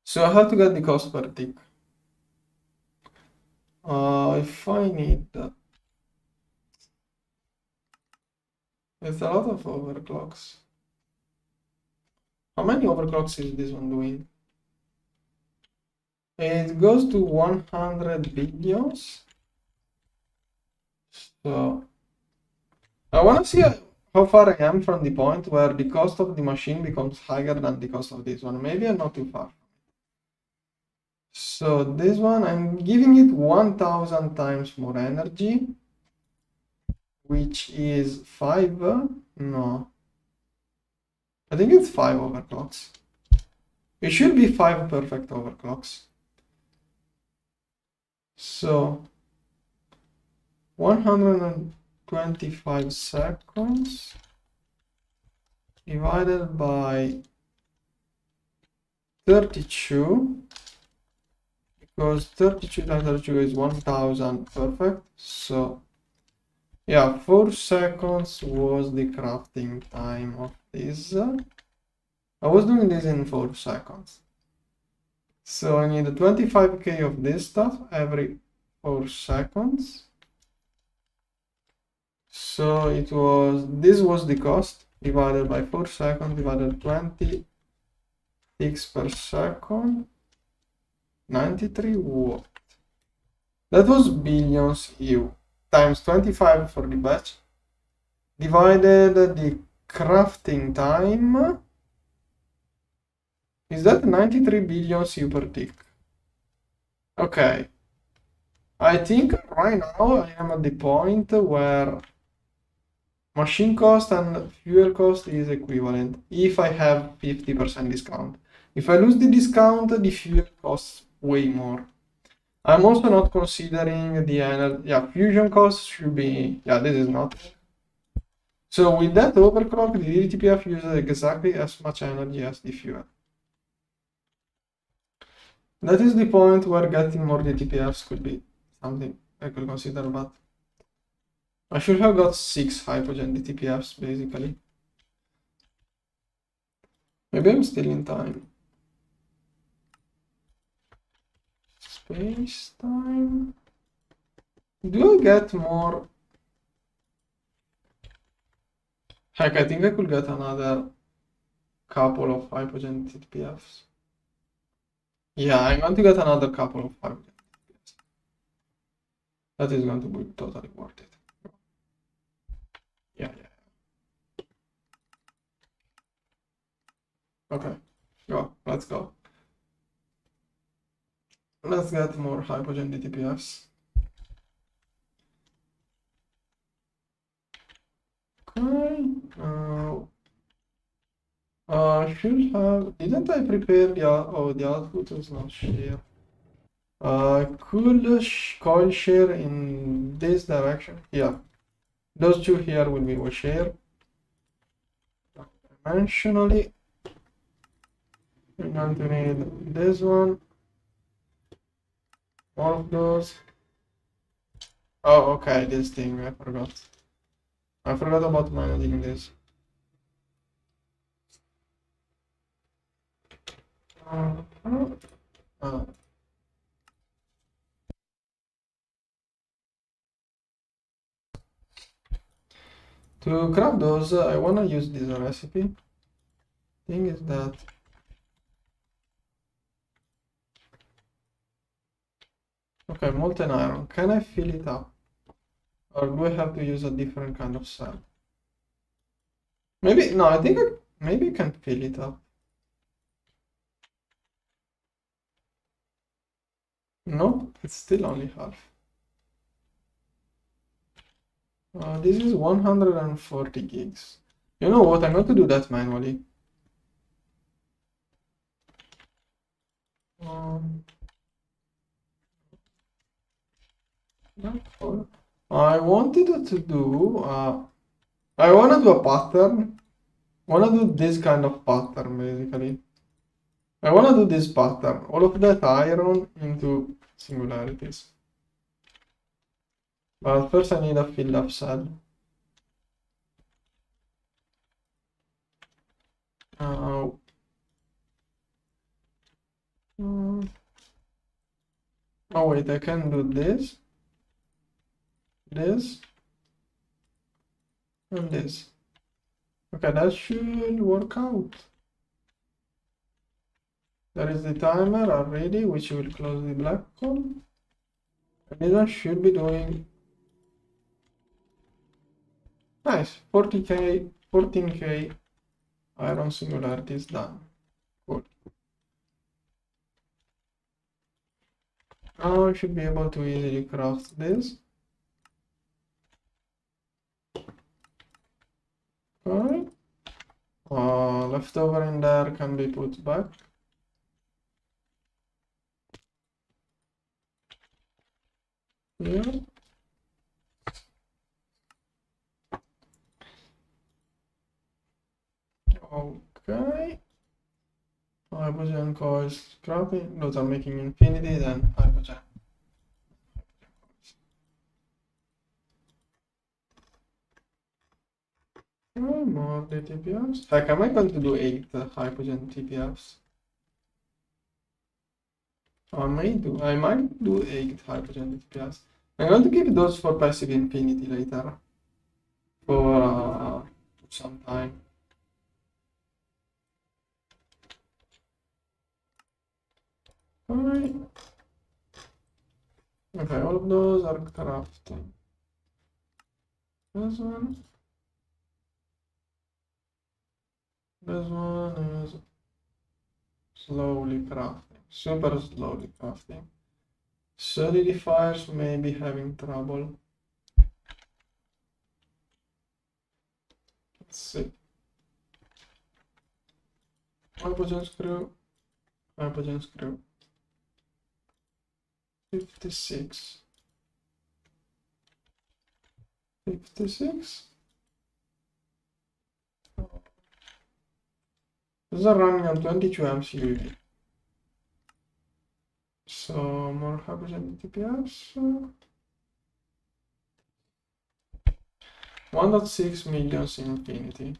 So I have to get the cost per tick. If I need that. It's a lot of overclocks. How many overclocks is this one doing? It goes to 100 billions. So I want to see how far I am from the point where the cost of the machine becomes higher than the cost of this one. Maybe I'm not too far. So this one, I'm giving it 1000 times more energy, which is 5. No, I think it's 5 overclocks. It should be 5 perfect overclocks. So 125 seconds divided by 32 because 32 times 32 is 1000, perfect. So yeah, 4 seconds was the crafting time of this. I was doing this in 4 seconds. So I need 25k of this stuff every 4 seconds. So this was the cost divided by 4 seconds divided 20 ticks per second. 93 watt. That was billions EU times 25 for the batch divided the crafting time. Is that 93 billion EU per tick? Okay. I think right now I am at the point where machine cost and fuel cost is equivalent if I have 50% discount. If I lose the discount, the fuel costs way more. I'm also not considering the energy. Yeah, fusion costs should be. Yeah, this is not. So with that overclock, the DTPF uses exactly as much energy as the fuel. That is the point where getting more DTPFs could be something I could consider, but I should have got 6 hydrogen DTPFs basically. Maybe I'm still in time. Space time. Do I get more? Heck, I think I could get another couple of hydrogen DTPFs. Yeah, I'm going to get another couple of hydrogen DTPFs. That is going to be totally worth it. Yeah. Okay, let's go. Let's get more hydrogen DTPFs. Okay. Should have. Didn't I prepare the output is not share. Could coil share in this direction? Yeah. Those two here will be share. Dimensionally. We're going to need this one. All of those. Oh, okay, this thing, I forgot. I forgot about managing this. To craft those, I want to use this recipe. Thing is that okay, molten iron. Can I fill it up? Or do I have to use a different kind of cell? Maybe, no, I think maybe I can fill it up. No, it's still only half. This is 140 gigs. You know what? I'm going to do that manually. I wanted to do. I want to do a pattern. I want to do this kind of pattern basically. I want to do this pattern. All of that iron into singularities. But first I need a filled up cell. Oh wait, I can do this, and this. Okay, that should work out. There is the timer already, which will close the black hole. And this one should be doing nice. 40k, 14k iron singularities done. Cool. Now I should be able to easily craft this. Alright. Leftover in there can be put back. Here. Okay. hydrogen coils scrapping, those are making infinity, then hydrogen. More DTPFs. Heck, am I going to do 8 hydrogen TPFs? I might do 8 hydrogen TPFs. I'm going to keep those for passive infinity later. For some time. Alright. Okay, all of those are crafting. This one is slowly crafting, super slowly crafting. Solidifiers may be having trouble. Let's see. Hydrogen screw. 56. 56. These are running on 22 amps UV. So more hydrogen TPFs. 1.6 million infinity.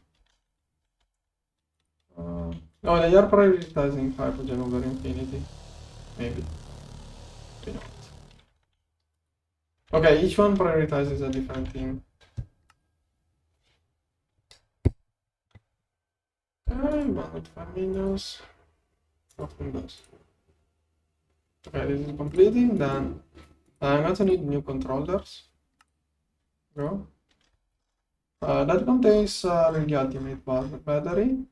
No, they are prioritizing hydrogen over infinity. Maybe. Maybe not. Okay, each one prioritizes a different thing. Okay, 1.5 millions. Nothing does. Okay, this is completing. Then I'm going to need new controllers. Go. That contains really ultimate battery,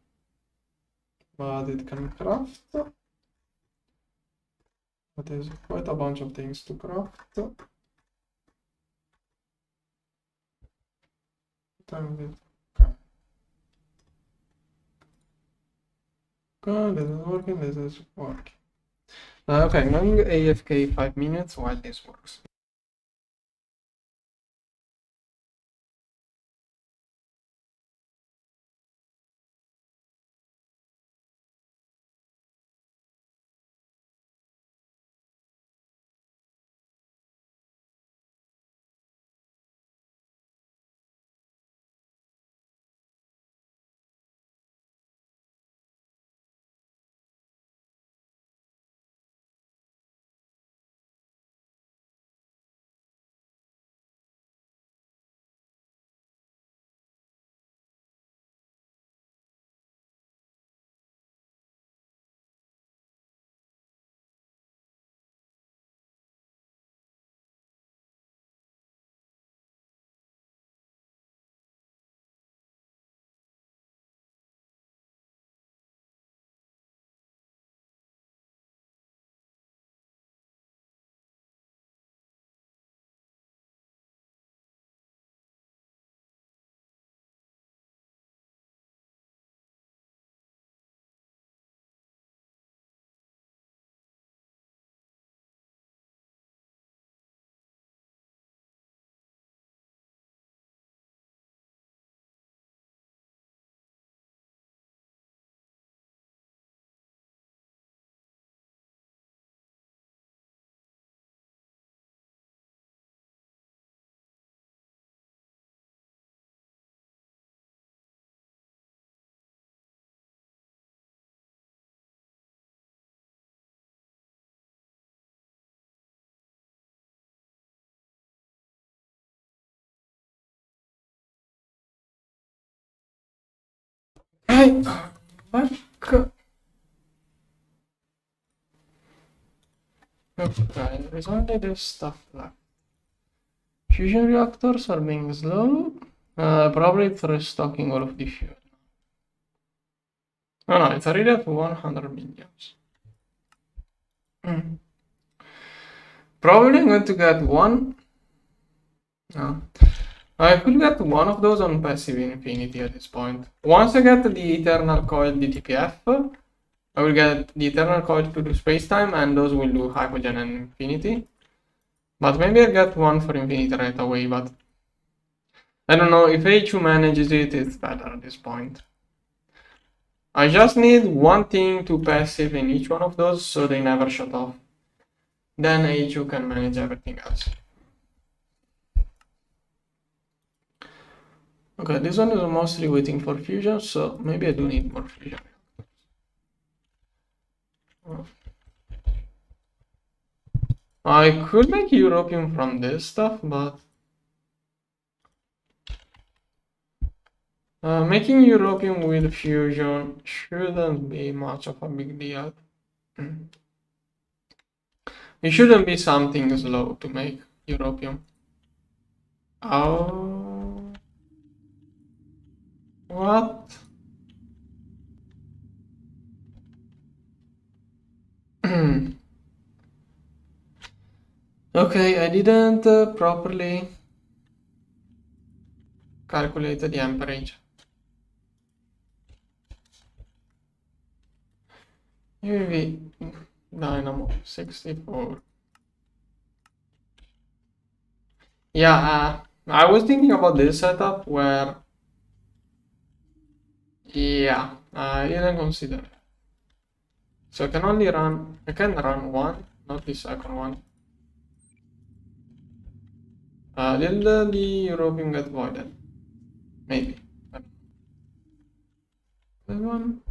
but it can craft. But there's quite a bunch of things to craft. Okay. Okay, this is working, this is working. Okay, I'm going AFK 5 minutes while this works. Hey, back. Okay, there's only this stuff left. Fusion reactors are being slow. Probably it's restocking all of the fuel. No, it's already at 100 millions. Probably I'm going to get one. No. I could get one of those on passive infinity at this point. Once I get the eternal coil DTPF, I will get the eternal coil to do space-time, and those will do hydrogen and infinity. But maybe I get one for infinity right away, but I don't know, if H2 manages it, it's better at this point. I just need one thing to passive in each one of those so they never shut off. Then HU can manage everything else. Okay, this one is mostly waiting for fusion, so maybe I do need more fusion. I could make European from this stuff, but making European with fusion shouldn't be much of a big deal. It shouldn't be something slow to make European. Oh, what? Okay, I didn't properly calculate the amperage. UV dynamo 64. Yeah, I was thinking about this setup where, yeah, I didn't consider it. So I can run one, not the second one. Did the European get voided? Maybe. That one.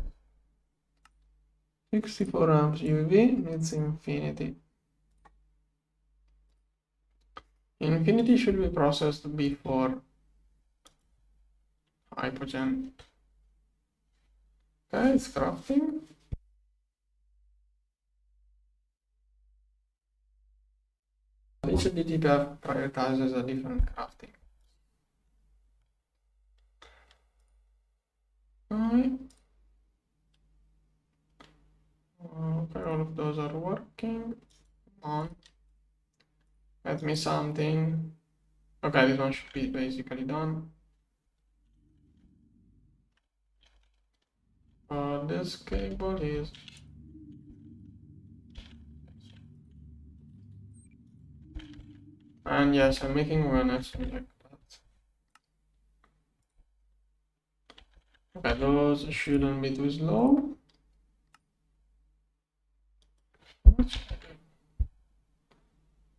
64 amps UV needs infinity. Infinity should be processed before hypogen. Okay, it's crafting. Each DTPF prioritizes a different crafting. Okay, all of those are working. On. Get me something. Okay, this one should be basically done. This cable is and yes, I'm making one actually like that. Okay, those shouldn't be too slow.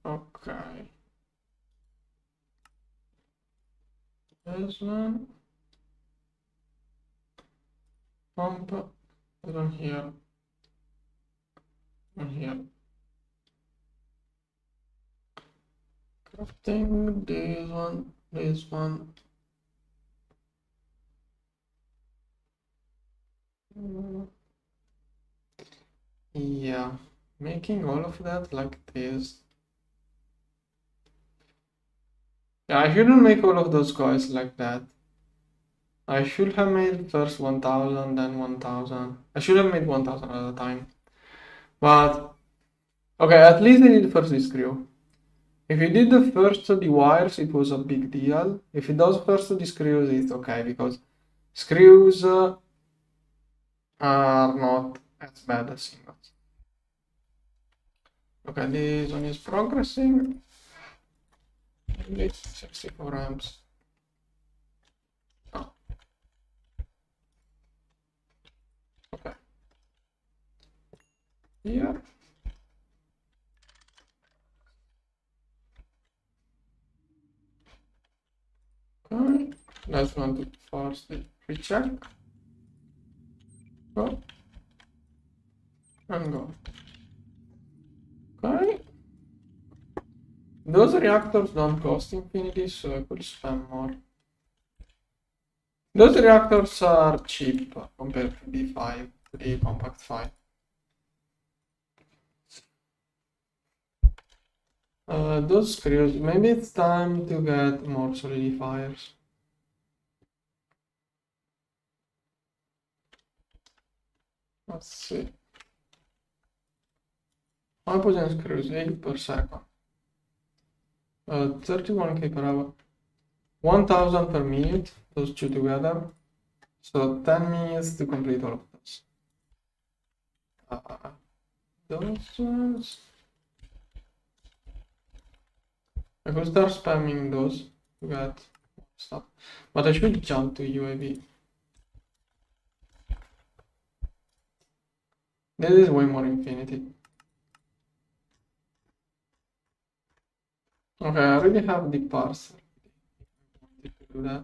Okay. This one. Pump. This one here. And here. Crafting. This one. This one. Yeah. Making all of that like this. Yeah, I shouldn't make all of those coils like that. I should have made first 1000, then 1000. I should have made 1000 at a time. But, okay, at least I did first the screw. If you did the first the wires, it was a big deal. If it does first the screws, it's okay, because screws are not as bad as singles. Okay, this one is progressing. It's 64 amps. Oh. Okay. Here. Okay. Let's want to force the recheck. Go. And go. Okay. Those reactors don't cost infinity, so I could spam more. Those reactors are cheap compared to D5, the compact 5. Those screws, maybe it's time to get more solidifiers. Let's see. Hypogen screws, 8 per second. 31k per hour. 1000 per minute, those two together. So 10 minutes to complete all of those. Those ones. I could start spamming those to get stuff. But I should jump to UAV. This is way more infinity. Okay, I already have the parser. To do that.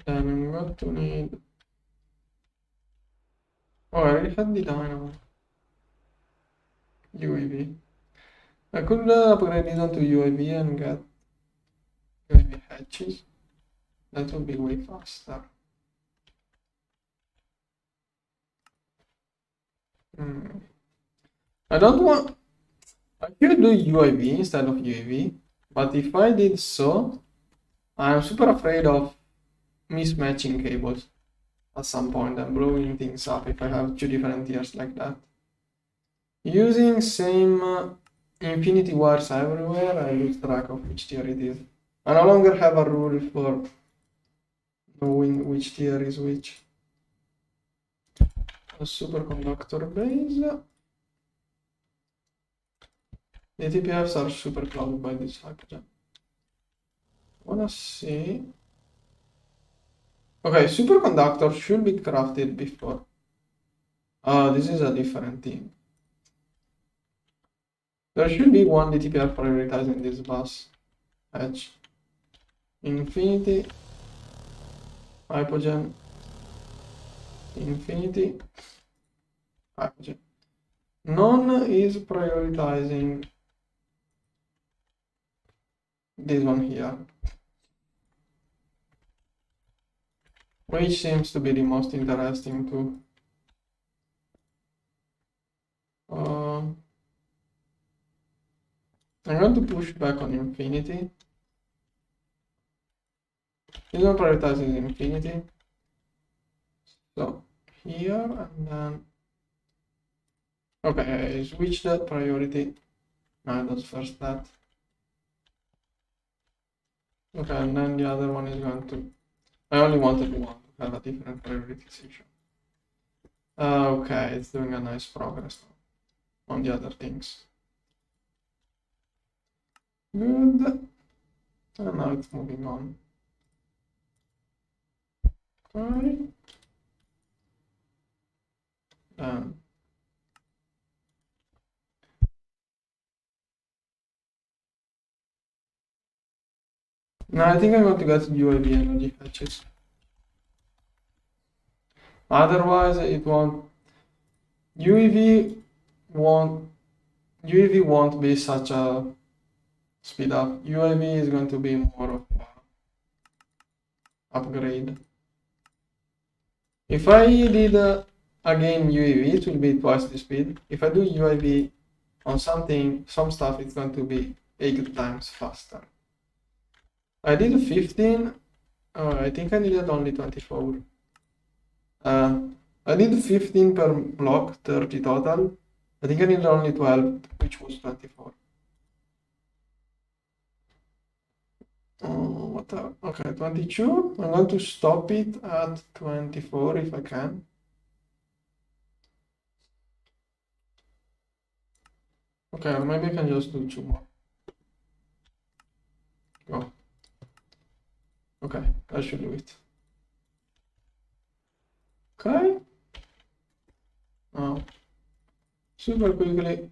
Then I'm going to need. Oh, I already had the dynamo. UAV. I could upgrade this onto UAV and get UAV hatches. That would be way faster. I don't want. I could do UAV instead of UAV, but if I did so, I'm super afraid of mismatching cables at some point and blowing things up if I have two different tiers like that. Using same infinity wires everywhere, I lose track of which tier it is. I no longer have a rule for knowing which tier is which. A superconductor base. DTPFs are super clouded by this hydrogen. Wanna see? Okay, superconductor should be crafted before. This is a different thing. There should be one DTPF prioritizing this bus edge. Infinity, hypogen, infinity, hypogen. None is prioritizing this one here, which seems to be the most interesting too. I'm going to push back on infinity. This one prioritizes infinity. So here and then. Okay, I switch that priority. No, that's first that. Okay, and then the other one is going to. I only wanted one to have a different prioritization. Okay, it's doing a nice progress on the other things. Good. And now it's moving on. Okay. Done. Now I think I'm going to get UAV energy hatches. Otherwise, it won't. UAV won't be such a speed up. UAV is going to be more of an upgrade. If I did again UAV, it will be twice the speed. If I do UAV on some stuff, it's going to be 8 times faster. I did 15. I think I needed only 24. I did 15 per block, 30 total. I think I needed only 12, which was 24. Okay, 22. I'm going to stop it at 24 if I can. Okay, or maybe I can just do 2 more. Go. Okay, I should do it. Okay. Now, super quickly,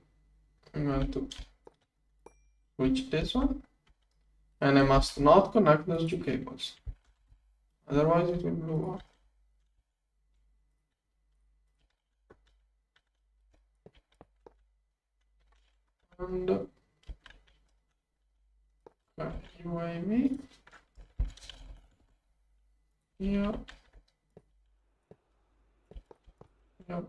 I'm going to switch this one. And I must not connect those 2 cables. Otherwise it will blow up. And UAV here. Yep.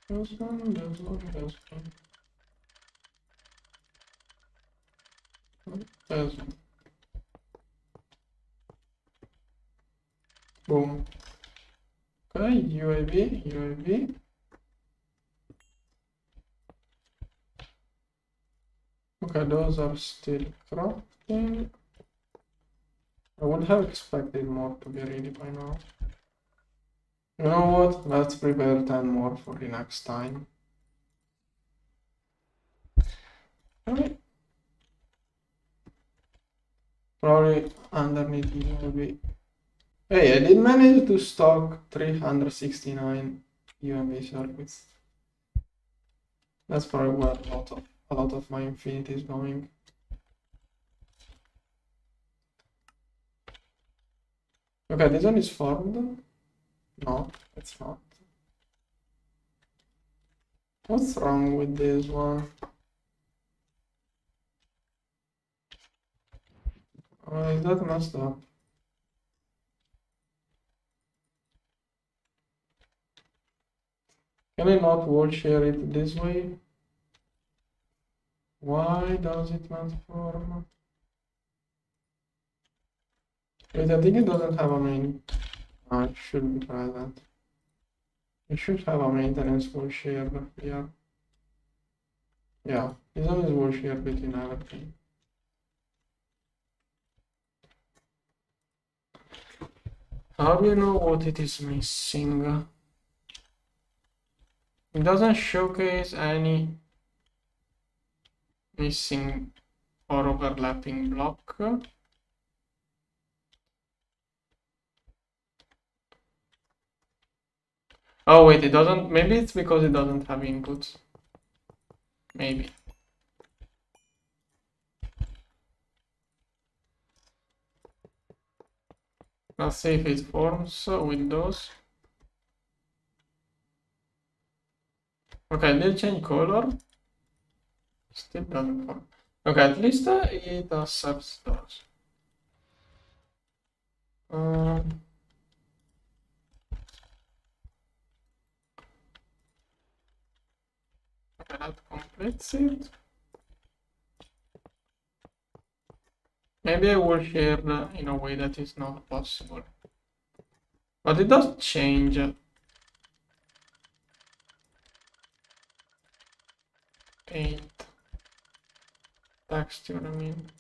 This one, this one, this one. This one. Boom. Okay, UAV. Okay, those are still crafting. I would have expected more to be ready by now. You know what? Let's prepare 10 more for the next time. Alright. Probably underneath it will be. Hey, I did manage to stock 369 UMV circuits. That's probably where a lot of my infinity is going. Okay, this one is formed. No, it's not. What's wrong with this one? Is that messed up? Can I not wall share it this way? Why does it not form? Wait, I think it doesn't have a main. It should be present. It should have a maintenance wall share here. Yeah, this one is wall share between everything. How do you know what it is missing? It doesn't showcase any missing or overlapping block. Oh wait, it doesn't. Maybe it's because it doesn't have inputs. Maybe. Let's see if it forms with those. Okay, I did change color. Still doesn't form. Okay, at least it accepts those. Okay, that completes it. Maybe I will share in a way that is not possible. But it does change. Paint. Texture, I mean.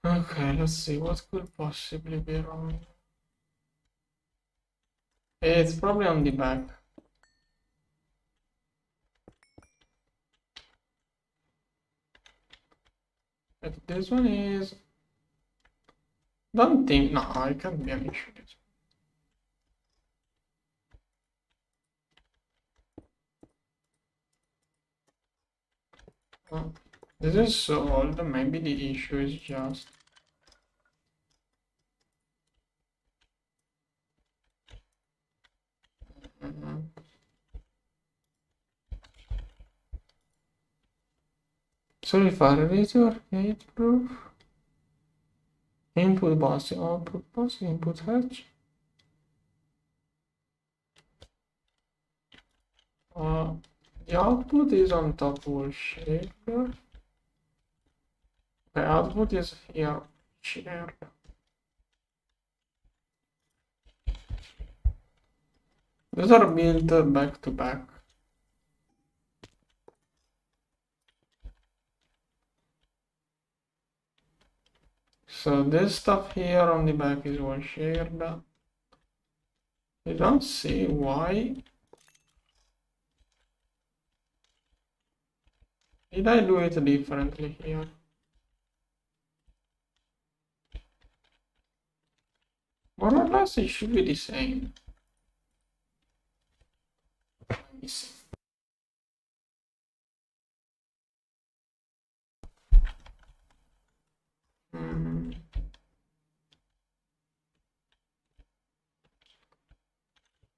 Okay, let's see what could possibly be wrong. It's probably on the back. But this one is. Don't think. No, it can't be an issue. This is so old. Maybe the issue is just. Sorry, refinery gate proof. Input bus, output bus, input hatch. The output is on top wall shared. The output is here shared. Those are built back to back. So this stuff here on the back is all shared. I don't see why. Did I do it differently here? More or less it should be the same. Let me see.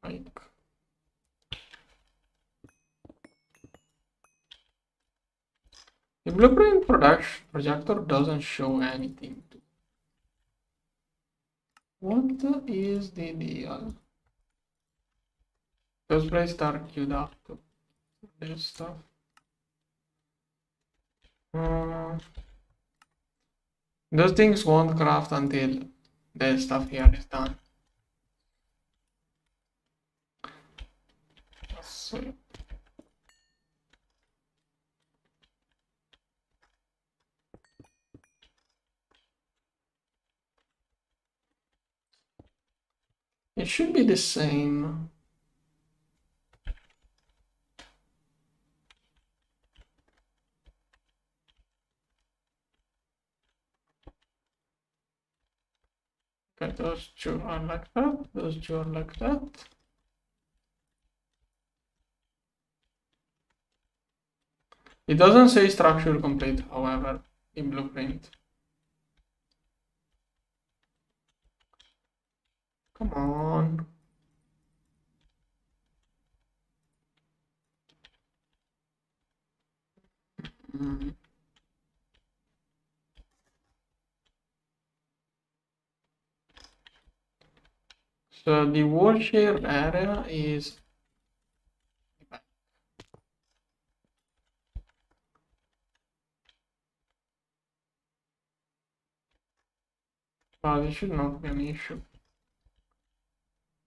Like the blueprint production projector doesn't show anything. What is the deal? Those places are queued up to this stuff. Those things won't craft until this stuff here is done. Let's see. It should be the same. Okay, those two are like that, those two are like that. It doesn't say structure complete, however, in blueprint. Come on. Mm. So the wall shared area is but it should not be an issue.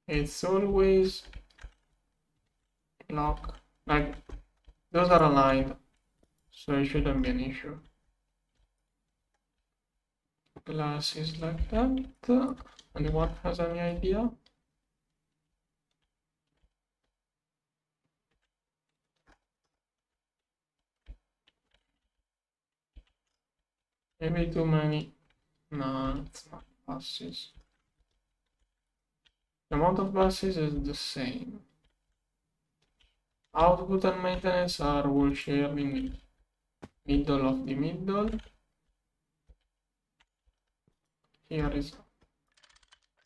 It's always lock, like those are aligned, so it shouldn't be an issue. Glass is like that. Anyone has any idea? Maybe too many. No, it's not buses. The amount of buses is the same. Output and maintenance are all shared in the middle of the middle. Here is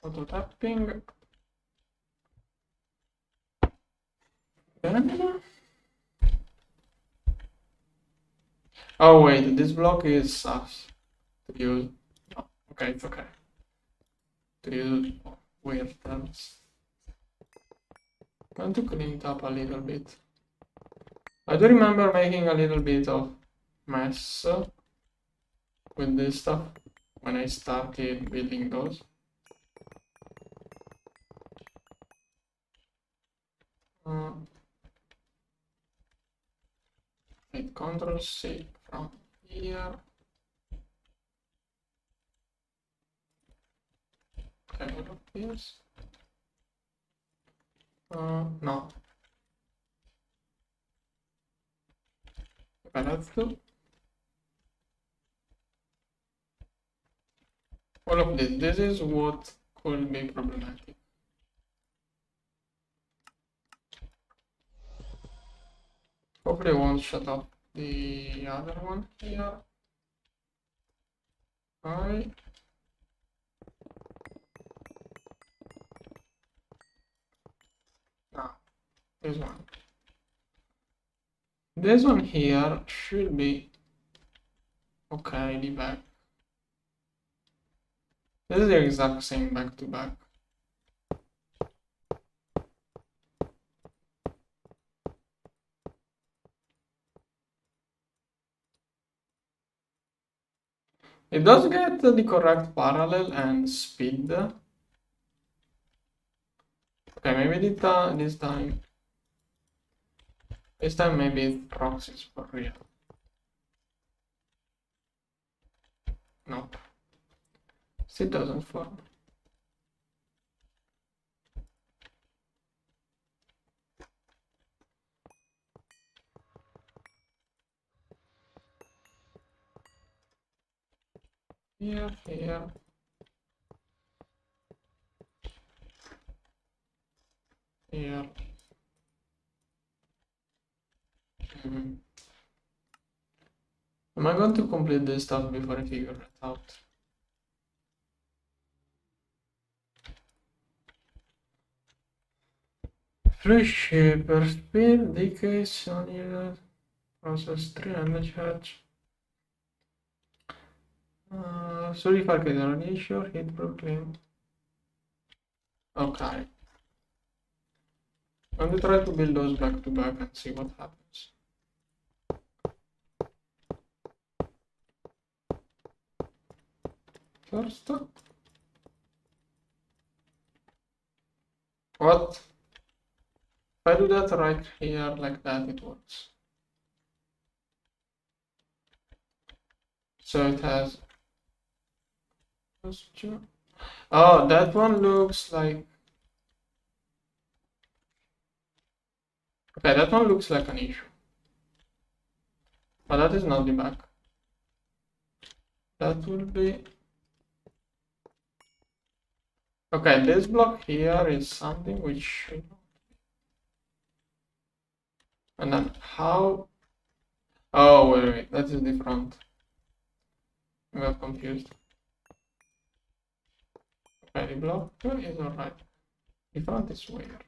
auto tapping. Then, oh wait, this block is sus to use. Oh, okay, it's okay. To use weird terms. I'm going to clean it up a little bit. I do remember making a little bit of mess with this stuff when I started building those. Hit Control C from here. Okay, what of this? No. Okay, let's do all of this. This is what could be problematic. Hopefully, I won't shut up the other one here. Alright. Now, this one. This one here should be okay. The back. This is the exact same back to back. It does get the correct parallel and speed. Okay, maybe this time maybe it proxies for real. Nope. Still doesn't form. Here. Here. Am I going to complete this stuff before I figure it out? Free shaper speed, decays, on process 3 and charge. Sorry for an issue, hit proclaim. Okay. I'm going to try to build those back to back and see what happens. First, what? If I do that right here like that, it works. So it has. Oh, that one looks like. Okay, that one looks like an issue. But that is not the back. That will be. Okay, this block here is something which, and then how? Oh, wait, that is different. I got confused. Okay, the block is alright. Different is weird.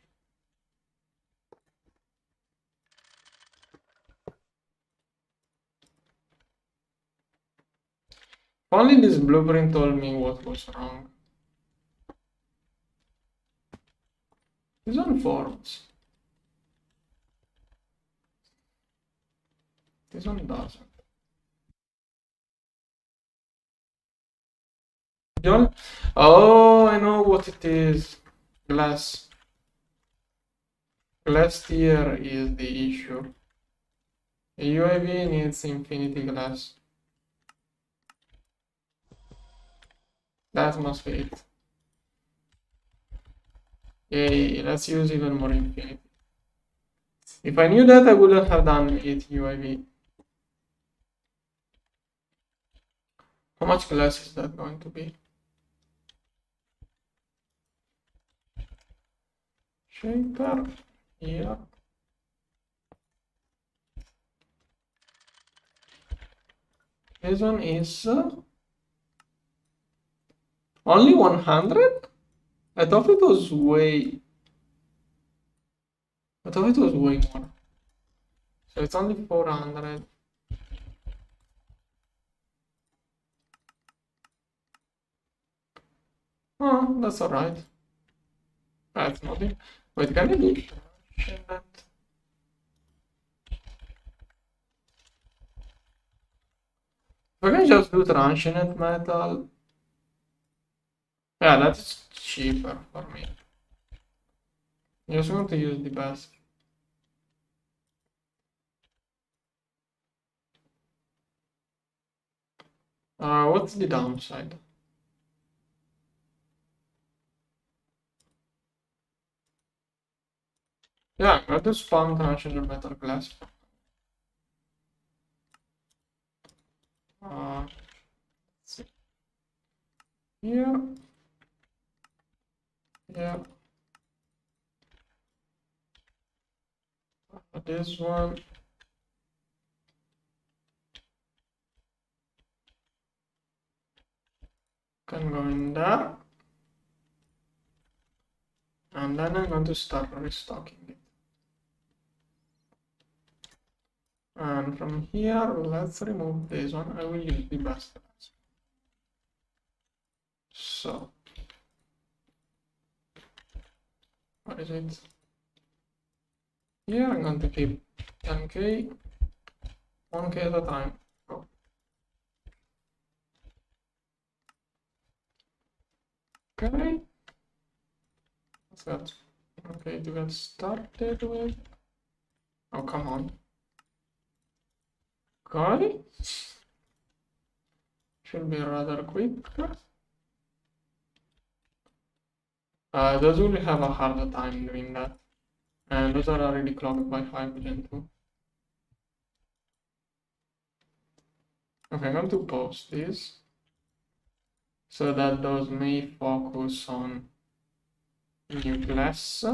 Only this blueprint told me what was wrong. This one forms. This one doesn't. John? Oh, I know what it is. Glass. Glass tier is the issue. A UAV needs infinity glass. That must be it. Yay, let's use even more infinity. If I knew that, I wouldn't have done it UAV. How much glass is that going to be? Shaper here. This one is only 100? I thought it was way. I thought it was way more. So it's only 400. Oh, that's alright. That's nothing. Wait, can I do that? If I can just do transient metal. Yeah, that's cheaper for me. I just want to use the best. What's the downside? Yeah, I'm going to spam transient metal glass. Let's see. Here. Yeah. This one. Can go in there. And then I'm going to start restocking it. And from here, let's remove this one. I will use the best. So, what is it? Here I'm going to keep 10k, 1k at a time. Go. Okay. Let's get okay to get started with. Oh, come on. Okay. Should be rather quick. Those will have a harder time doing that. And those are already clocked by hydrogen too. Okay, I'm going to post this so that those may focus on new class.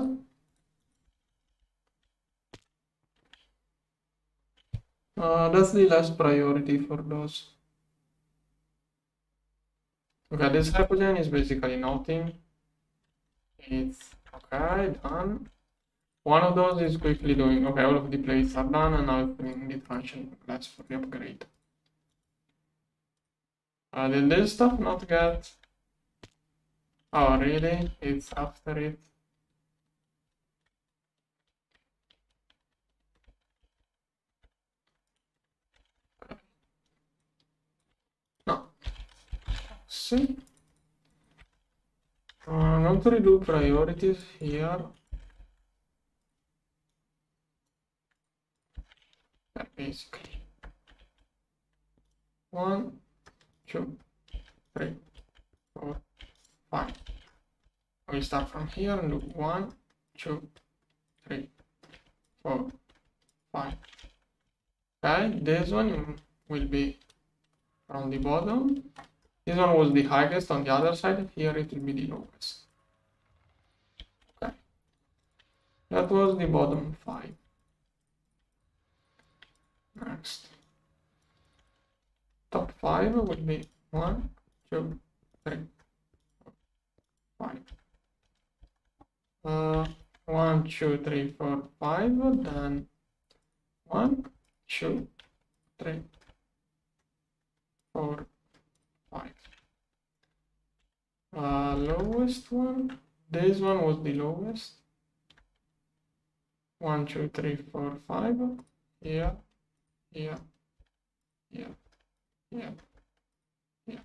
That's the last priority for those. Okay, this hydrogen is basically nothing. It's okay, done. One of those is quickly doing, okay, all of the plates are done, and now putting the function class for the upgrade. Did this stuff not get? Oh, really? It's after it? No. See? I'm going to redo priorities here. Yeah, basically. 1, 2, 3, 4, 5. We start from here and do 1, 2, 3, 4, 5. Okay, this one will be from the bottom. This one was the highest on the other side. Here it will be the lowest. That was the bottom 5. Next. Top 5 would be 1, 2, 3, 5. 1, 2, 3, 4, 5. Then 1, 2, 3, 4, 5. Lowest one. This one was the lowest. 1, 2, 3, 4, 5. Yeah, yeah, yeah, yeah, yeah.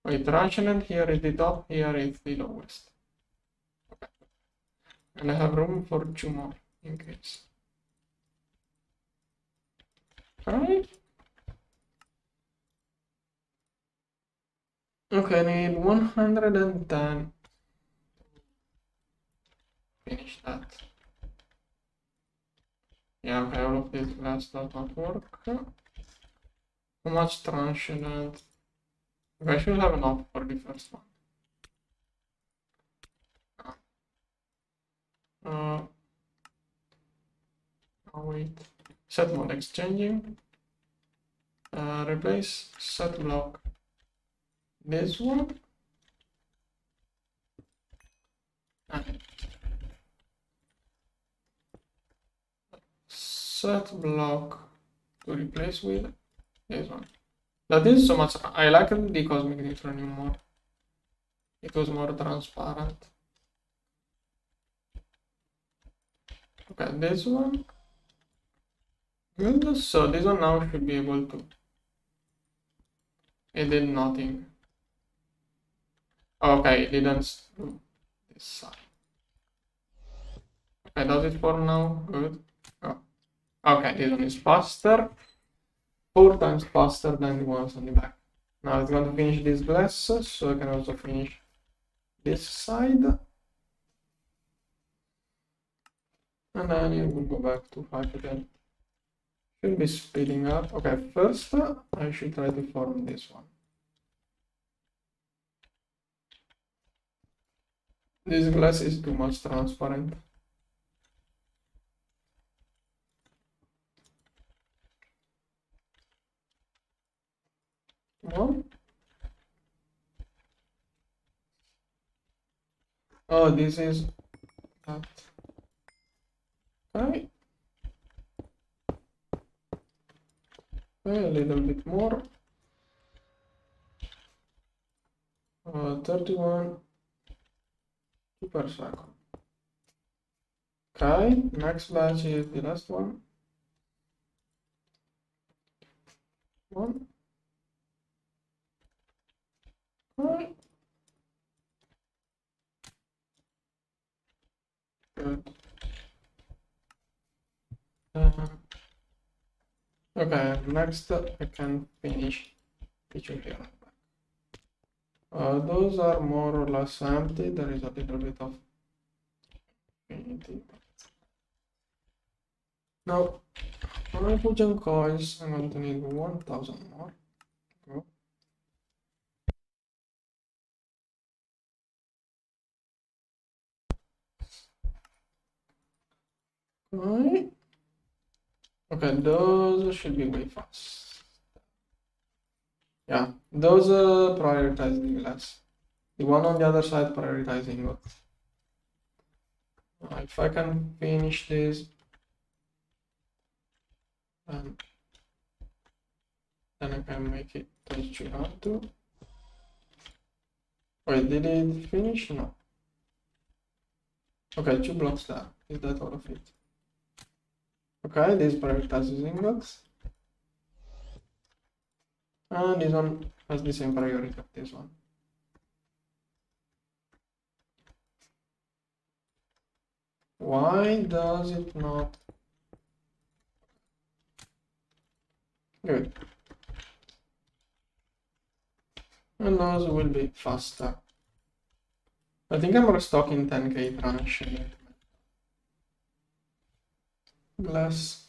Wait, rational here is the top, here is the lowest. Okay. And I have room for 2 more in case. Alright. Okay, I need 110. Finish that. Yeah, okay, all of this last does not work. How much transient? I should have enough for the first one. Oh wait. Set mode exchanging. Replace set block. This one. And set block to replace with this one. That is so much. I like the cosmic neutronium more. It was more transparent. Okay, this one. Good. So this one now should be able to. It did nothing. Okay, it didn't do this side. Okay, does it for now? Good. Oh. Okay, this one is faster. 4 times faster than the ones on the back. Now it's going to finish this glass, so I can also finish this side. And then it will go back to 5 again. Should be speeding up. Okay, first I should try to form this one. This glass is too much transparent. Well, oh, this is that. Okay. Okay, a little bit more. 31 per second. Okay, next batch is the last one. One. Okay. Good. Okay, next I can finish picture here. Those are more or less empty. There is a little bit of infinity. Now, when I put in coils, I'm going to need 1000 more. Go. Okay. Okay, those should be way fast. Yeah, those prioritize the glass. The one on the other side prioritizing what? If I can finish this, then I can make it as you have to. Wait, did it finish? No. Okay, 2 blocks there. Is that all of it? Okay, this prioritizes ingots. And this one has the same priority of this one. Why does it not? Good. And those will be faster. I think I'm restocking 10k tranche. Glass.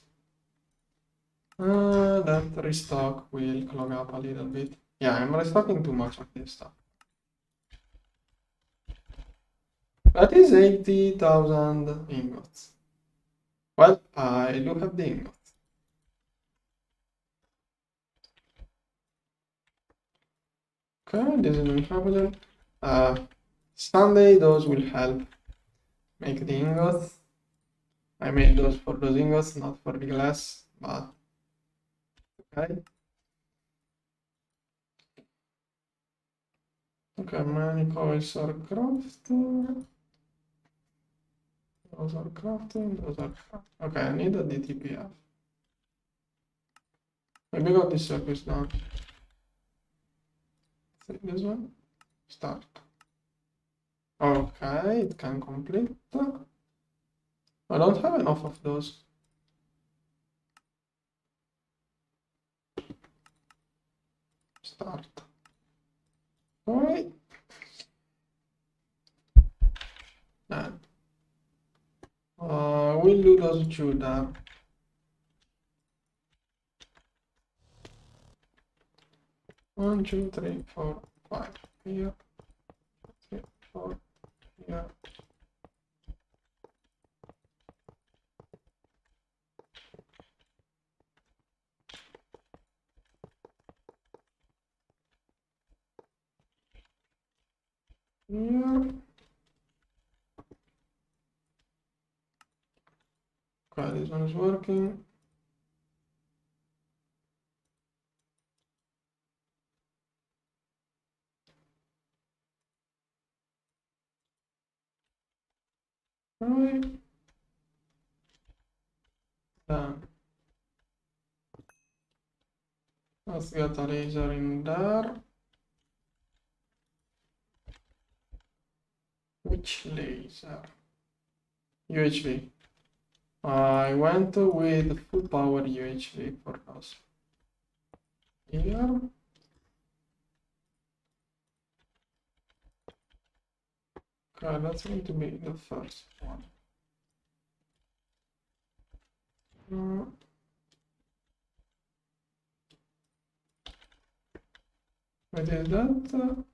That restock will clog up a little bit. Yeah, I'm restocking too much of this stuff. That is 80,000 ingots. Well, I do have the ingot. Okay, this is no problem. Someday those will help make the ingots. I made those for those ingots, not for the glass, but okay. Okay, many coils are crafted. Those are crafting, those are crafting. Okay, I need a DTPF. Maybe got this circuit done. Take this one. Start. Okay, it can complete. I don't have enough of those. Start. Alright. And we'll do those two there. One, two, three, four, five. Here. 3, 4. Here. Here. Okay, this one is working. Right. Done. Let's get a laser in there. Which laser? UHV. I went with full power UHV for us. Here. Okay, that's going to be the first one. What is that?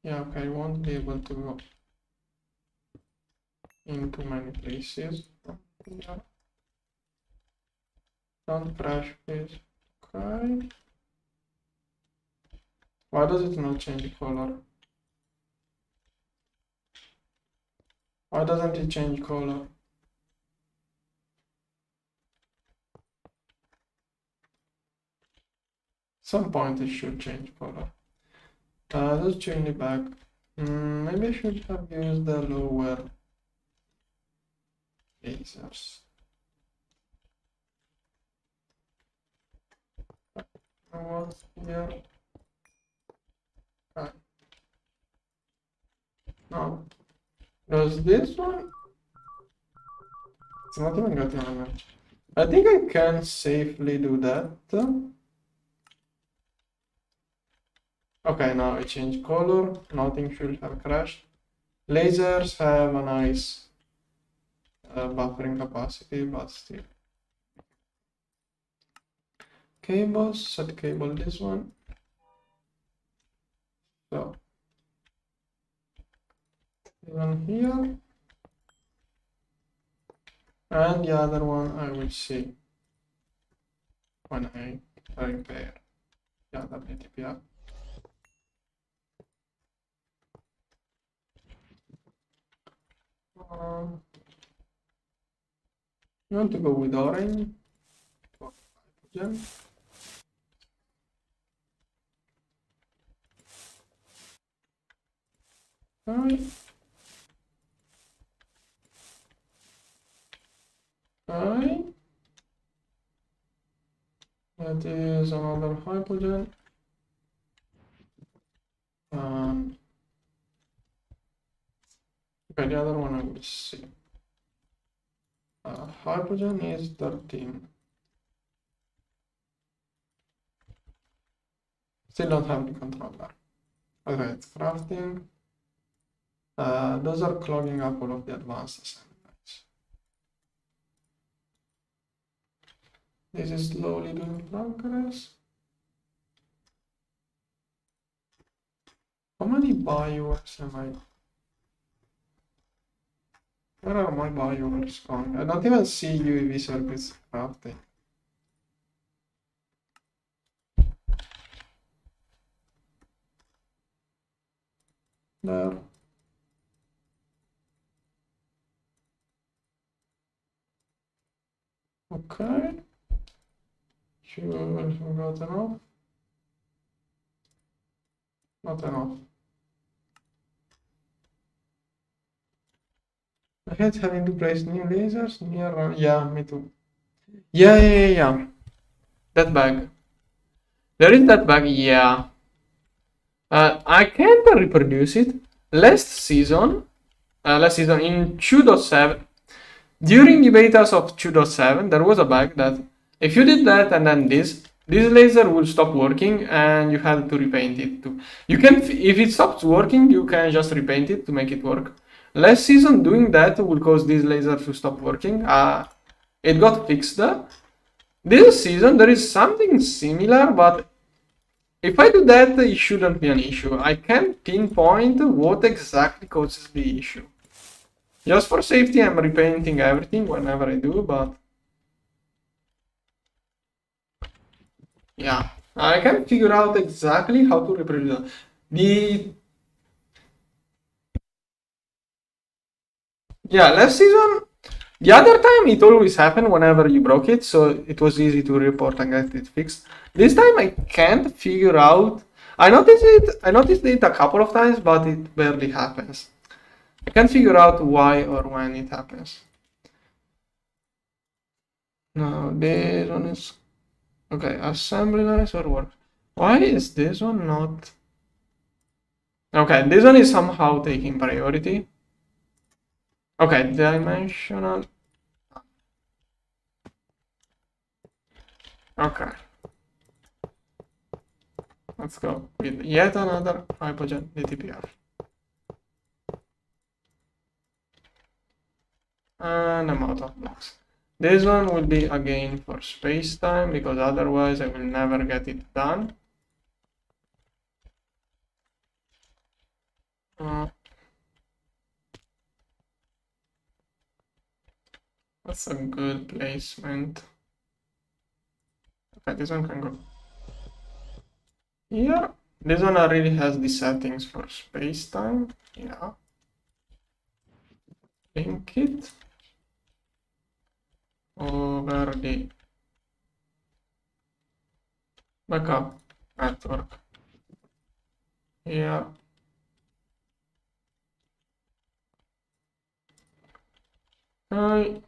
Yeah, okay, I won't be able to go into many places. Yeah. Don't crash, please. Okay. Why does it not change color? Why doesn't it change color? Some point it should change color. Let's change it back. Maybe I should have used the lower lasers. What's here? Okay. No. Does this one? It's not even getting on it. I think I can safely do that. Okay, now I change color. Nothing should have crashed. Lasers have a nice buffering capacity, but still. Cables, set cable this one. So, one here. And the other one I will see when I repair the other DTPF. You want to go with orange for hydrogen. Okay. Okay. That is another hydrogen. Okay, the other one I will see. Hydrogen is 13. Still don't have the controller. Okay, it's crafting. Those are clogging up all of the advanced assemblies. This is slowly doing progress. How many BIOS am I? Where are my biomes gone? I don't even see UV circuits crafting. There. Okay. Sure, got enough. Not enough. I hate having to place new lasers near. Yeah, me too. Yeah. That bug. There is that bug, yeah. I can't reproduce it. Last season in 2.7, during the betas of 2.7, there was a bug that if you did that and then this laser will stop working and you had to repaint it too. You can, if it stops working, you can just repaint it to make it work. Last season, doing that will cause this laser to stop working. It got fixed. This season, there is something similar, but if I do that, it shouldn't be an issue. I can't pinpoint what exactly causes the issue. Just for safety, I'm repainting everything whenever I do, but yeah, I can't figure out exactly how to reproduce the. Yeah, last season, the other time it always happened whenever you broke it, so it was easy to report and get it fixed. This time I can't figure out. I noticed it a couple of times, but it barely happens. I can't figure out why or when it happens. No, this one is okay. Assembly lines or work. Why is this one not? Okay, this one is somehow taking priority. Okay, dimensional. Okay. Let's go with yet another hypogen DTPF. And I'm out of blocks. This one will be again for space-time because otherwise I will never get it done. That's a good placement. Okay, this one can go here. This one already has the settings for space-time. Yeah. Link it over the backup network. Yeah. Okay.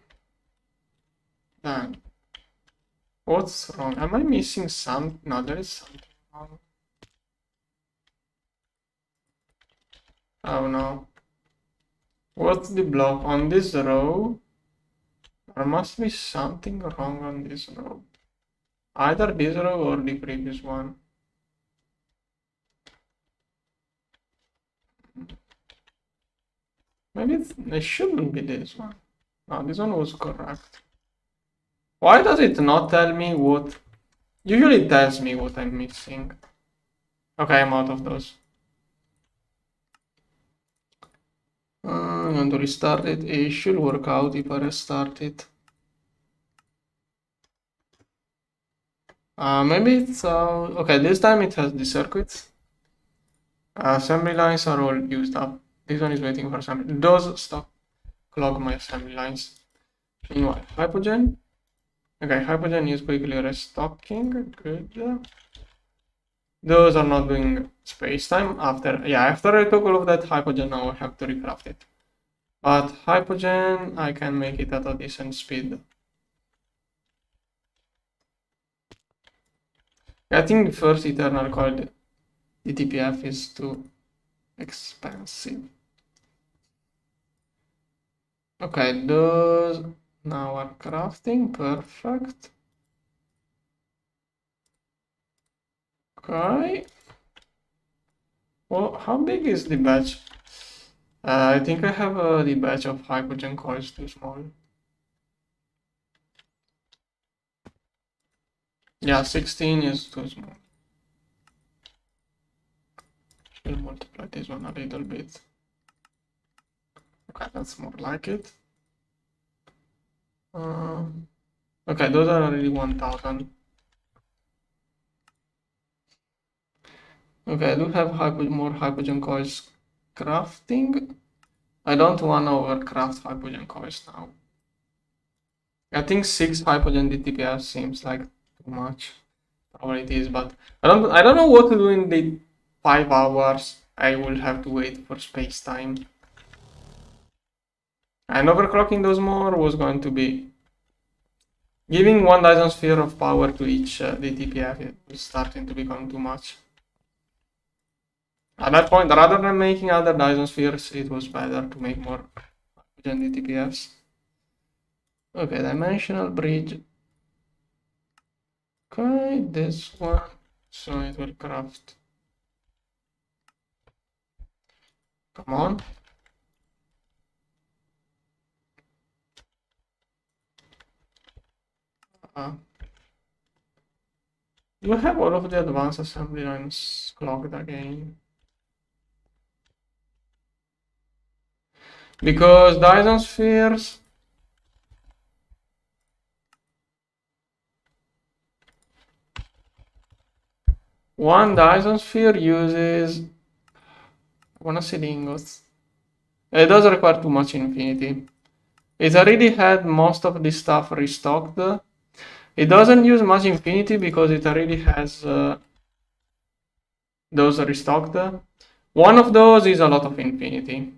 Done. What's wrong? Am I missing some? No, there is something wrong. Oh no. What's the block on this row? There must be something wrong on this row. Either this row or the previous one. Maybe it shouldn't be this one. No, this one was correct. Why does it not tell me what? Usually it tells me what I'm missing. Okay, I'm out of those. I'm going to restart it. It should work out if I restart it. Maybe it's okay. This time it has the circuits. Assembly lines are all used up. This one is waiting for assembly. Those stop clog my assembly lines. Meanwhile, hypogen. Okay, hypogen is quickly restocking. Good. Those are not doing space time. After I took all of that hypogen, now I have to recraft it. But hypogen, I can make it at a decent speed. I think the first eternal coil DTPF is too expensive. Okay, those now are crafting, perfect. Okay. Well, how big is the batch? I think I have the batch of hypogen coils too small. Yeah, 16 is too small. We'll multiply this one a little bit. Okay, that's more like it. Okay, those are already 1000. Okay, I do have more hydrogen coils crafting. I don't want to overcraft hydrogen coils now. I think 6 hydrogen DTPF seems like too much. Probably it is, but I don't know what to do in the 5 hours. I will have to wait for space time. And overclocking those more was going to be giving 1 Dyson sphere of power to each DTPF. It was starting to become too much. At that point, rather than making other Dyson spheres, it was better to make more hydrogen DTPFs. Okay, dimensional bridge. Okay, this one. So it will craft. Come on. You have all of the advanced assembly lines clogged again. Because Dyson spheres. One Dyson sphere uses. I wanna say ingots. It does require too much infinity. It already had most of the stuff restocked. It doesn't use much infinity because it already has those restocked. One of those is a lot of infinity.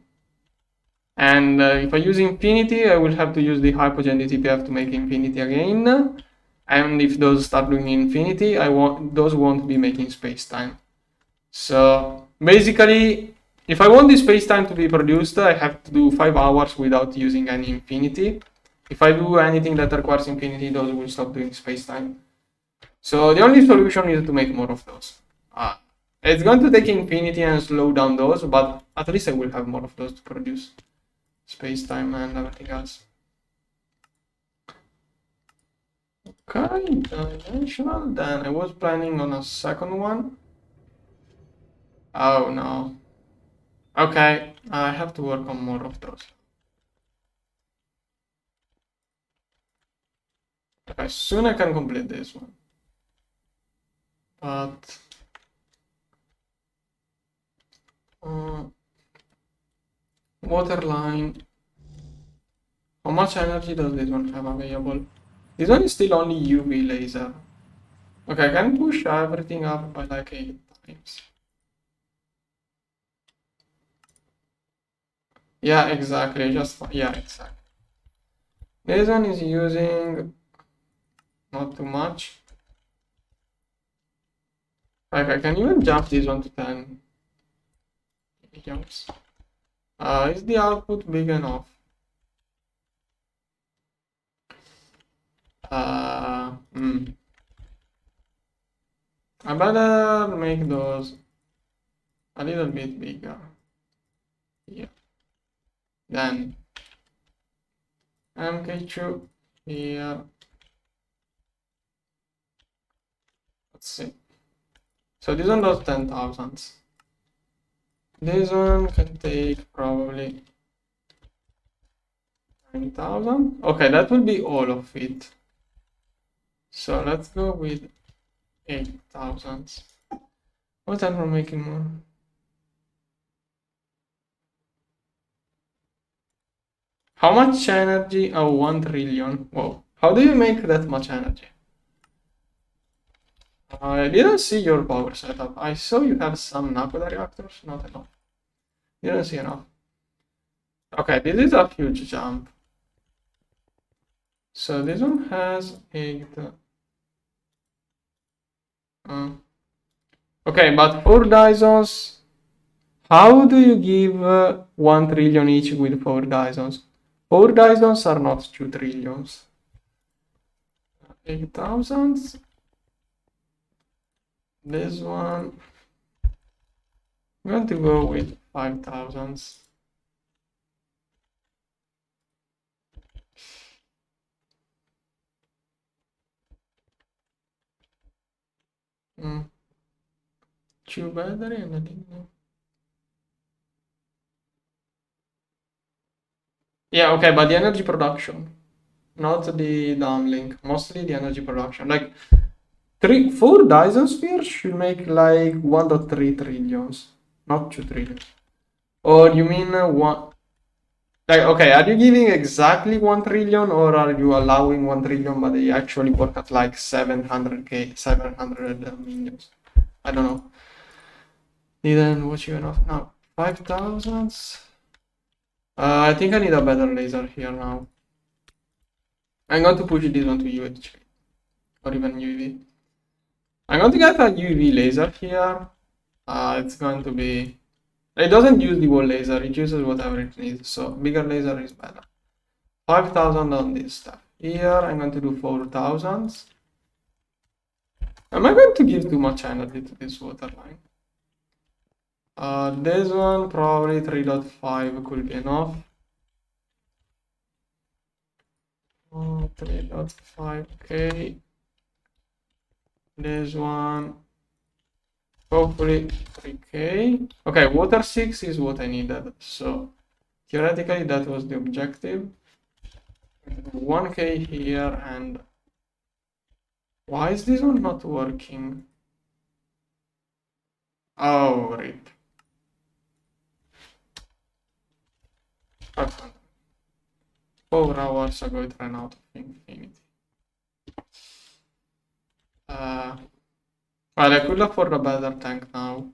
And if I use infinity, I will have to use the hypogen DTPF to make infinity again. And if those start doing infinity, those won't be making space-time. So basically, if I want this space-time to be produced, I have to do 5 hours without using any infinity. If I do anything that requires infinity, those will stop doing space-time. So the only solution is to make more of those. It's going to take infinity and slow down those, but at least I will have more of those to produce space-time and everything else. Okay, dimensional. Then I was planning on a second one. Oh no. Okay, I have to work on more of those. Okay, soon I can complete this one. But water line. How much energy does this one have available? This one is still only UV laser. Okay, I can push everything up by like 8 times. Yeah, exactly. Yeah, exactly. This one is using not too much. Like I can even jump this one to 10 jumps. Is the output big enough? I better make those a little bit bigger. Yeah. Then MK2 here. Let's see. So this one does 10,000. This one can take probably 9,000. Okay, that will be all of it. So let's go with 8,000. What's that for making more? How much energy? Oh, 1 trillion. Whoa. How do you make that much energy? I didn't see your power setup. I saw you have some Nakoda reactors, not enough. Didn't see enough. Okay, this is a huge jump. So this one has 8. Okay, but 4 Dysons. How do you give 1 trillion each with 4 Dysons? 4 Dysons are not 2 trillions. 8,000. This one. I'm going to go with 5,000. Two battery and I didn't know. Yeah, okay, but the energy production. not the downlink, mostly the energy production. Like 4 Dyson spheres should make like 1.3 trillions, not 2 trillions. Or you mean one? Like, okay, are you giving exactly 1 trillion, or are you allowing 1 trillion, but they actually work at like 700k, 700 millions? I don't know. Didn't watch you enough now. 5,000. I think I need a better laser here now. I'm going to push this one to UH or even UV. I'm going to get a UV laser here. It's going to be. It doesn't use the wall laser, it uses whatever it needs, so bigger laser is better. 5,000 on this stuff. Here I'm going to do 4,000. Am I going to give too much energy to this water line? This one probably 3.5 could be enough. 3.5, okay. This one hopefully 3k. Okay, water 6 is what I needed, so theoretically that was the objective. 1k here, and why is this one not working? Oh, rip. 4 hours ago it ran out of infinity. Well, I could afford a better tank now.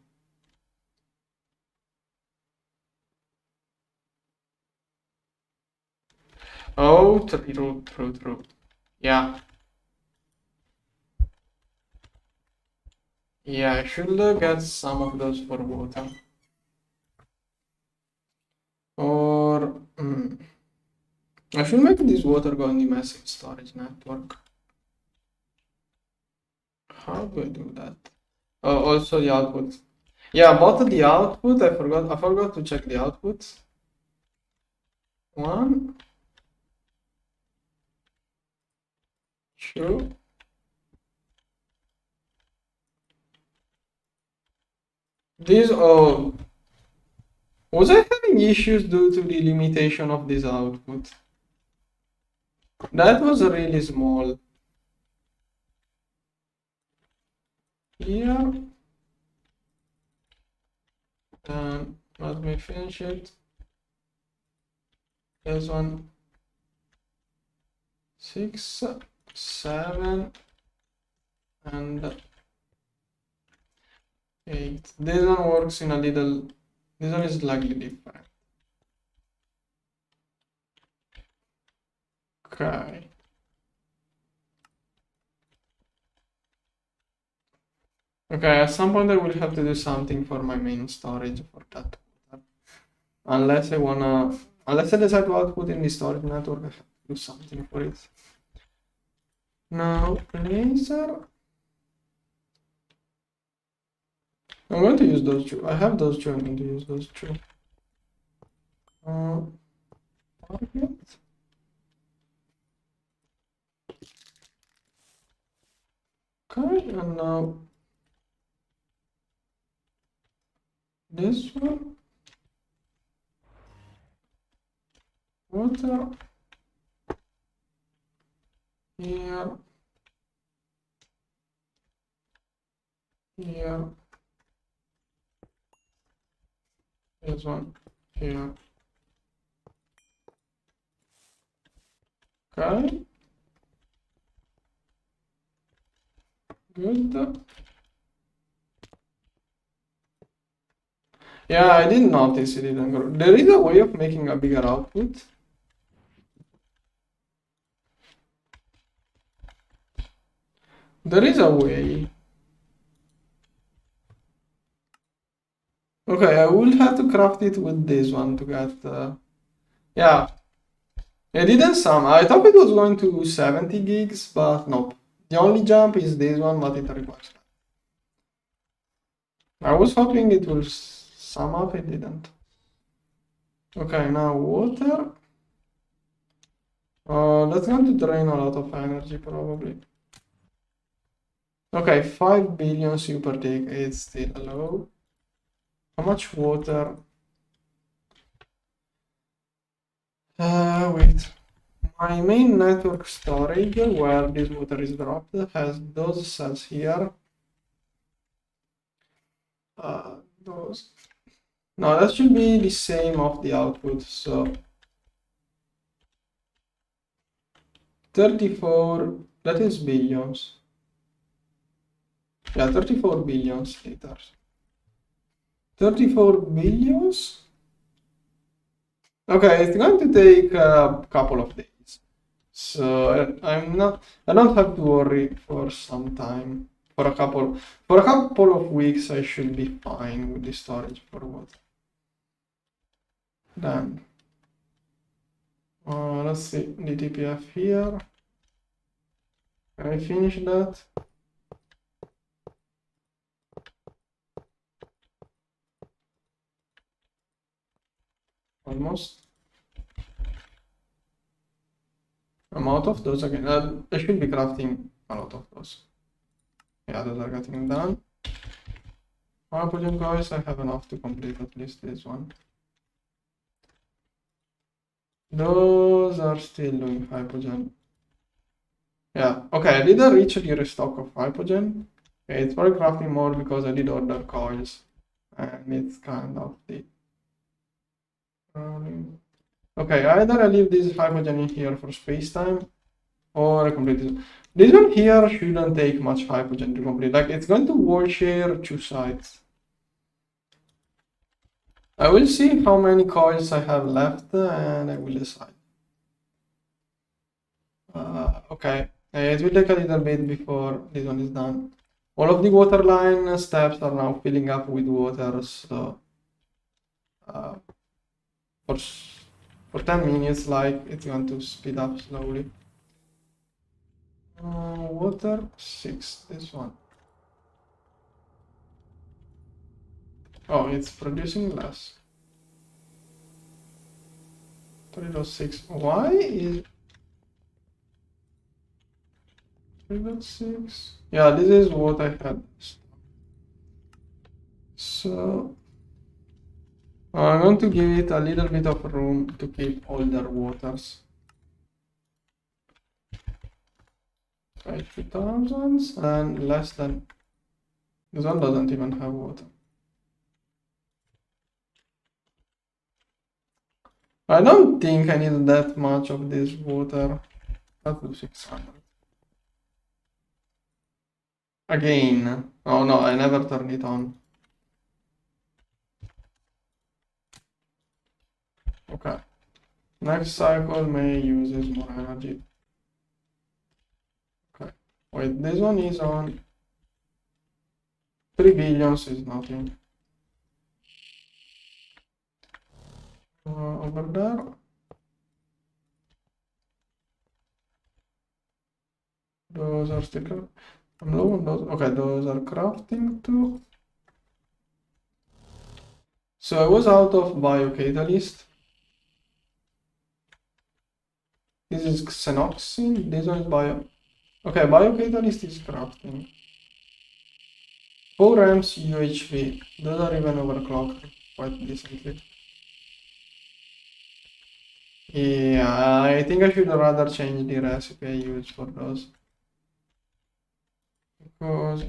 Oh, true. Yeah. Yeah, I should get some of those for water. Or I should make this water go in the massive storage network. How do I do that? Oh, also the output. Yeah, both the output. I forgot to check the output. 1, 2. This, oh, was I having issues due to the limitation of this output? That was really small. Here. And let me finish it. There's 1, 6, 7, and 8. This one works in a little. This one is slightly different. Okay. Okay, at some point I will have to do something for my main storage for that. Unless I decide to output in the storage network, I have to do something for it. Now, laser. I'm going to use those two. I have those two. I'm going to use those two. Target. Okay, and now this one. Water. Here. Here. This one here. Okay. Good. Yeah, I didn't notice it didn't grow. There is a way of making a bigger output. There is a way. Okay, I will have to craft it with this one to get. Yeah. It didn't sum. I thought it was going to 70 gigs, but nope. The only jump is this one, but it requires. I was hoping it will sum up, it didn't. Okay, now water. That's going to drain a lot of energy, probably. Okay, 5 billion super take, it's still low. How much water? Wait. My main network storage, where this water is dropped, has those cells here. Those. No, that should be the same of the output. So 34, that is billions. Yeah, 34 billions liters. 34 billions? Okay, it's going to take a couple of days. So I don't have to worry for some time. For a couple of weeks, I should be fine with the storage for water. Then, let's see, DTPF here. Can I finish that? Almost. I'm out of those again. I should be crafting a lot of those. Yeah, those are getting done. Hydrogen guys, I have enough to complete at least this one. Those are still doing hydrogen. Yeah, okay, I didn't reach the restock of hydrogen. Okay, it's probably crafting more because I did order coils. And it's kind of the okay, either I leave this hydrogen in here for space time or I complete this. This one here shouldn't take much hydrogen to complete. Like it's going to wall share 2 sides. I will see how many coils I have left and I will decide. Okay, it will take a little bit before this one is done. All of the water line steps are now filling up with water, so for 10 minutes, like it's going to speed up slowly. Water 6, this one. Oh, it's producing less. 3.6. Why is 3.6? Yeah, this is what I had. So I'm going to give it a little bit of room to keep older waters. 2000s and less than. This one doesn't even have water. I don't think I need that much of this water. That was 600. Again. Oh no, I never turned it on. Okay. Next cycle may uses more energy. Okay. Wait, this one is on 3 billions is nothing. Over there. Those are still. I'm low on those. Okay, those are crafting too. So I was out of biocatalyst. This is xenoxin. This one is bio. Okay, biocatalyst is crafting. 4 amps UHV. Those are even overclocked quite decently. Yeah, I think I should rather change the recipe I use for those. Because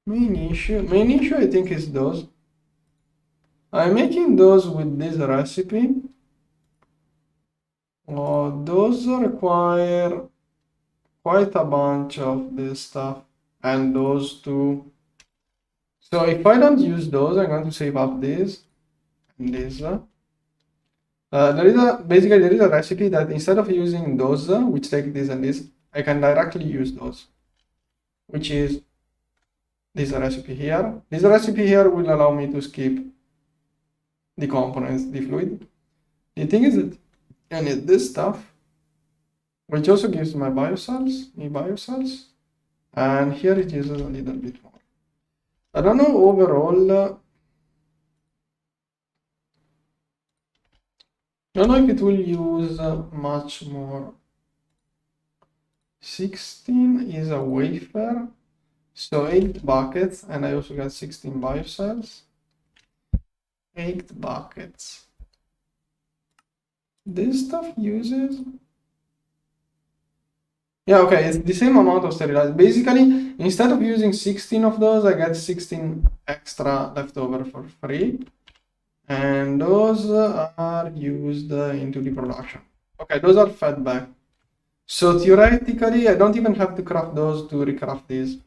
main issue I think is those. I'm making those with this recipe. Those require quite a bunch of this stuff, and those two. So if I don't use those, I'm going to save up this and this. Basically there is a recipe that instead of using those, which take this and this, I can directly use those, which is this recipe here. This recipe here will allow me to skip the components, the fluid. The thing is that I need this stuff, which also gives my biocells, and here it uses a little bit more. I don't know overall. I don't know if it will use much more. 16 is a wafer, so 8 buckets, and I also got 16 biocells. 8 buckets. this stuff uses. Yeah, okay, it's the same amount of sterilizer. Basically, instead of using 16 of those, I get 16 extra left over for free. And those are used into the production. Okay, those are fed back. So theoretically, I don't even have to craft those to recraft these.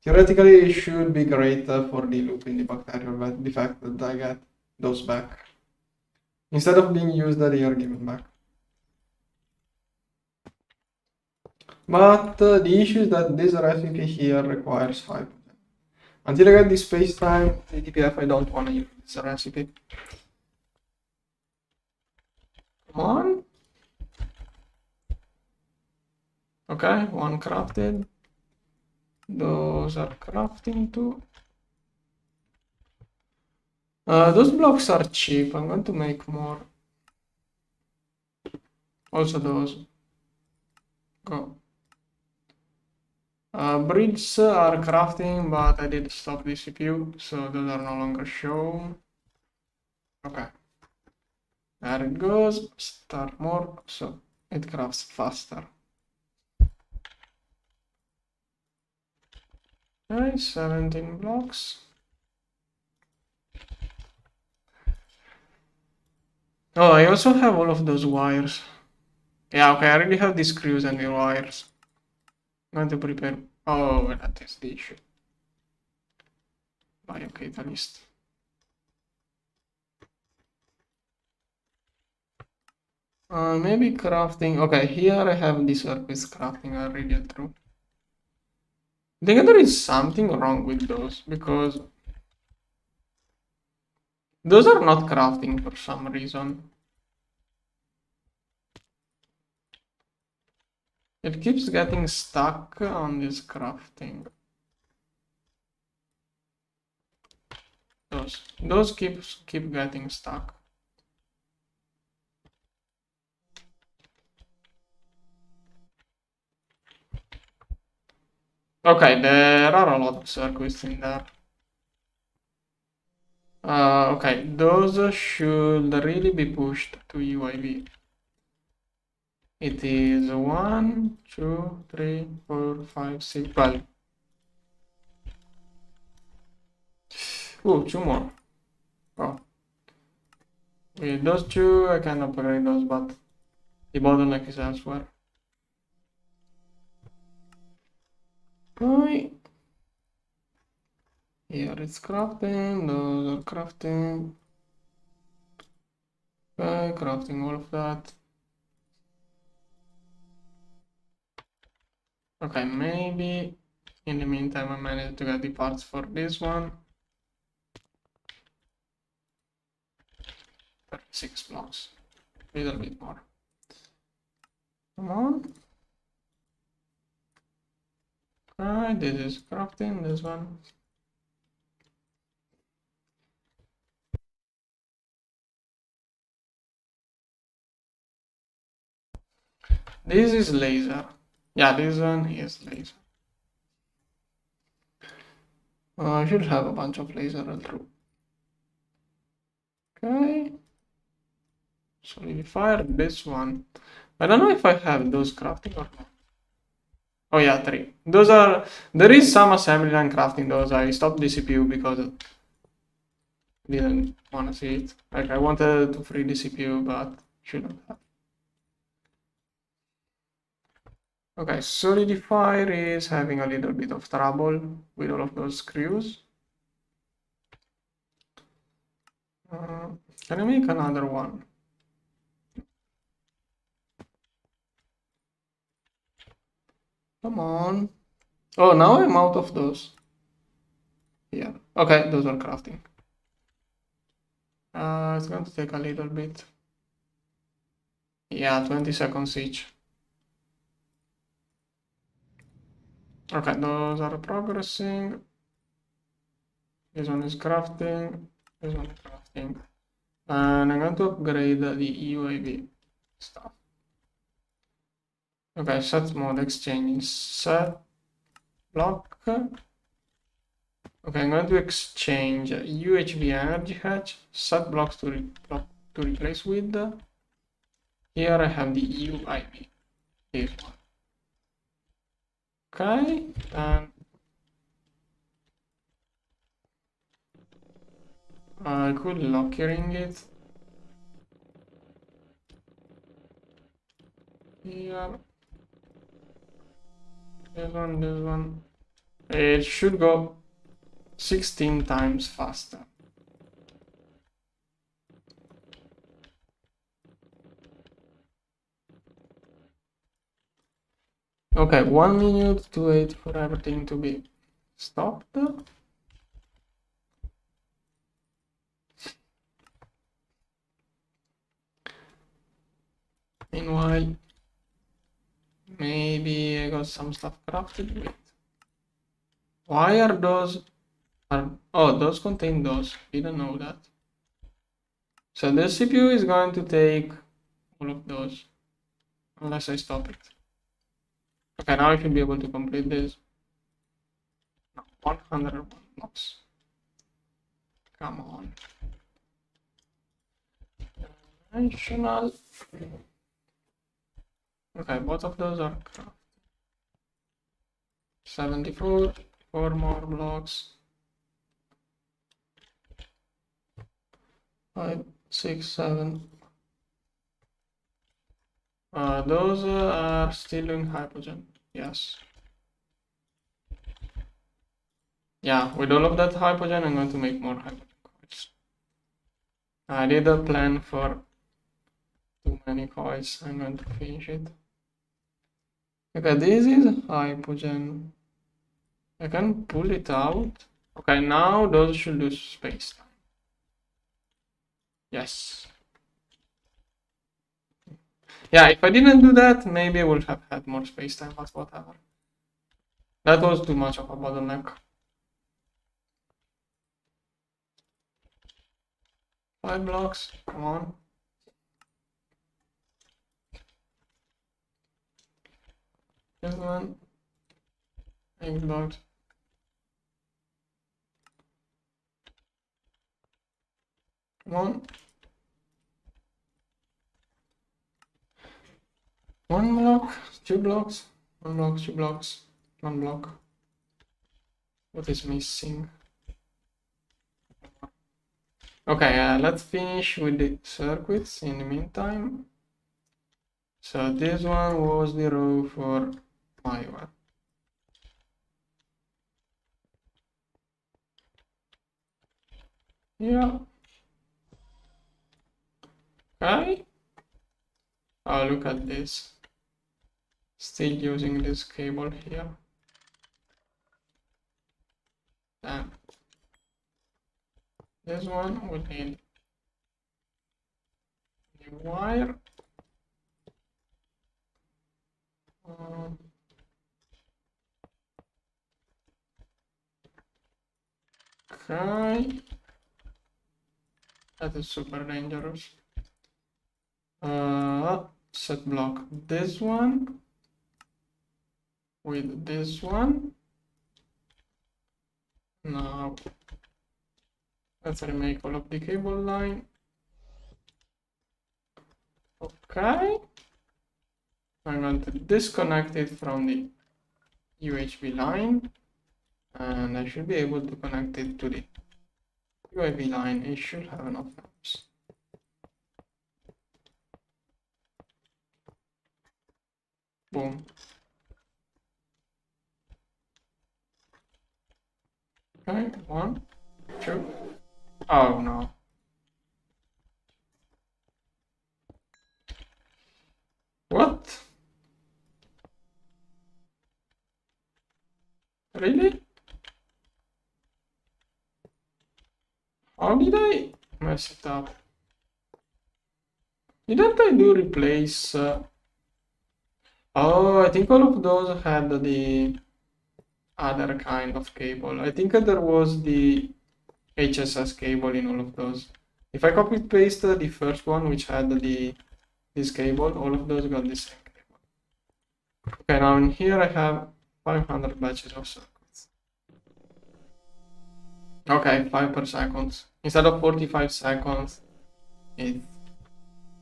Theoretically, it should be great for the loop in the bacterial, but the fact that I get those back. Instead of being used, they are given back. But the issue is that this recipe here requires hydrogen. Until I get the space-time DTPF, I don't want to use this recipe. Come on. Okay, one crafted. Those are crafting too. Those blocks are cheap. I'm going to make more. Also those. Go. Bridges are crafting, but I did stop the CPU, so those are no longer shown. Okay. There it goes. Start more, so it crafts faster. Okay, 17 blocks. Oh, I also have all of those wires. Yeah, okay, I already have the screws and the wires. I'm going to prepare. Oh, that is the issue. Biocatalyst. Maybe crafting. Okay, here I have the surface crafting. I'll read it through. I think there is something wrong with those because those are not crafting for some reason. It keeps getting stuck on this crafting. Those keep getting stuck. Okay, there are a lot of circuits in there. Okay, those should really be pushed to UIV. It is 1, 2, 3, 4, 5, 6, 12. Ooh, 2 more. Oh. With those 2, I can upgrade those, but the bottleneck is elsewhere. Okay. Here it's crafting, those are crafting. Okay, crafting all of that. Okay, maybe in the meantime I managed to get the parts for this one. 36 blocks. A little bit more. Come on. Okay, this is crafting, this one. This is laser. Yeah, this one is laser. I should have a bunch of laser through. Okay. Solidifier, this one. I don't know if I have those crafting or not. Oh yeah, 3. Those are, there is some assembly line crafting those. I stopped the CPU because I didn't want to see it. Like I wanted to free the CPU, but shouldn't have. Okay, Solidifier is having a little bit of trouble with all of those screws. Can I make another one? Come on. Oh, now I'm out of those. Yeah. Okay, those are crafting. It's going to take a little bit. Yeah, 20 seconds each. Okay, those are progressing. This one is crafting. This one is crafting. And I'm going to upgrade the UAV stuff. Okay, set mode exchange. Set block. Okay, I'm going to exchange UHV energy hatch. Set blocks to replace with. Here I have the UIB. This one. Okay, and I could lock ring it. Here. This one. It should go 16 times faster. Okay, 1 minute to wait for everything to be stopped. Meanwhile, maybe I got some stuff crafted. Wait. Why are those? Oh, those contain those. Didn't know that. So the CPU is going to take all of those, unless I stop it. Okay, now I should be able to complete this. 101 blocks. Come on. Dimensional. Okay, both of those are crafted. 74, 4 more blocks. 5, 6, 7. Those are still in hydrogen. Yes. Yeah, with all of that hydrogen, I'm going to make more hydrogen coils. I did a plan for too many coils. I'm going to finish it. Okay, this is hydrogen. I can pull it out. Okay, now those should do space time. Yes. Yeah, if I didn't do that, maybe I would have had more space time, but whatever. That was too much of a bottleneck. 5 blocks, come on. This one. 8 blocks. Come on. 1 block, 2 blocks, 1 block, 2 blocks, 1 block. What is missing? Okay, let's finish with the circuits in the meantime. So this one was the row for my one. Yeah. Okay. Oh, look at this. Still using this cable here. Damn. This one will need the wire. Okay. That is super dangerous. Set block this one with this one. Now let's remake all of the cable line. Okay. I'm going to disconnect it from the UHV line, and I should be able to connect it to the UIV line. It should have enough amps. Boom. Okay, 1, 2. Oh no. What? Really? How did I mess it up? Didn't I do replace? Oh, I think all of those had the other kind of cable. I think there was the HSS cable in all of those. If I copy paste the first one, which had this cable, all of those got the same cable. Okay, now in here I have 500 batches of circuits. Okay, 5 per second. Instead of 45 seconds, it's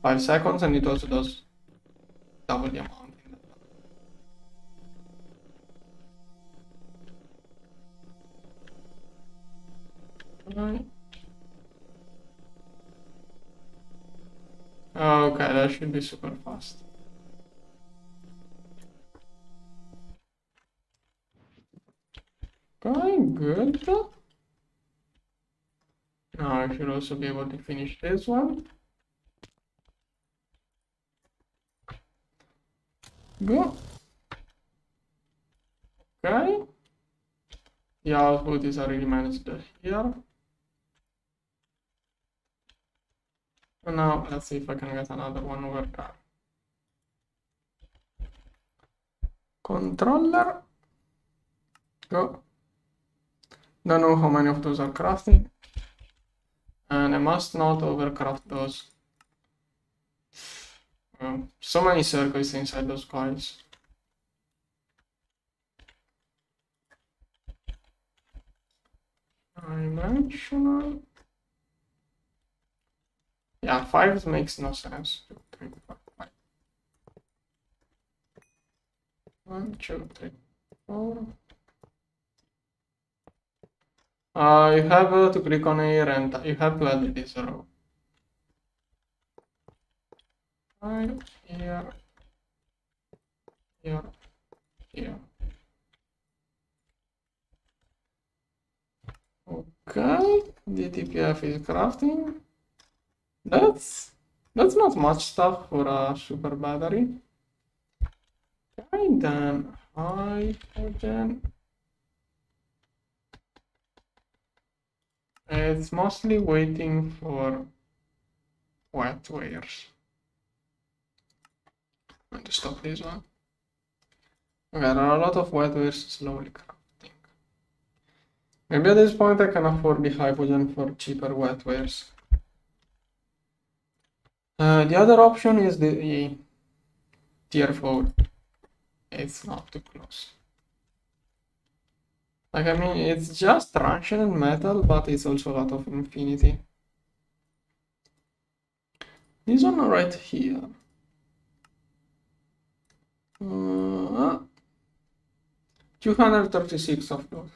5 seconds, and it also does double the amount in that one. Right. Okay, that should be super fast. Okay, good. Now I should also be able to finish this one. Go. Okay. The output is already managed here. And now let's see if I can get another one over there. Controller. Go. Don't know how many of those are crafting. And I must not overcraft those. So many circuits inside those coils. Dimensional. Yeah, 5 makes no sense. 2, 3, 4, 5. 1, 2, 3, 4. You have to click on here and you have to add this row. Right here, here, here. Okay, DTPF is crafting. That's not much stuff for a super battery. Okay, then hydrogen. It's mostly waiting for wet wares. I'm going to stop this one. Okay, there are a lot of wet wares slowly crafting. Maybe at this point I can afford the hydrogen for cheaper wet wares. The other option is the tier 4. It's not too close. Like, I mean, it's just traction and metal, but it's also a lot of infinity. This one right here. 236 of those.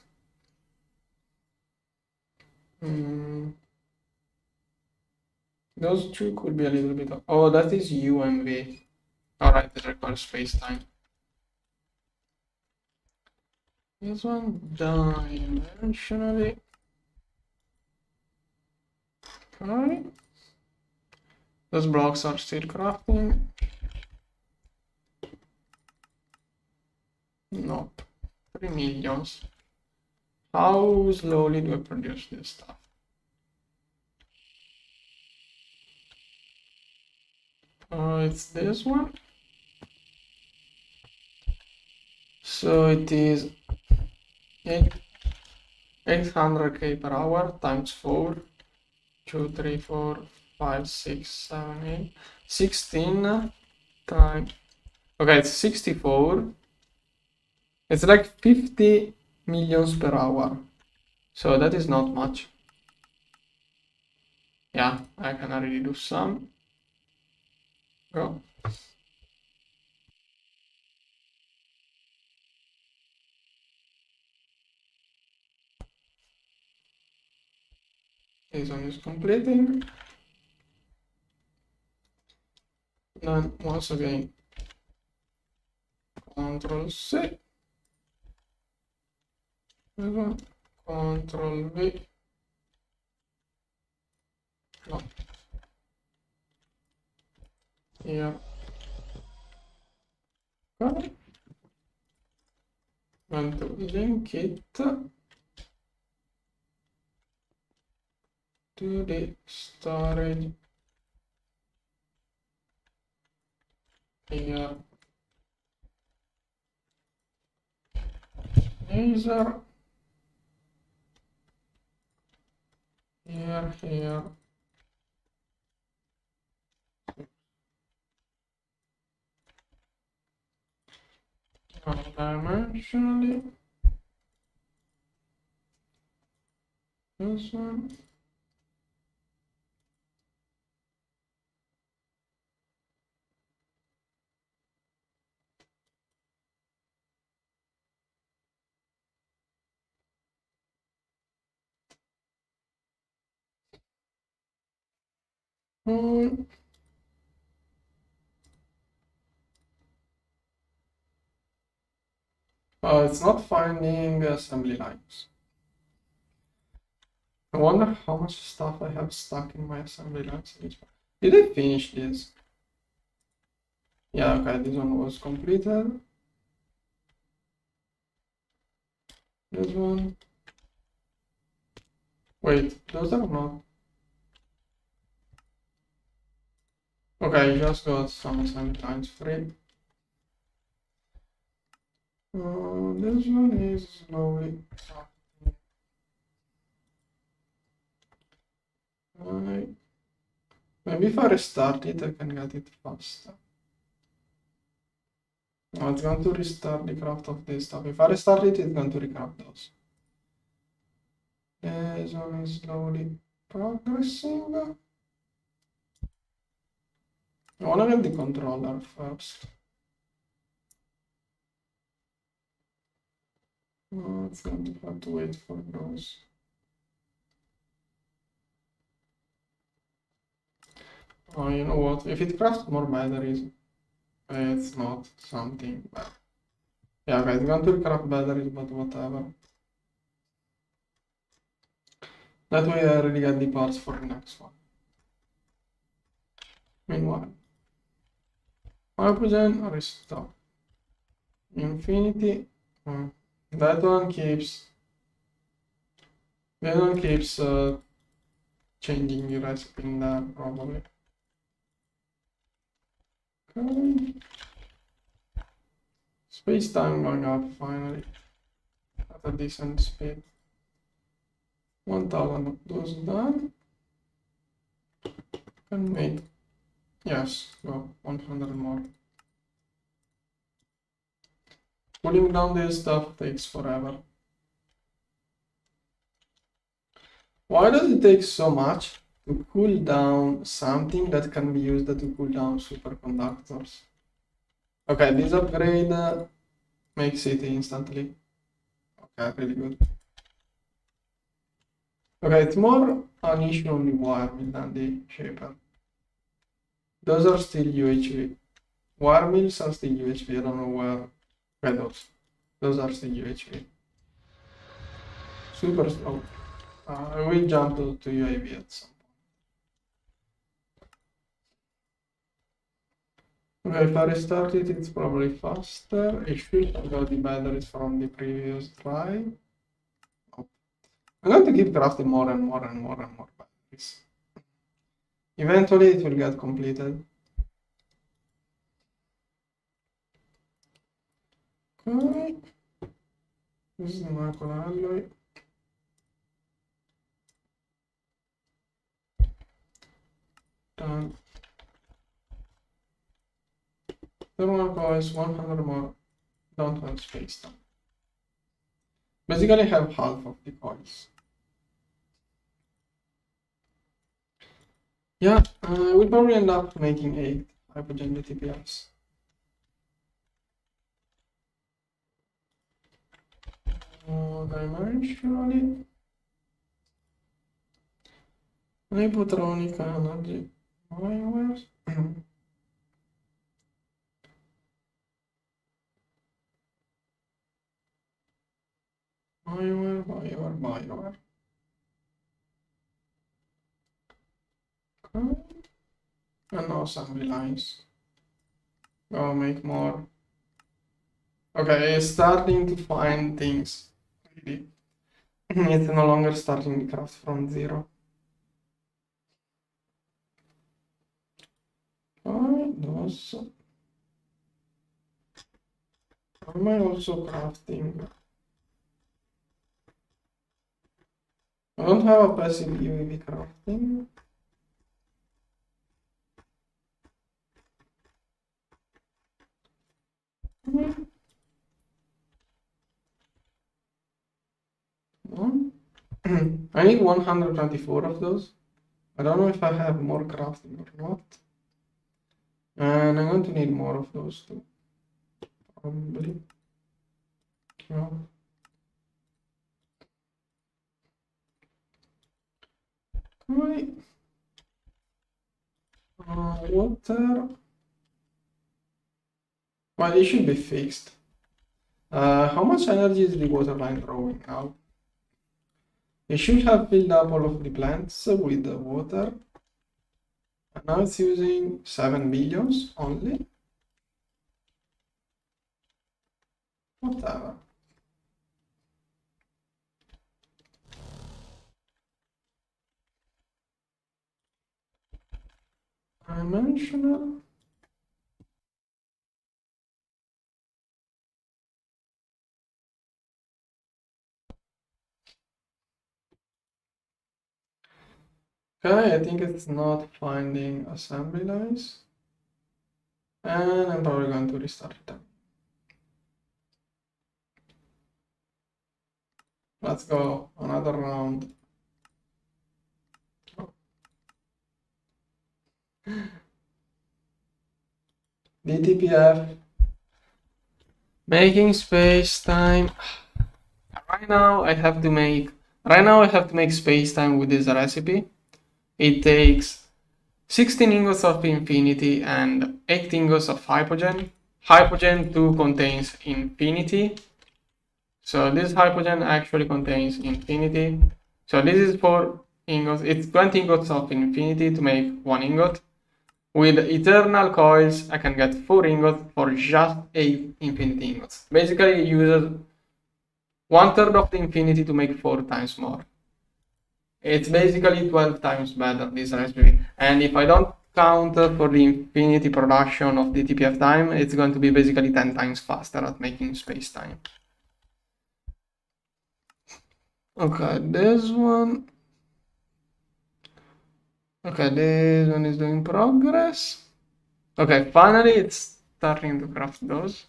Those two could be a little bit of... Oh, that is UMV. Alright, it requires space-time. This one dimensionally. Okay. Those blocks are still crafting. Nope. 3 millions. How slowly do I produce this stuff? It's this one. So it is 800k per hour times 4. 2, 3, 4, 5, 6, 7, 8, 16 times. Okay, it's 64. It's like 50 millions per hour. So that is not much. Yeah, I can already do some. Go. This one is completing. Then once again, Control C. This one, Control V. No. Here. Okay. And to link it to the storage here. Laser. Here. Dimensionally. This one. Hmm. It's not finding assembly lines. I wonder how much stuff I have stuck in my assembly lines. Did I finish this? Yeah, okay, this one was completed. This one. Wait, those are not. Okay, I just got some assembly lines free. This one is slowly. Maybe if I restart it, I can get it faster. No, it's going to restart the craft of this stuff. If I restart it, it's going to recraft those. This one is slowly progressing. I want to get the controller first. It's going to have to wait for those. Oh, you know what? If it crafts more batteries, it's not something bad. Yeah, okay, it's going to craft batteries, but whatever. That way I already get the parts for the next one. Meanwhile, hydrogen restore. Infinity. That one keeps. That one keeps changing the recipe in there probably. Okay. Space time going up finally at a decent speed. 1000 of those done. Can make, yes, go 100 more. Putting down this stuff takes forever. Why does it take so much to cool down something that can be used to cool down superconductors? Okay, this upgrade makes it instantly. Okay, really good. Okay, it's more an issue on the wire mill than the shaper. Those are still UHV. Wire mills are still UHV. I don't know where. Okay, those are still UHV. Super slow. I will jump to UAV at some point. Okay, if I restart it, it's probably faster. It should have got the batteries from the previous try. Oh. I'm going to keep crafting more and more and more and more batteries. Eventually, it will get completed. Okay. This is the Michael alloy. Done. Thermal coils, 100 more. Don't have space now. Basically, have half of the coils. Yeah, we'll probably end up making 8 hypogen DTPFs. Dimensionally. Hypotronic energy. Wires. Wire. Okay. And now assembly lines. Go make more. Okay, it's starting to find things. Really. It's no longer starting the craft from zero. Alright, those. Am I also crafting? I don't have a passive UAV crafting. I need 124 of those. I don't know if I have more crafting or not. And I'm going to need more of those too. Probably. No. Right. Water. Well, it should be fixed. How much energy is the water line drawing now? It should have filled up all of the plants with the water. And now it's using 7 billions only. Whatever. Dimensional. Okay, I think it's not finding assembly lines. And I'm probably going to restart them. Let's go, another round. DTPF. Making space time. Right now I have to make space time with this recipe. It takes 16 ingots of infinity and 8 ingots of hypogen. Hypogen 2 contains infinity. So this hypogen actually contains infinity. So this is 4 ingots. It's 20 ingots of infinity to make 1 ingot. With eternal coils, I can get 4 ingots for just 8 infinity ingots. Basically, it uses 1/3 of the infinity to make 4 times more. It's basically 12 times better, this recipe. And if I don't count for the infinity production of the DTPF time, it's going to be basically 10 times faster at making space time. Okay, this one. Okay, this one is doing progress. Okay, finally it's starting to craft those.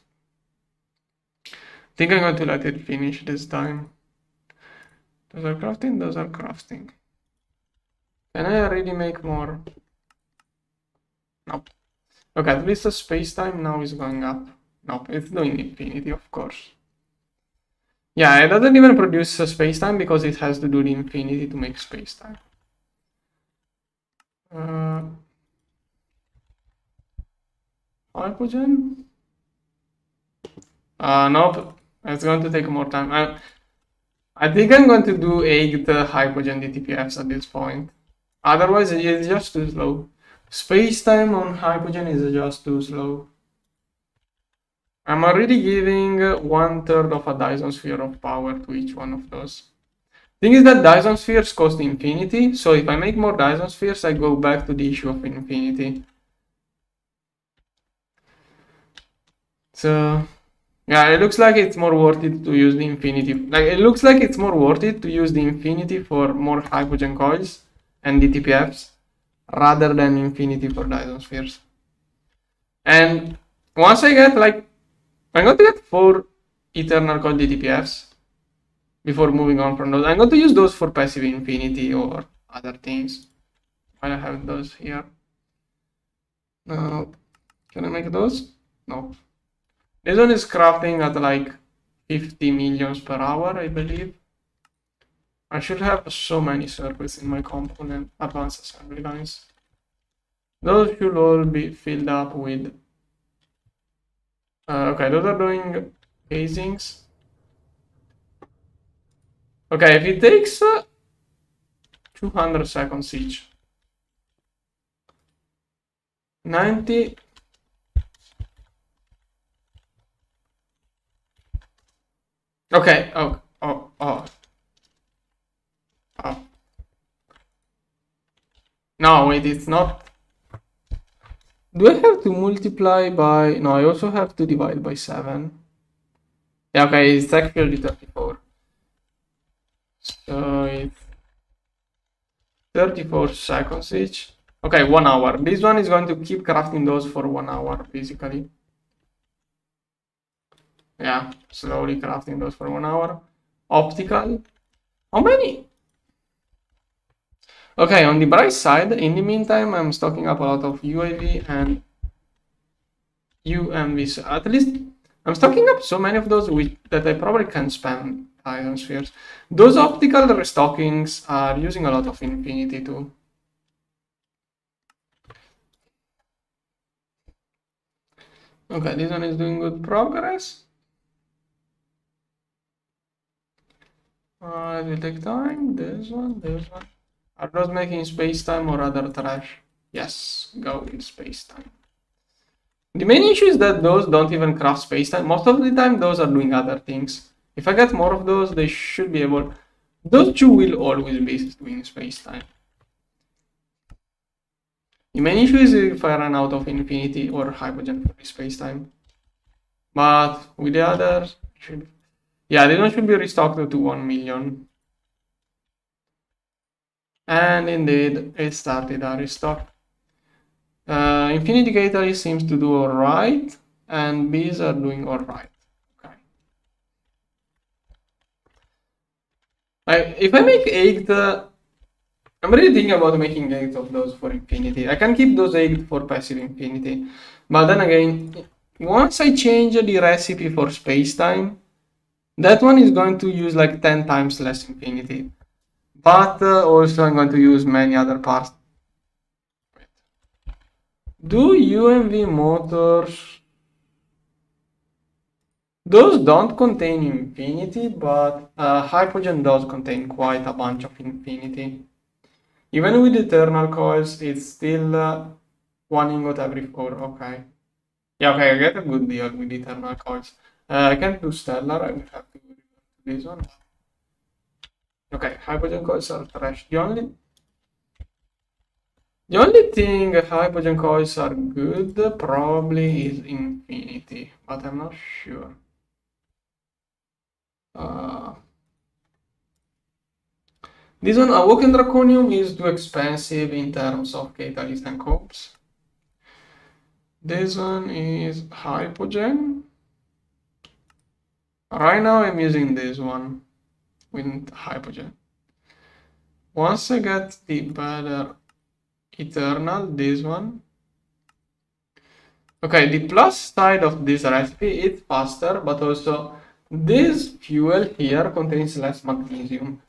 I think I'm going to let it finish this time. Those are crafting, those are crafting. Can I already make more? Nope. Okay, at least the space-time now is going up. Nope, it's doing infinity, of course. Yeah, it doesn't even produce a space-time because it has to do the infinity to make space-time. Hypogen? Nope, it's going to take more time. I think I'm going to do 8 hypogen DTPFs at this point. Otherwise, it's just too slow. Space-time on hypogen is just too slow. I'm already giving 1/3 of a Dyson sphere of power to each one of those. Thing is that Dyson spheres cost infinity, so if I make more Dyson spheres, I go back to the issue of infinity. So, yeah, it looks like it's more worth it to use the infinity. Like, it looks like it's more worth it to use the infinity for more hypogen coils and DTPFs rather than infinity for Dyson spheres. And once I get, like, I'm going to get 4 eternal coil DTPFs before moving on from those. I'm going to use those for passive infinity or other things. While I have those here. Now, can I make those? No. This one is crafting at like 50 millions per hour, I believe. I should have so many circuits in my component advanced assembly lines. Those should all be filled up with... okay, those are doing casings. Okay, if it takes 200 seconds each. 90... Okay, oh. No, wait, it's not. Do I have to multiply by... No, I also have to divide by 7. Yeah, okay, it's actually 34. So it's 34 seconds each. Okay, 1 hour. This one is going to keep crafting those for 1 hour, basically. Yeah, slowly crafting those for 1 hour. Optical. How many? Okay, on the bright side, in the meantime, I'm stocking up a lot of UAV and UMV. So at least I'm stocking up so many of those that I probably can spam iron spheres. Those optical restockings are using a lot of infinity too. Okay, this one is doing good progress. It will take time. This one. Are those making space-time or other trash? Yes, go with space-time. The main issue is that those don't even craft space-time. Most of the time, those are doing other things. If I get more of those, they should be able... Those two will always be doing space-time. The main issue is if I run out of infinity or hypogen for space-time. But with the others, yeah, this one should be restocked to 1 million. And indeed, it started a restock. Infinity Catalyst seems to do alright, and bees are doing alright. Okay. If I make 8, I'm really thinking about making 8 of those for infinity. I can keep those 8 for passive infinity. But then again, once I change the recipe for space-time, that one is going to use like 10 times less infinity. But also I'm going to use many other parts. Do UMV motors... Those don't contain infinity, but Hypogen does contain quite a bunch of infinity. Even with eternal coils, it's still 1 ingot every 4. Okay. Yeah, okay, I get a good deal with eternal coils. I can't do stellar, I will have to do this one. Okay, Hypogen coils are trash. The only thing Hypogen coils are good probably is infinity, but I'm not sure. This one, Awoken Draconium, is too expensive in terms of catalyst and copes. This one is Hypogen. Right now I'm using this one with Hypogen. Once I get the better Eternal, this one. Okay, the plus side of this recipe is faster, but also this fuel here contains less magnesium.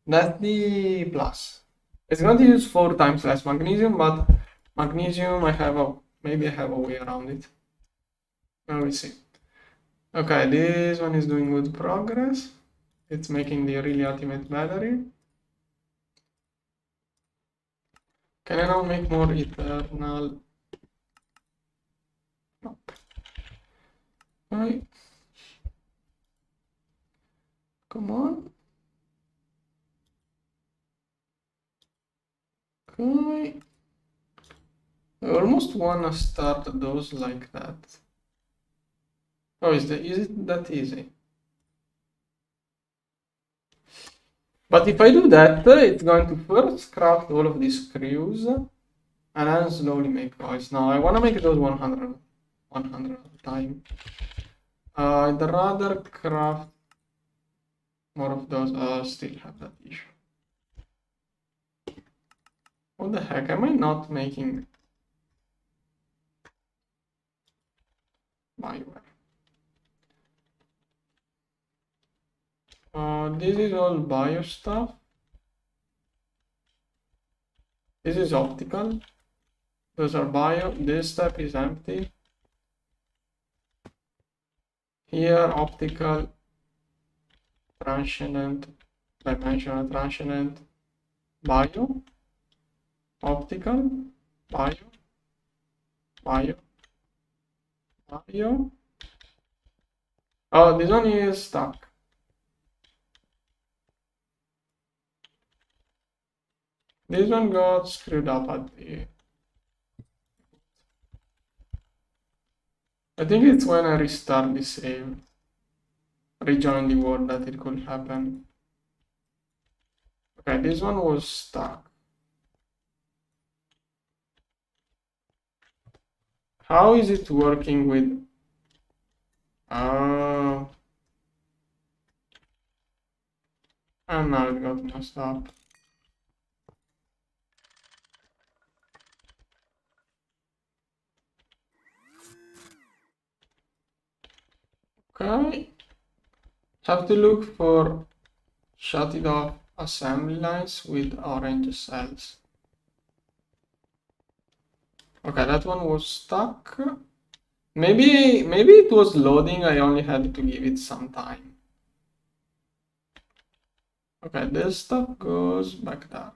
That's the plus. It's going to use 4 times less magnesium, but magnesium maybe I have a way around it. Now we see. Okay, this one is doing good progress. It's making the really ultimate battery. Can I now make more eternal? Nope. Okay. Come on. Okay. I almost wanna start those like that. Oh, is it that easy? But if I do that, it's going to first craft all of these screws and then slowly make coils. Now I wanna make those 100 at a time. I'd rather craft more of those. Still have that issue. What the heck? Am I not making Bioware? This is all bio stuff. This is optical. Those are bio. This step is empty. Here, optical, transient, dimensional transient, bio, optical, bio, bio, bio. Oh, this one is stuck. This one got screwed up at the... I think it's when I restart the save, rejoin the world, that it could happen. Okay, this one was stuck. How is it working with... and now it got messed up. Okay, have to look for shut it off assembly lines with orange cells. Okay, that one was stuck. Maybe it was loading, I only had to give it some time. Okay, this stuff goes back there.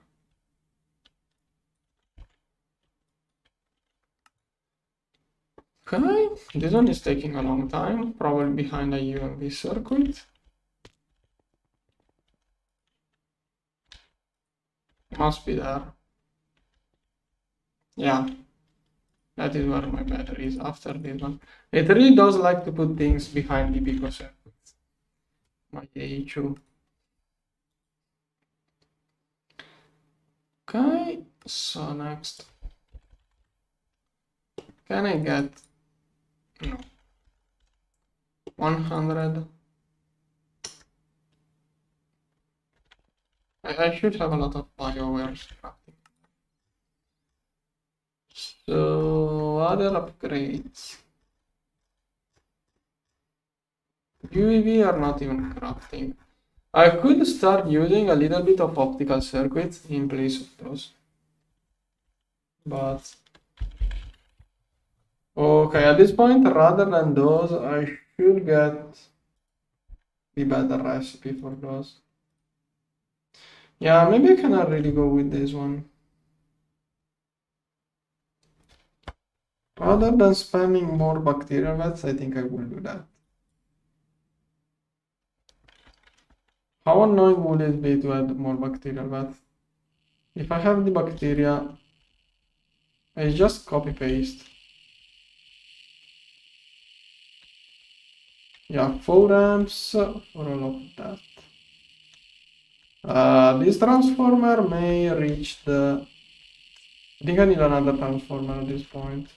Okay, this one is taking a long time, probably behind a UMV circuit. Must be there. Yeah, that is where my battery is after this one. It really does like to put things behind the Pico circuits. My AHU. Okay, so next. Can I get, no, 100? I should have a lot of BioWares crafting. So, other upgrades. UEV are not even crafting. I could start using a little bit of optical circuits in place of those. But okay, at this point, rather than those, I should get the better recipe for those. Yeah, maybe I cannot really go with this one. Rather than spamming more bacterial vats, I think I will do that. How annoying would it be to add more bacterial vats? If I have the bacteria, I just copy paste. Yeah, 4 amps for all of that. This transformer may reach the... I think I need another transformer at this point.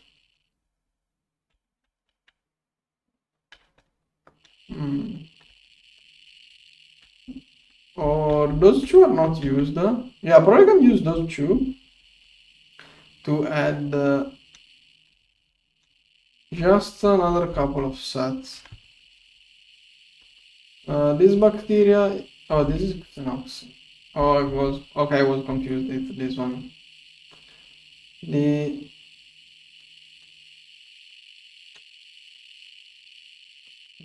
Or those two are not used. Yeah, probably can use those two to add just another couple of sets. This bacteria... Oh, this is Xenox. Oh, it was... Okay, I was confused with this one. The...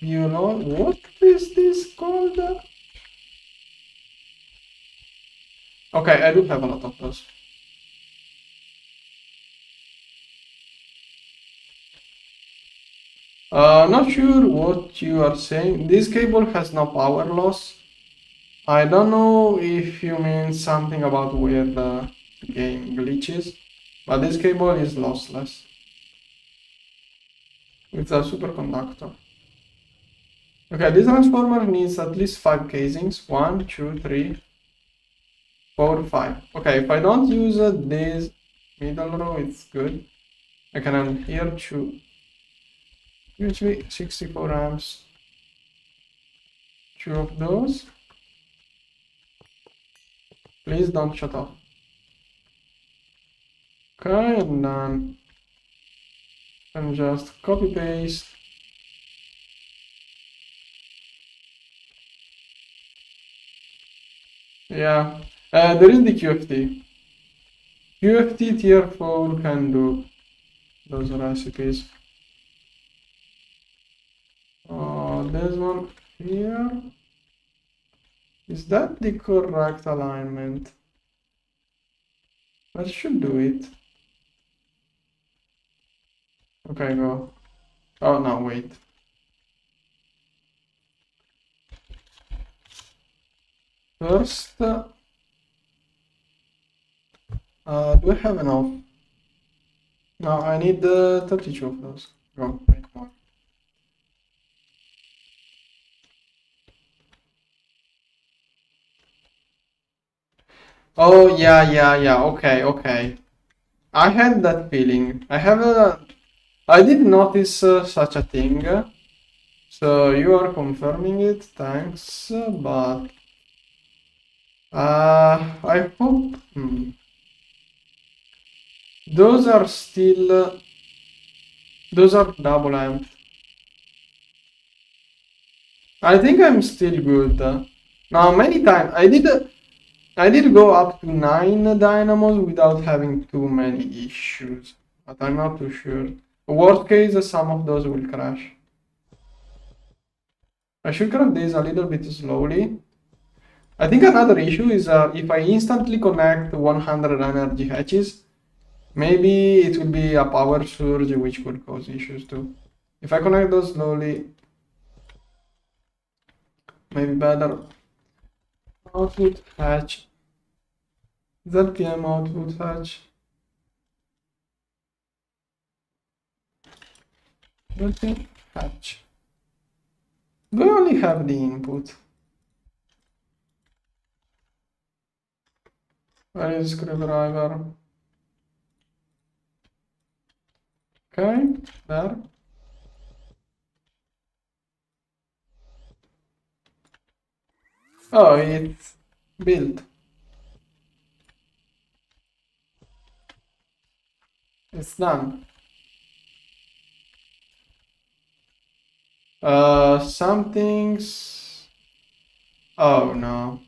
What is this called? Okay, I do have a lot of those. Not sure what you are saying. This cable has no power loss. I don't know if you mean something about where the game glitches, but this cable is lossless. It's a superconductor. Okay, this transformer needs at least 5 casings. 1, 2, 3, 4, 5. Okay, if I don't use this middle row, it's good. I can add here 2. Usually 64 amps. 2 of those. Please don't shut off. Okay, and then and just copy paste. Yeah, there is the QFT. QFT tier 4 can do those recipes. There's one here. Is that the correct alignment? That should do it. Okay, go. Oh, no, wait. First, do I have enough? No, I need 32 of those. Go, make more. Oh, yeah, okay. I had that feeling. I did notice such a thing. So you are confirming it, thanks, but I hope those are still those are double amp. I think I'm still good. Now many times I did go up to 9 dynamos without having too many issues, but I'm not too sure. Worst case, some of those will crash. I should grab this a little bit slowly. I think another issue is if I instantly connect 100 energy hatches, maybe it will be a power surge which could cause issues too. If I connect those slowly, maybe better. Output hatch. ZPM output hatch. ZPM hatch. Do I only have the input? Where is screwdriver? Okay, there. Oh, it's built. It's done. Some things. Oh no.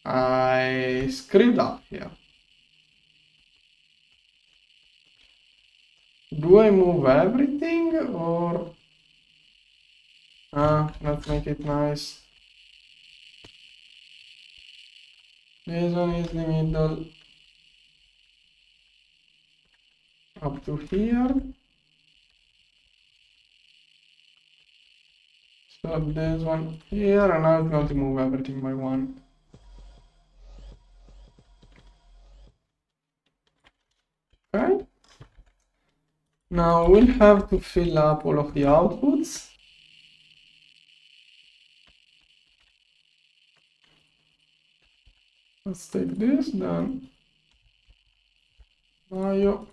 I screwed up here. Do I move everything or? Let's make it nice. This one is the middle up to here. So this one here, and now it's going to move everything by one. Okay. Now we'll have to fill up all of the outputs. Let's take this, then bio,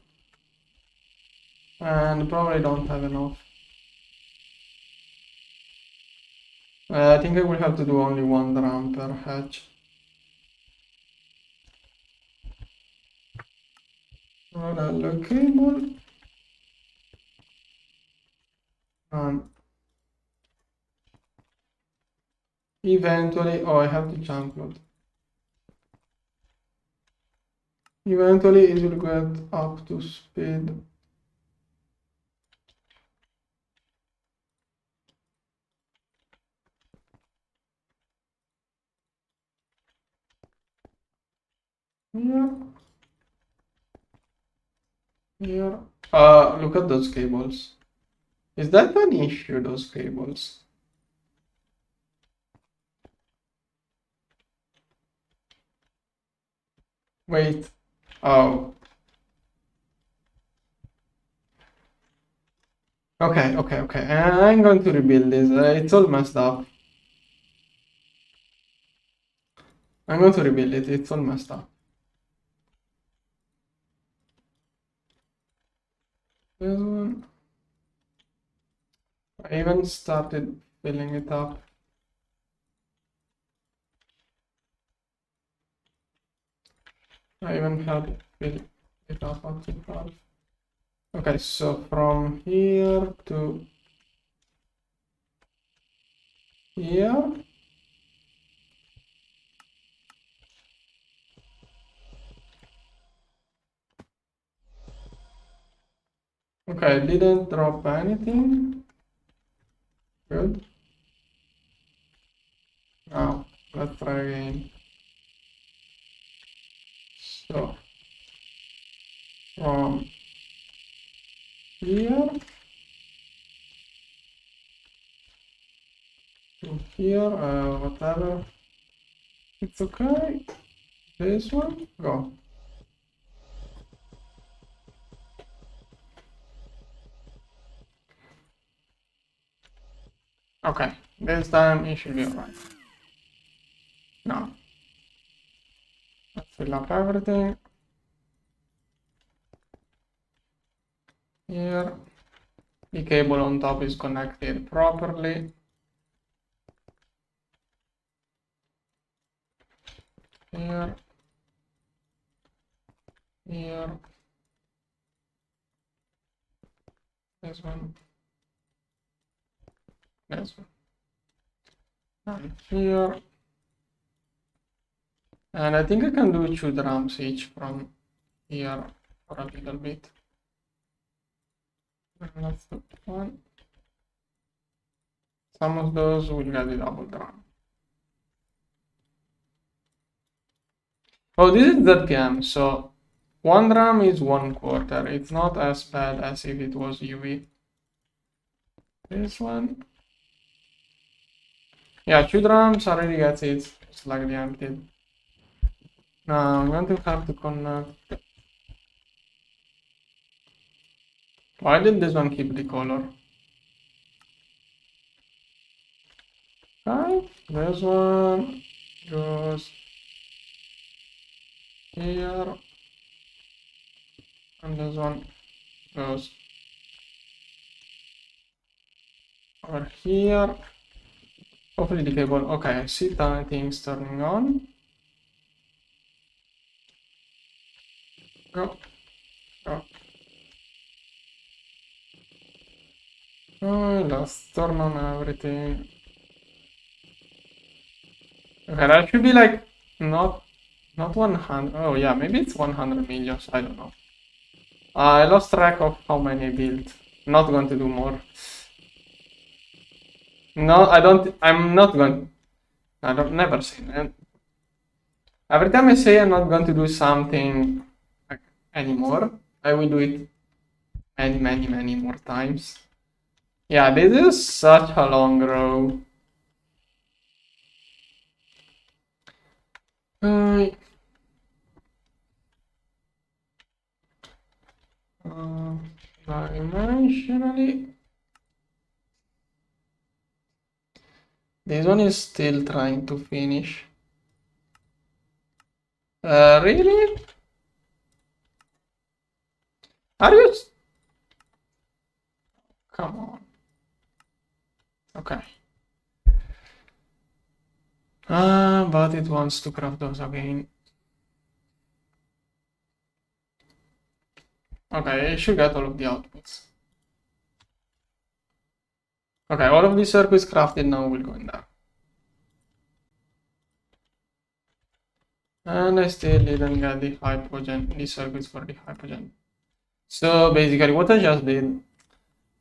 and probably don't have enough. I think I will have to do only one drum per hatch. Parallel cable. And eventually, oh, I have to jump load. Eventually, it will get up to speed. Here. Here. Look at those cables. Is that an issue, those cables? Wait. Oh. Okay. I'm going to rebuild this. It's all messed up. I'm going to rebuild it. It's all messed up. This one. I even started filling it up. I even had fill it up to half. Okay, so from here to here. Okay, didn't drop anything. Good. Now, let's try again. So, from here to here, whatever. It's okay. This one, go. Okay, this time it should be alright. Now, let's fill up everything. Here, the cable on top is connected properly. Here, here, this one, this one, and here, And I think I can do 2 drums each from here for a little bit. Let's do one. Some of those will get a double drum. Oh, this is DTPF, so 1 drum is 1/4. It's not as bad as if it was UV. This one. Yeah, 2 drums already gets it slightly emptied. Now I'm going to have to connect. Why did this one keep the color? Okay, this one goes here, and this one goes over here. Hopefully the cable. Okay, I see things turning on. Go, go. Oh, let's turn on everything. Okay, that should be like not 100. Oh yeah, maybe it's 100 millions. I don't know. I lost track of how many I built. Not going to do more. No, I don't. I'm not going. I don't never say that. Every time I say I'm not going to do something like, anymore, I will do it many more times. Yeah, this is such a long row. Dimensionally, this one is still trying to finish. Really? Are you? Come on. Okay. But it wants to craft those again. Okay, I should get all of the outputs. Okay, all of these circuits crafted now will go in there. And I still didn't get the hypogen, the circuits for the hypogen. So basically what I just did,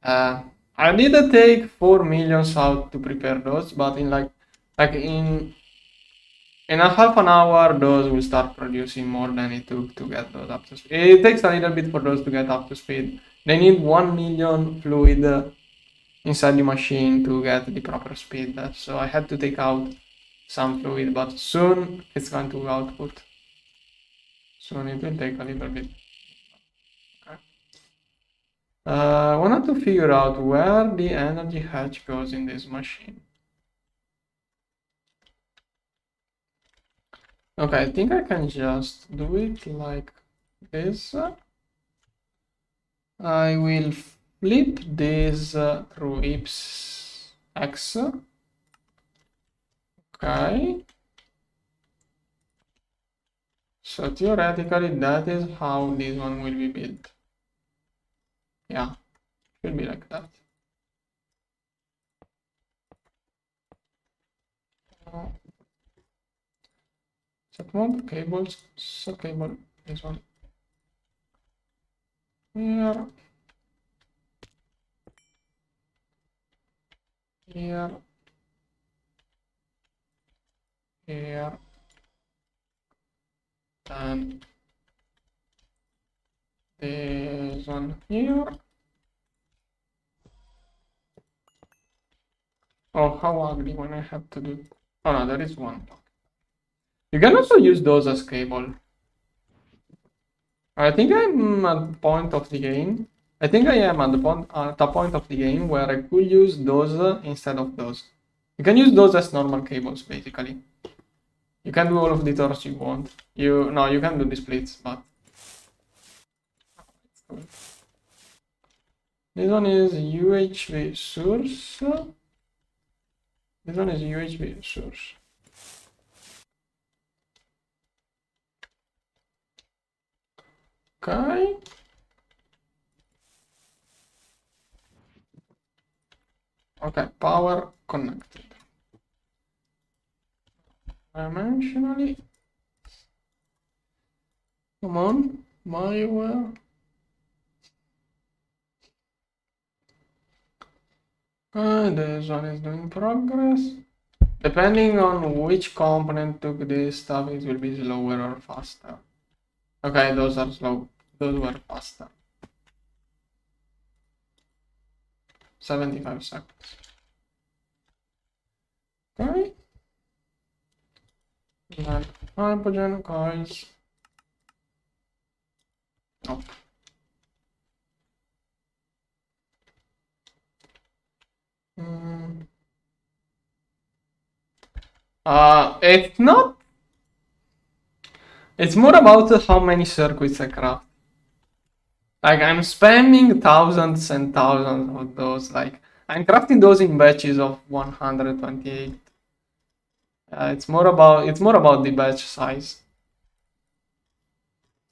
I did take 4 millions out to prepare those, but in like in a half an hour, those will start producing more than it took to get those up to speed. It takes a little bit for those to get up to speed. They need 1 million fluid inside the machine to get the proper speed. So I had to take out some fluid, but soon it's going to output. Soon it will take a little bit. Okay. I wanted to figure out where the energy hatch goes in this machine. Okay, I think I can just do it like this. I will flip this through IPS X. Okay. So theoretically, that is how this one will be built. Yeah, should be like that. Set mode, cables, set cable, this one. Here. Here. Here. And this one here. Oh, how ugly when I have to do. Oh no, there is one. You can also use those as cable. I think I'm at the point of the game. I think I am at the point of the game where I could use those instead of those. You can use those as normal cables, basically. You can do all of the torch you want. You can do the splits, but this one is UHV source. This one is UHV source. Okay. Okay, power connected. Dimensionally, Come on, malware. This one is doing progress. Depending on which component took this stuff, it will be slower or faster. Okay, those are slow. Those were faster. 75 seconds. Okay. And then hydrogen coils. Nope. It's not. It's more about how many circuits I craft. Like I'm spamming thousands and thousands of those. Like I'm crafting those in batches of 128. It's more about the batch size.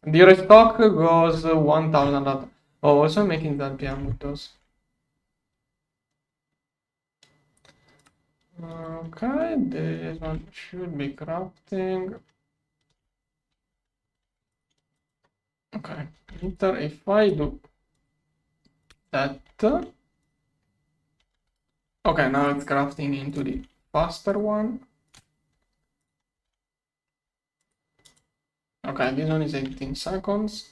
The restock goes 1000. Oh, also making that PM with those. Okay, this one should be crafting. Okay, if I do that. Okay, now it's crafting into the faster one. Okay, this one is 18 seconds.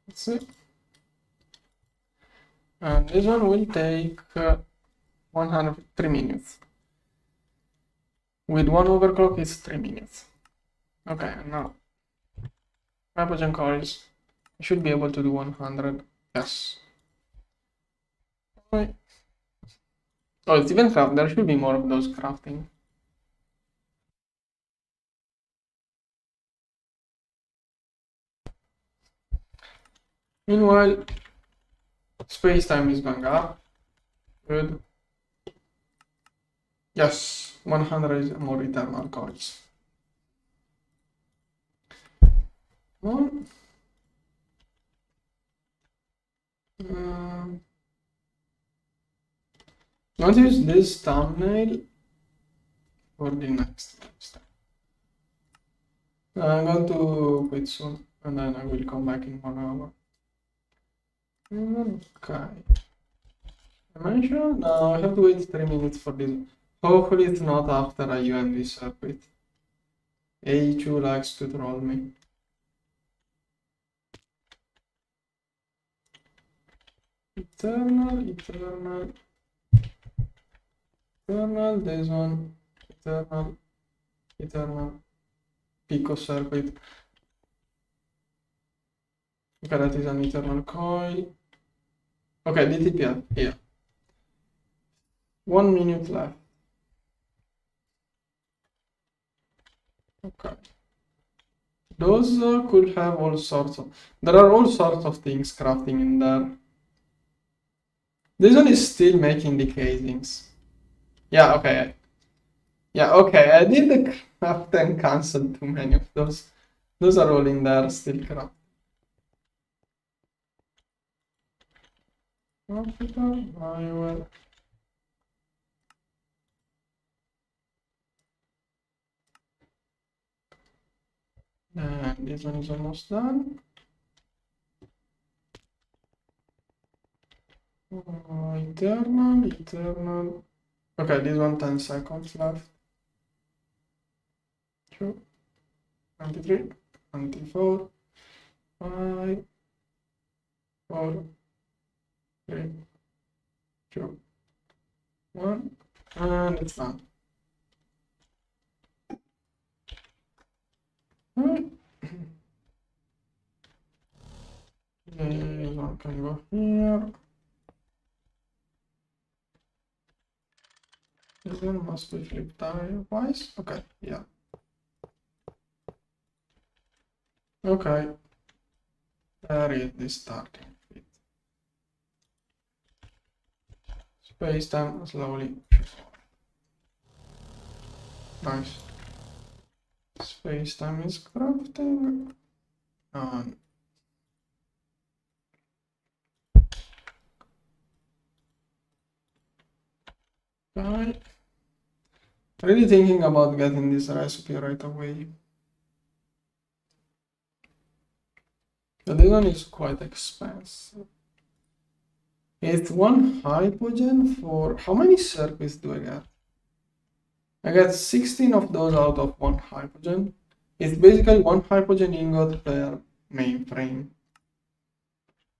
Let's see. And this one will take 103 minutes. With one overclock, it's 3 minutes. Okay, now hydrogen coils. I should be able to do 100. Yes. Okay. Oh, it's even craft. There should be more of those crafting. Meanwhile, space time is going up. Good. Yes, 100 more eternal coils. One. I want to use this thumbnail for the next step. I'm going to quit soon and then I will come back in 1 hour. Okay. Dimension? No, I have to wait 3 minutes for this. Hopefully it's not after a UNV circuit. A2 likes to troll me. Eternal, this one, eternal, Pico circuit. Okay, that is an eternal coil. Okay, DTPF, here. 1 minute left. Okay. Those could have all sorts of... There are all sorts of things crafting in there. This one is still making the casings. Yeah, okay. Yeah, okay, I did the craft and cancelled too many of those. Those are all in there, still craft. I will... And this one is almost done. Eternal. Okay, this one 10 seconds left. 2, 23, 24, 5, 4, 3, 2, 1, and it's done. Alright. This one can go here. This one must be flipped twice. Okay, yeah. Okay. There is the starting fit. Space time slowly. Nice. Space time is crafting. And okay. Really thinking about getting this recipe right away. But this one is quite expensive. It's 1 hypogen for how many circuits do I get? I get 16 of those out of 1 hypogen. It's basically 1 hypogen ingot per mainframe.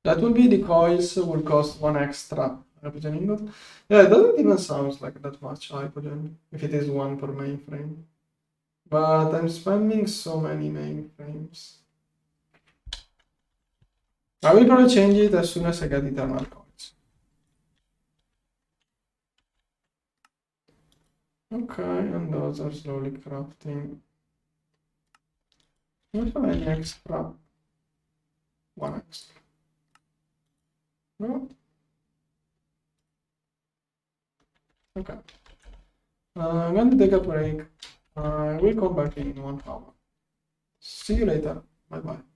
That will be the coils will cost 1 extra hypogen ingot. Yeah, it doesn't even sound like that much hypogen if it is 1 per mainframe. But I'm spending so many mainframes. I will probably change it as soon as I get eternal coils. Okay, and those are slowly crafting. Don't have any extra. 1 extra. No? Okay. I'm going to take a break. I will come back in 1 hour. See you later. Bye bye.